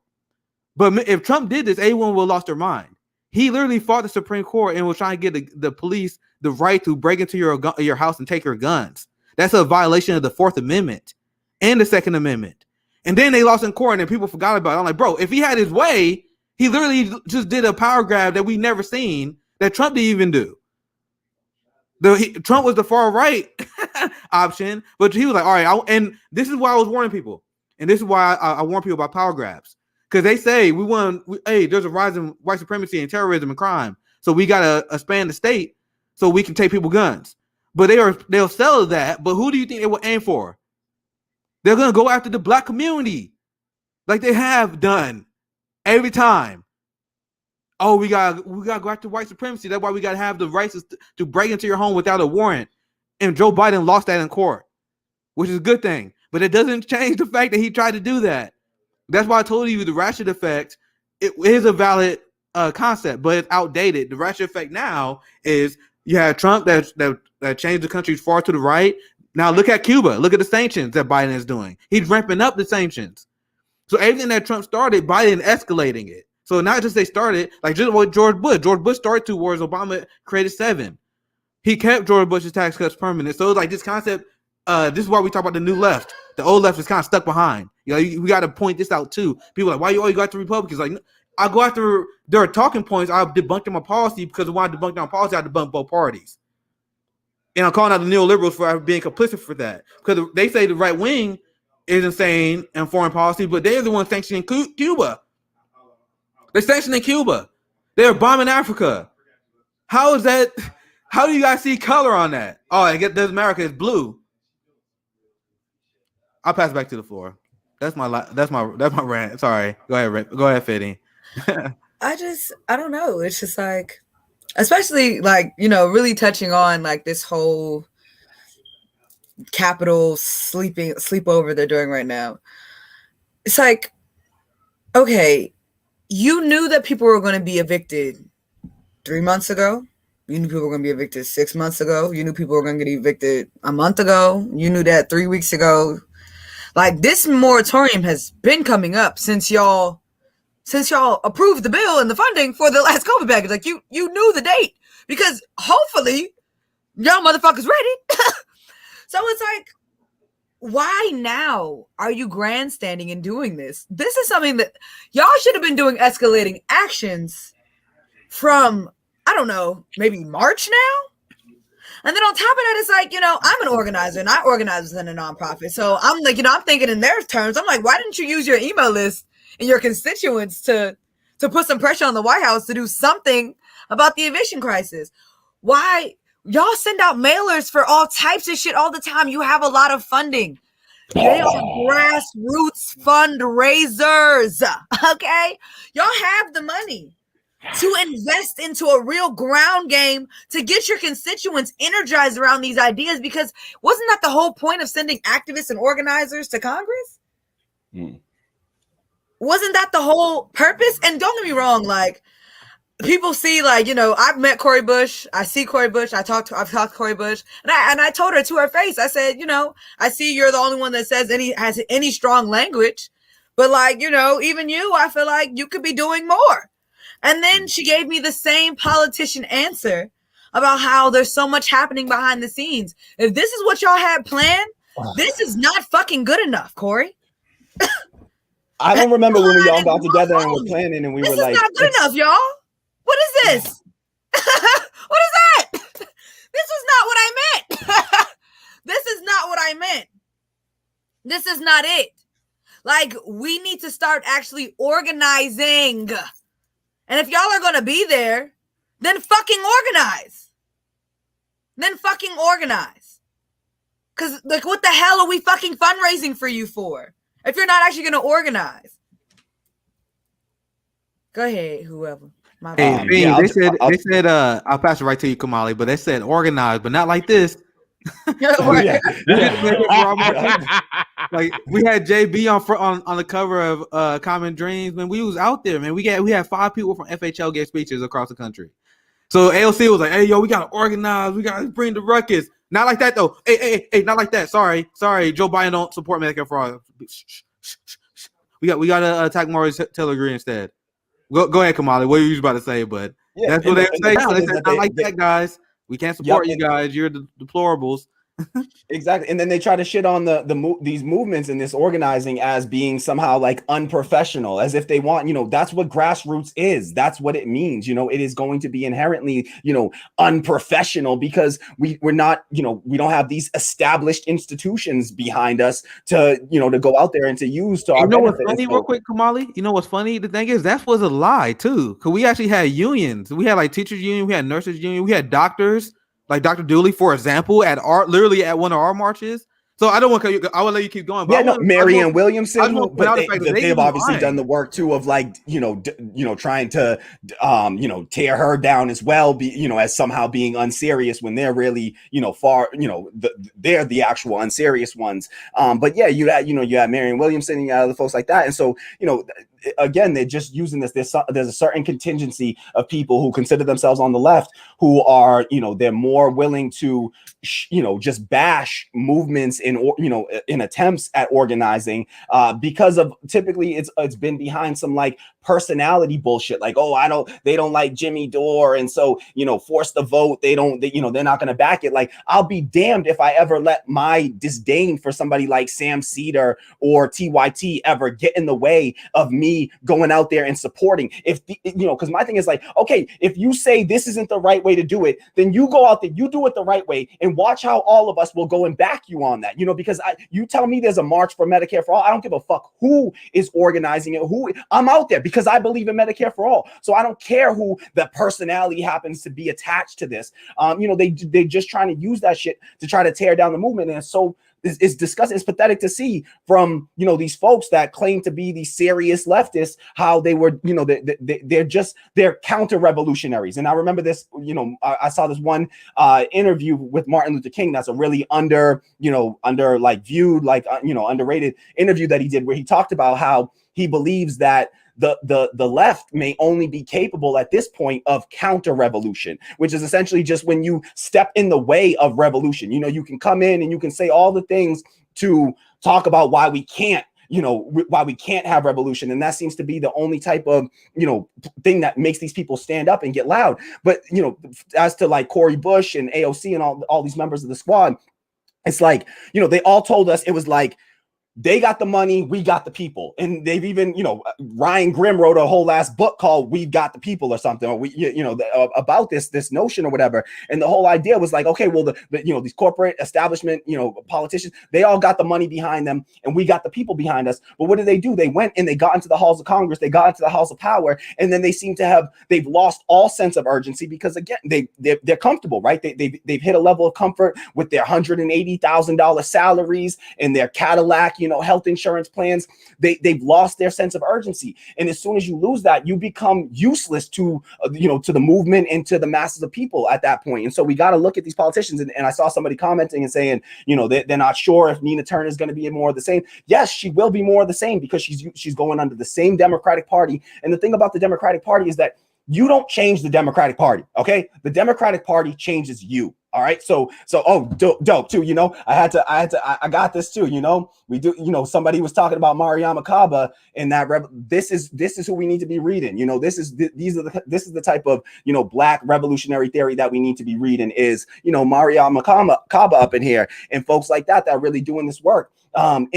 But if Trump did this, everyone would have lost their mind. He literally fought the Supreme Court and was trying to get the police the right to break into your house and take your guns. That's a violation of the Fourth Amendment and the Second Amendment. And then they lost in court and people forgot about it. I'm like, bro, if he had his way, he literally just did a power grab that we never seen that Trump didn't even do. Trump was the far right option, but he was like, all right, and this is why I was warning people. And this is why I warn people about power grabs. Because they say there's a rise in white supremacy and terrorism and crime. So we got to expand the state so we can take people guns. But they'll sell that. But who do you think they will aim for? They're going to go after the black community like they have done every time. Oh, we got to go after white supremacy. That's why we got to have the rights to break into your home without a warrant. And Joe Biden lost that in court, which is a good thing. But it doesn't change the fact that he tried to do that. That's why I told you the ratchet effect, it is a valid concept, but it's outdated. The ratchet effect now is you have Trump that changed the country far to the right. Now look at Cuba. Look at the sanctions that Biden is doing. He's ramping up the sanctions. So everything that Trump started, Biden escalating it. So not just they started, like just what George Bush started 2 wars, Obama created 7. He kept George Bush's tax cuts permanent. So like this concept, this is why we talk about the new left. The old left is kind of stuck behind. You know, we got to point this out too. People are like, why you always got the Republicans? Like, I go after their talking points. I debunk them on policy because when I debunk them on policy, I debunk both parties. And I'm calling out the neoliberals for being complicit for that. Because they say the right wing is insane in foreign policy, but they're the ones sanctioning Cuba. They're sanctioning Cuba. They're bombing Africa. How is that? How do you guys see color on that? Oh, I get this America is blue. I'll pass it back to the floor. That's my rant. Sorry. Go ahead, Fitty. I don't know. It's just like, especially like, you know, really touching on like this whole Capitol sleepover they're doing right now. It's like, okay, you knew that people were going to be evicted 3 months ago. You knew people were going to be evicted 6 months ago. You knew people were going to get evicted a month ago. You knew that 3 weeks ago. Like, this moratorium has been coming up since y'all approved the bill and the funding for the last COVID package. Like, you knew the date because hopefully y'all motherfuckers ready. So it's like, why now are you grandstanding and doing this? This is something that y'all should have been doing, escalating actions from, I don't know, maybe March now? And then on top of that, it's like, you know, I'm an organizer and I organize within a nonprofit. So I'm like, you know, I'm thinking in their terms. I'm like, why didn't you use your email list and your constituents to put some pressure on the White House to do something about the eviction crisis? Why? Y'all send out mailers for all types of shit all the time. You have a lot of funding. They are grassroots fundraisers, okay? Y'all have the money to invest into a real ground game to get your constituents energized around these ideas, because wasn't that the whole point of sending activists and organizers to Congress? Wasn't that the whole purpose? And don't get me wrong, like, people see, like, you know, I've met Cori Bush. I see Cori Bush. I've talked to Cori Bush, and I told her to her face. I said, you know, I see you're the only one that has any strong language, but like, you know, even you, I feel like you could be doing more. And then she gave me the same politician answer about how there's so much happening behind the scenes. If this is what y'all had planned, this is not fucking good enough, Cori. I don't remember when we all got together and were planning and we were like, this is not good enough, y'all. What is this? What is that? This was not what I meant. This is not what I meant. This is not it. Like, we need to start actually organizing. And if y'all are going to be there, then fucking organize. Because, like, what the hell are we fucking fundraising for you for if you're not actually going to organize? Go ahead, whoever. Hey, they said, I'll pass it right to you, Kahmali, but they said organized, but not like this. Like, we had JB on the cover of Common Dreams, man. We was out there, man. We had 5 people from FHL give speeches across the country. So AOC was like, "Hey, yo, we gotta organize. We gotta bring the ruckus." Not like that though. Hey, not like that. Sorry. Joe Biden don't support Medicare for all. We gotta attack Maurice Taylor Greene instead. Go ahead, Kahmali. What were you about to say? But that's what they say. They said, not like that, guys. We can't support you guys. You're the deplorables. Exactly. And then they try to shit on these movements and this organizing as being somehow like unprofessional, as if they want, you know, that's what grassroots is. That's what it means. You know, it is going to be inherently, you know, unprofessional because we're not, you know, we don't have these established institutions behind us to, you know, to go out there and to use to our benefit. What's funny, real quick, Kahmali? You know what's funny? The thing is, that was a lie too, because we actually had unions. We had like teachers union, we had nurses union, we had doctors. Like Dr. Dooley, for example, literally at one of our marches. So I don't want to. I will let you keep going. But yeah, Marianne Williamson. But they've obviously done the work too of like trying to tear her down as well. As somehow being unserious when they're really far they're the actual unserious ones. But yeah, you had Marianne Williamson and you had other folks like that, and so again, they're just using this. There's a certain contingency of people who consider themselves on the left who are, they're more willing to, just bash movements in attempts at organizing because of typically it's been behind some like personality bullshit. Like, they don't like Jimmy Dore. And so, force the vote. They're not going to back it. Like, I'll be damned if I ever let my disdain for somebody like Sam Cedar or TYT ever get in the way of me me going out there and supporting. If because my thing is like, okay, if you say this isn't the right way to do it, then you go out there, you do it the right way, and watch how all of us will go and back you on that. Because you tell me there's a march for Medicare for all, I don't give a fuck who is organizing it. I'm out there because I believe in Medicare for all. So I don't care who the personality happens to be attached to this. They just trying to use that shit to try to tear down the movement, and it's disgusting. It's pathetic to see from these folks that claim to be these serious leftists, how they were they're counter revolutionaries. And I remember this, I saw this one interview with Martin Luther King that's a really underrated interview that he did, where he talked about how he believes that the left may only be capable at this point of counter revolution, which is essentially just when you step in the way of revolution. You can come in and you can say all the things to talk about why we can't have revolution. And that seems to be the only type of, thing that makes these people stand up and get loud. But, as to like Cori Bush and AOC and all these members of the squad, it's like, they all told us it was like, they got the money, we got the people. And they've even, Ryan Grimm wrote a whole last book called We've Got the People or something, or about this notion or whatever. And the whole idea was like, okay, well, these corporate establishment, politicians, they all got the money behind them and we got the people behind us. But what did they do? They went and they got into the halls of Congress, they got into the House of Power, and then they seem to they've lost all sense of urgency because, again, they're comfortable, right? They've hit a level of comfort with their $180,000 salaries and their Cadillac, health insurance plans. They've lost their sense of urgency. And as soon as you lose that, you become useless to the movement and to the masses of people at that point. And so we got to look at these politicians. And I saw somebody commenting and saying, they're not sure if Nina Turner is going to be more of the same. Yes, she will be more of the same because she's going under the same Democratic Party. And the thing about the Democratic Party is that you don't change the Democratic Party. Okay. The Democratic Party changes you. All right. So, dope too. I got this too. We do, somebody was talking about Mariama Kaba and that this is who we need to be reading. This is the type of, Black revolutionary theory that we need to be reading is, Mariama Kaba up in here and folks like that are really doing this work. To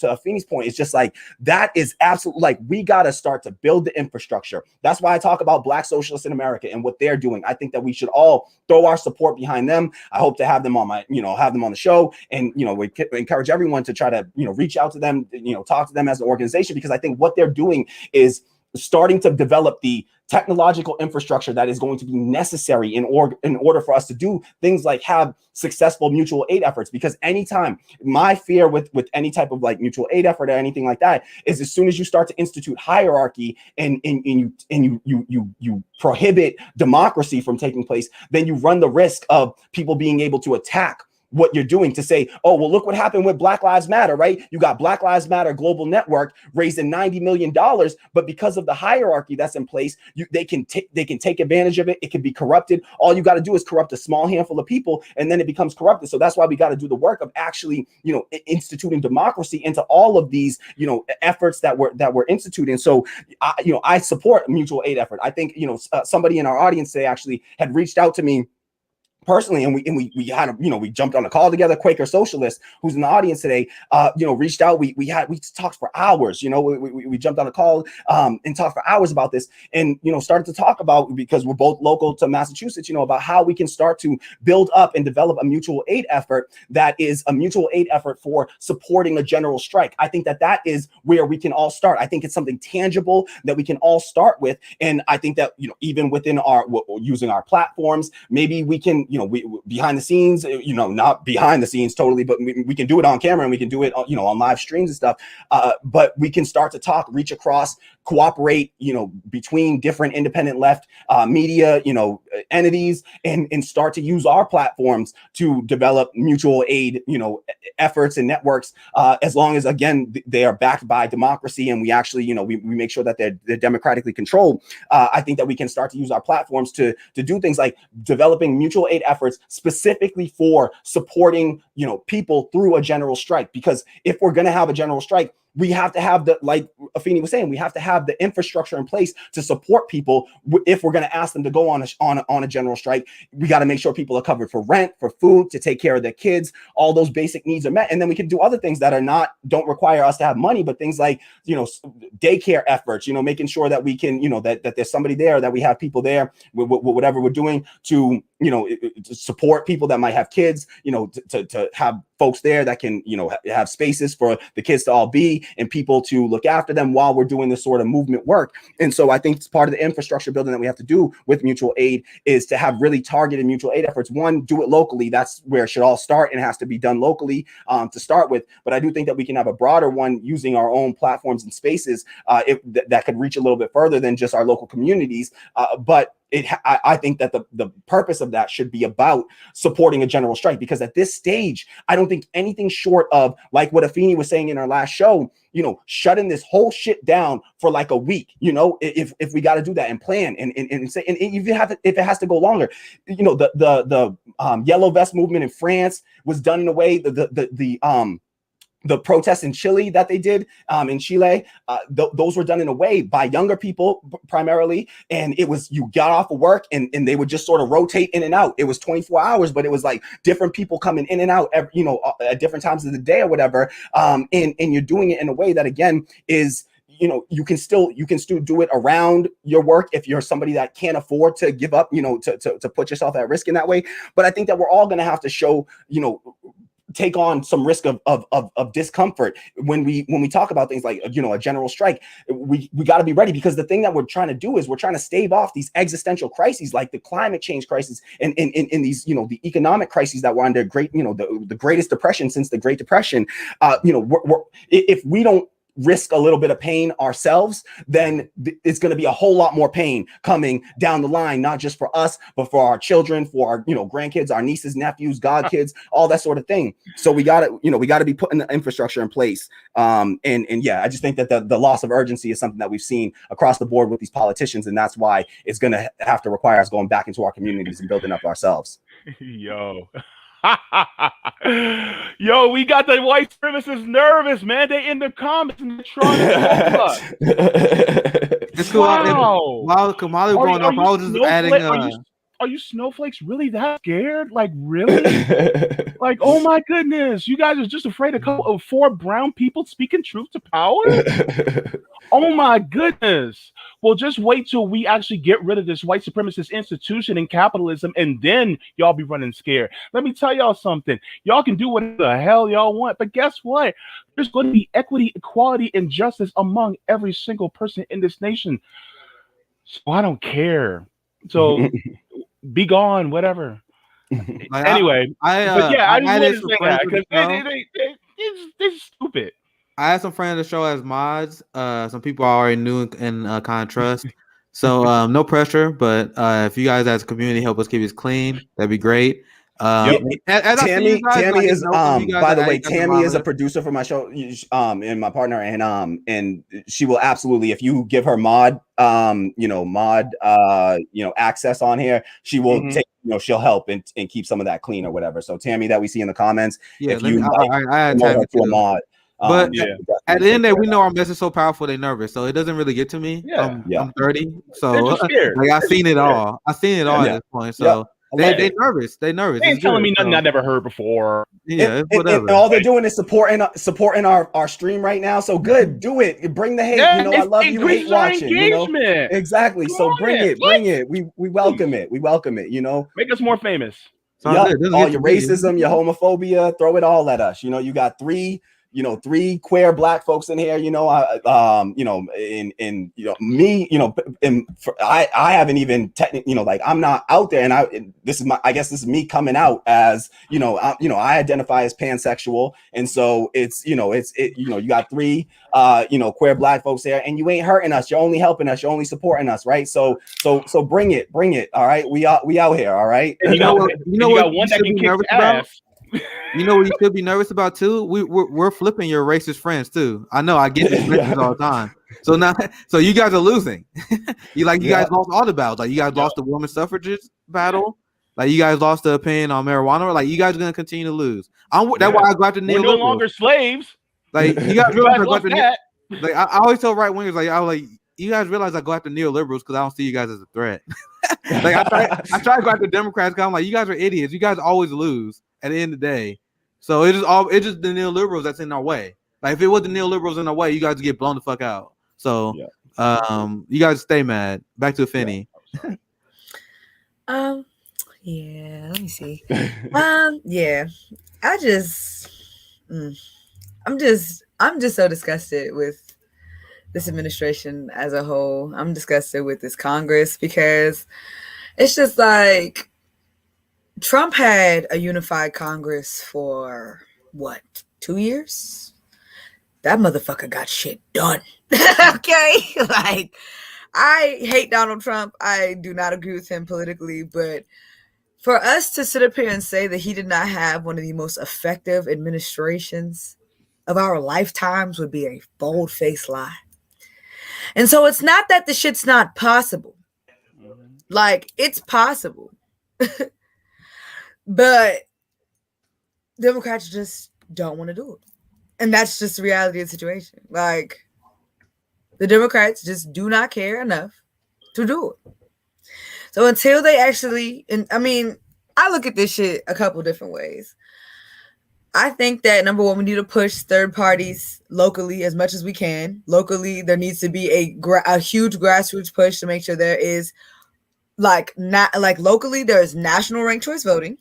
Afeni's point, it's just like, that is absolutely like, we got to start to build the infrastructure. That's why I talk about Black socialists in America and what they're doing. I think that we should all throw our support behind them. I hope to have them on the show, and we encourage everyone to try to reach out to them, talk to them as an organization, because I think what they're doing is starting to develop the technological infrastructure that is going to be necessary in order for us to do things like have successful mutual aid efforts. Because anytime, my fear with any type of like mutual aid effort or anything like that is, as soon as you start to institute hierarchy and you prohibit democracy from taking place, then you run the risk of people being able to attack what you're doing, to say, oh, well, look what happened with Black Lives Matter, right? You got Black Lives Matter Global Network raising $90 million, but because of the hierarchy that's in place, they can take advantage of it. It can be corrupted. All you got to do is corrupt a small handful of people, and then it becomes corrupted. So that's why we got to do the work of actually, instituting democracy into all of these, efforts that we're instituting. So, I support a mutual aid effort. I think, somebody in our audience today actually had reached out to me personally, and we had we jumped on a call together. Quaker Socialist, who's in the audience today, reached out. We talked for hours. We jumped on a call and talked for hours about this, and started to talk about, because we're both local to Massachusetts, about how we can start to build up and develop a mutual aid effort that is a mutual aid effort for supporting a general strike. I think that is where we can all start. I think it's something tangible that we can all start with, and I think that even within using our platforms, maybe we can we behind the scenes, not behind the scenes totally, but we can do it on camera, and we can do it, on live streams and stuff. But we can start to talk, reach across, cooperate, between different independent left media, entities, and start to use our platforms to develop mutual aid, efforts and networks, as long as, again, they are backed by democracy, and we actually, we make sure that they're democratically controlled. I think that we can start to use our platforms to do things like developing mutual aid efforts specifically for supporting, people through a general strike. Because if we're going to have a general strike, we have to have the, like Afeni was saying, we have to have the infrastructure in place to support people. If we're going to ask them to go on a general strike, we got to make sure people are covered for rent, for food, to take care of their kids. All those basic needs are met, and then we can do other things that don't require us to have money, but things like, you know, daycare efforts, you know, making sure that we can, you know, that there's somebody there, that we have people there with whatever we're doing to, you know, to support people that might have kids, you know, to have folks there that can, you know, have spaces for the kids to all be, and people to look after them while we're doing this sort of movement work. And so I think it's part of the infrastructure building that we have to do with mutual aid, is to have really targeted mutual aid efforts. One, do it locally. That's where it should all start, and it has to be done locally to start with. But I do think that we can have a broader one using our own platforms and spaces that could reach a little bit further than just our local communities. But I think that the purpose of that should be about supporting a general strike, because at this stage, I don't think anything short of, like what Afeni was saying in our last show, you know, shutting this whole shit down for like a week, you know, if we got to do that and plan and say, and if it has to go longer, you know, the yellow vest movement in France was done in a way, the protests in Chile that they did in Chile, those were done in a way by younger people primarily. And it was, you got off of work and they would just sort of rotate in and out. It was 24 hours, but it was like different people coming in and out, you know, at different times of the day or whatever. And you're doing it in a way that, again, is, you know, you can still do it around your work if you're somebody that can't afford to give up, you know, to put yourself at risk in that way. But I think that we're all going to have to show, you know, take on some risk of discomfort when we talk about things like, you know, a general strike. We got to be ready, because the thing that we're trying to do is we're trying to stave off these existential crises, like the climate change crisis and in these, you know, the economic crises that were under the greatest depression since the Great Depression. You know, if we don't risk a little bit of pain ourselves, then it's going to be a whole lot more pain coming down the line, not just for us, but for our children, for our, you know, grandkids, our nieces, nephews, godkids, all that sort of thing. So we got to be putting the infrastructure in place. And yeah, I just think that the loss of urgency is something that we've seen across the board with these politicians, and that's why it's going to have to require us going back into our communities and building up ourselves. Yo. Yo, we got the white supremacists nervous, man. They in the comments and they're trying to talk us. It's cool. Wow. While Kahmali was going off, I was just adding. Are you snowflakes really that scared? Like, really? Like, oh my goodness, you guys are just afraid of 4 brown people speaking truth to power? Oh my goodness. Well, just wait till we actually get rid of this white supremacist institution and capitalism, and then y'all be running scared. Let me tell y'all something. Y'all can do whatever the hell y'all want, but guess what? There's going to be equity, equality, and justice among every single person in this nation. So I don't care. So be gone, whatever. Like, anyway, I just wanted to say that because they're stupid. I had some friends of the show as mods. Some people I already knew and kind of trust. So no pressure, but if you guys as a community help us keep this clean, that'd be great. Tammy is by the way, Tammy is a producer for my show, and my partner, and she will absolutely, if you give her mod access on here, she will take, you know, she'll help and keep some of that clean or whatever. So Tammy that we see in the comments, if you promote her to a mod. But at the end of the day, we know our message is so powerful, they're nervous. So it doesn't really get to me. I'm 30. So like, I've seen it all. I've seen it all at this point. So they're nervous. They're nervous. They ain't telling me nothing I never heard before. Yeah, whatever. And all they're doing is supporting our stream right now. So good, do it. Bring the hate. Yeah, you know, I love you. Hate watching. You know? Exactly. So bring it. We welcome it. We welcome it. You know, make us more famous. All your racism, your homophobia, throw it all at us. You know, you got 3 queer black folks in here, you know, I haven't even technically, you know, like I'm not out there, and this is me coming out as, you know, I identify as pansexual. And so it's, you got 3, queer black folks here, and you ain't hurting us. You're only helping us. You're only supporting us. Right. So bring it. All right. We out here. All right. And you got one that can kick ass. You know what you should be nervous about too? We're flipping your racist friends too. I know, I get these messages all the time. So now, so you guys are losing. You guys lost all the battles. Like you guys lost the woman suffragist battle. Like you guys lost the opinion on marijuana. Like you guys are gonna continue to lose. That's why I go after We're no longer slaves. Like you guys realize I go Fuck after that. like I always tell right wingers like I was like you guys realize I go after neoliberals because I don't see you guys as a threat. Like I try to go after Democrats because I'm like you guys are idiots. You guys always lose at the end of the day. So it's just the neoliberals that's in our way. Like if it was the neoliberals in our way, you guys would get blown the fuck out. So you guys stay mad. Back to Finney. Yeah, let me see. Yeah. I'm just so disgusted with this administration as a whole. I'm disgusted with this Congress because it's just like Trump had a unified Congress for what, 2 years? That motherfucker got shit done. Okay? Like, I hate Donald Trump. I do not agree with him politically, but for us to sit up here and say that he did not have one of the most effective administrations of our lifetimes would be a bold-faced lie. And so it's not that the shit's not possible. Like, it's possible. But Democrats just don't want to do it. And that's just the reality of the situation. Like, the Democrats just do not care enough to do it. So until they actually, and I mean, I look at this shit a couple different ways. I think that number one, we need to push third parties locally as much as we can. Locally, there needs to be a huge grassroots push to make sure there is locally there is national ranked choice voting,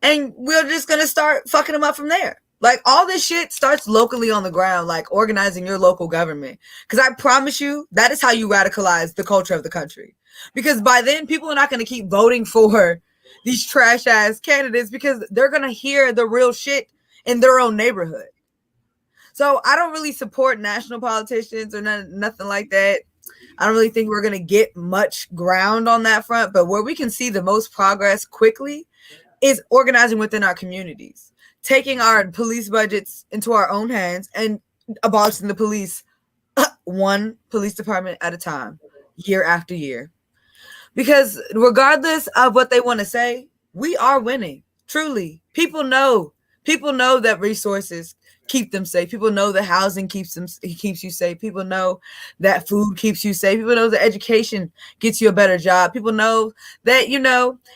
and we're just gonna start fucking them up from there. Like all this shit starts locally on the ground, like organizing your local government. Because I promise you, that is how you radicalize the culture of the country. Because by then, people are not going to keep voting for these trash ass candidates because they're going to hear the real shit in their own neighborhood. So I don't really support national politicians or nothing like that. I don't really think we're going to get much ground on that front. But where we can see the most progress quickly is organizing within our communities, taking our police budgets into our own hands and abolishing the police one police department at a time, year after year. Because regardless of what they want to say, we are winning. Truly. People know that resources keep them safe. People know that housing keeps you safe. People know that food keeps you safe. People know that education gets you a better job. People know that,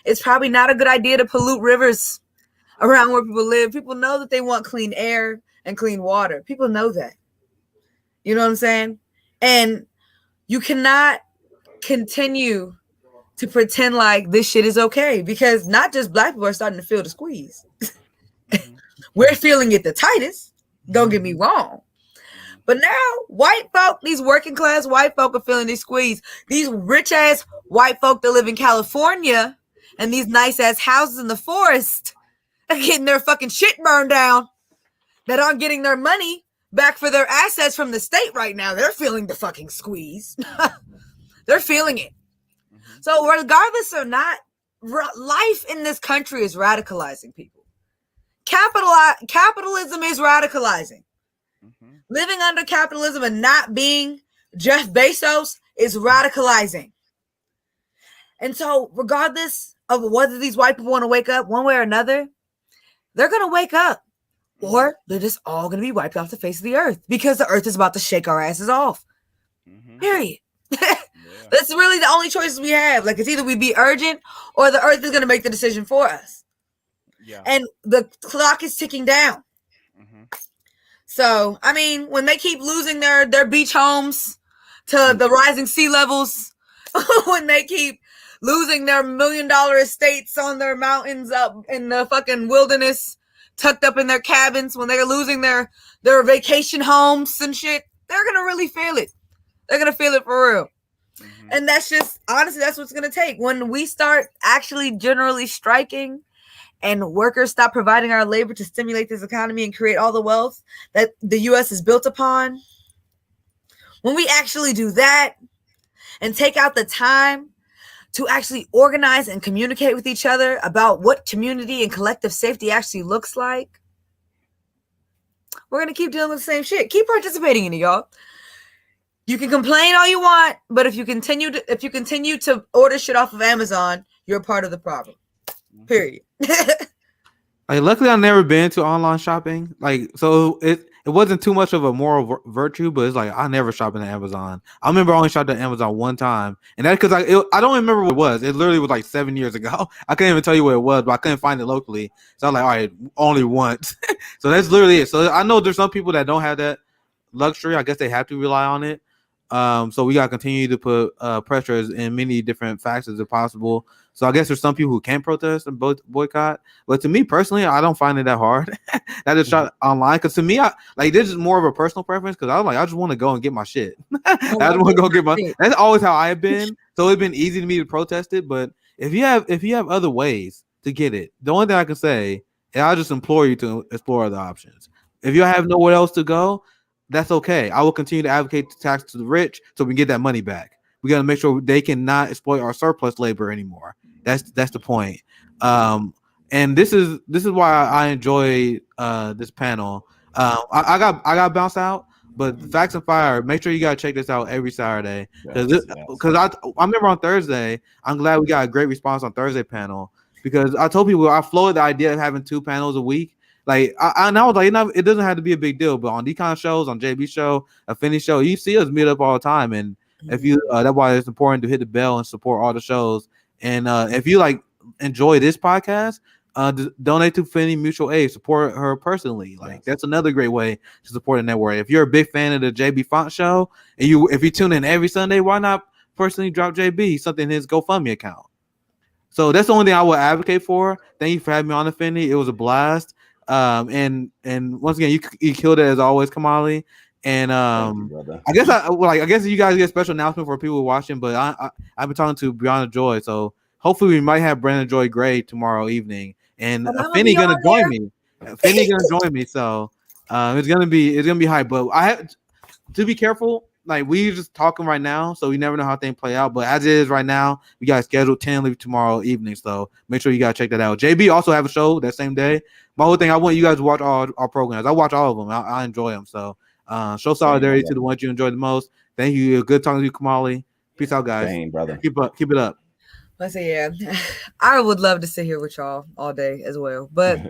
it's probably not a good idea to pollute rivers around where people live. People know that they want clean air and clean water. People know that. You know what I'm saying? And you cannot continue to pretend like this shit is okay because not just black people are starting to feel the squeeze. We're feeling it the tightest. Don't get me wrong. But now white folk, these working class white folk are feeling this squeeze. These rich ass white folk that live in California and these nice ass houses in the forest are getting their fucking shit burned down, that aren't getting their money back for their assets from the state right now. They're feeling the fucking squeeze. They're feeling it. So regardless or not, life in this country is radicalizing people. Capitalism is radicalizing. Living under capitalism and not being Jeff Bezos is radicalizing. And so regardless of whether these white people want to wake up one way or another, they're going to wake up. Or they're just all going to be wiped off the face of the earth because the earth is about to shake our asses off. Period. That's really the only choices we have. Like, it's either we be urgent or the earth is going to make the decision for us. Yeah. And the clock is ticking down. So, I mean, when they keep losing their beach homes to the rising sea levels, when they keep losing their $1 million estates on their mountains up in the fucking wilderness, tucked up in their cabins, when they're losing their vacation homes and shit, they're going to really feel it. They're going to feel it for real. And that's just, honestly, that's what's going to take. When we start actually generally striking and workers stop providing our labor to stimulate this economy and create all the wealth that the U.S. is built upon, when we actually do that and take out the time to actually organize and communicate with each other about what community and collective safety actually looks like, we're going to keep dealing with the same shit. Keep participating in it, y'all. You can complain all you want, but if you continue to order shit off of Amazon, you're part of the problem. Period. Like, luckily, I've never been to online shopping. Like, so it wasn't too much of a moral virtue, but it's like I never shop in Amazon. I remember I only shopped at Amazon one time, and that's because I don't remember what it was. It literally was like 7 years ago. I couldn't even tell you what it was, but I couldn't find it locally. So I was like, all right, only once. So that's literally it. So I know there's some people that don't have that luxury. I guess they have to rely on it. So we gotta continue to put pressures in many different facets if possible. So I guess there's some people who can't protest and boycott, but to me personally, I don't find it that hard. I just shot online because to me, I like this is more of a personal preference because I was like, I just want to go and get my shit. I just want to go get my. That's always how I've been. So it's been easy to me to protest it. But if you have other ways to get it, the only thing I can say, and I just implore you to explore other options. If you have nowhere else to go, that's okay. I will continue to advocate the tax to the rich so we can get that money back. We got to make sure they cannot exploit our surplus labor anymore. That's the point. And this is why I enjoy this panel. I got bounced out, but Facts and Fire. Make sure you gotta check this out every Saturday because I remember on Thursday. I'm glad we got a great response on Thursday panel because I told people I floated the idea of having 2 panels a week. Like I was like, it doesn't have to be a big deal, but on these kind of shows, on JB show, a Finney show, you see us meet up all the time, and if you that's why it's important to hit the bell and support all the shows. And if you like enjoy this podcast, donate to Finney Mutual Aid, support her personally. Like that's another great way to support the network. If you're a big fan of the JB Font show, and if you tune in every Sunday, why not personally drop JB something in his GoFundMe account? So that's the only thing I would advocate for. Thank you for having me on the Finney. It was a blast. And once again, you killed it as always, Kahmali. And I guess you guys get a special announcement for people watching. But I've been talking to Brianna Joy, so hopefully we might have Brandon Joy Gray tomorrow evening, and Finney gonna join me. Finney gonna join me, so it's gonna be hype. But I have to be careful. Like we just talking right now, so we never know how things play out. But as it is right now, we got scheduled tentatively tomorrow evening. So make sure you gotta check that out. JB also have a show that same day. My whole thing, I want you guys to watch all our programs. I watch all of them. I enjoy them. So show solidarity to the ones you enjoy the most. Thank you. Good talking to you, Kahmali. Peace out, guys. Same, brother. Keep it up. I say, yeah, I would love to sit here with y'all all day as well, but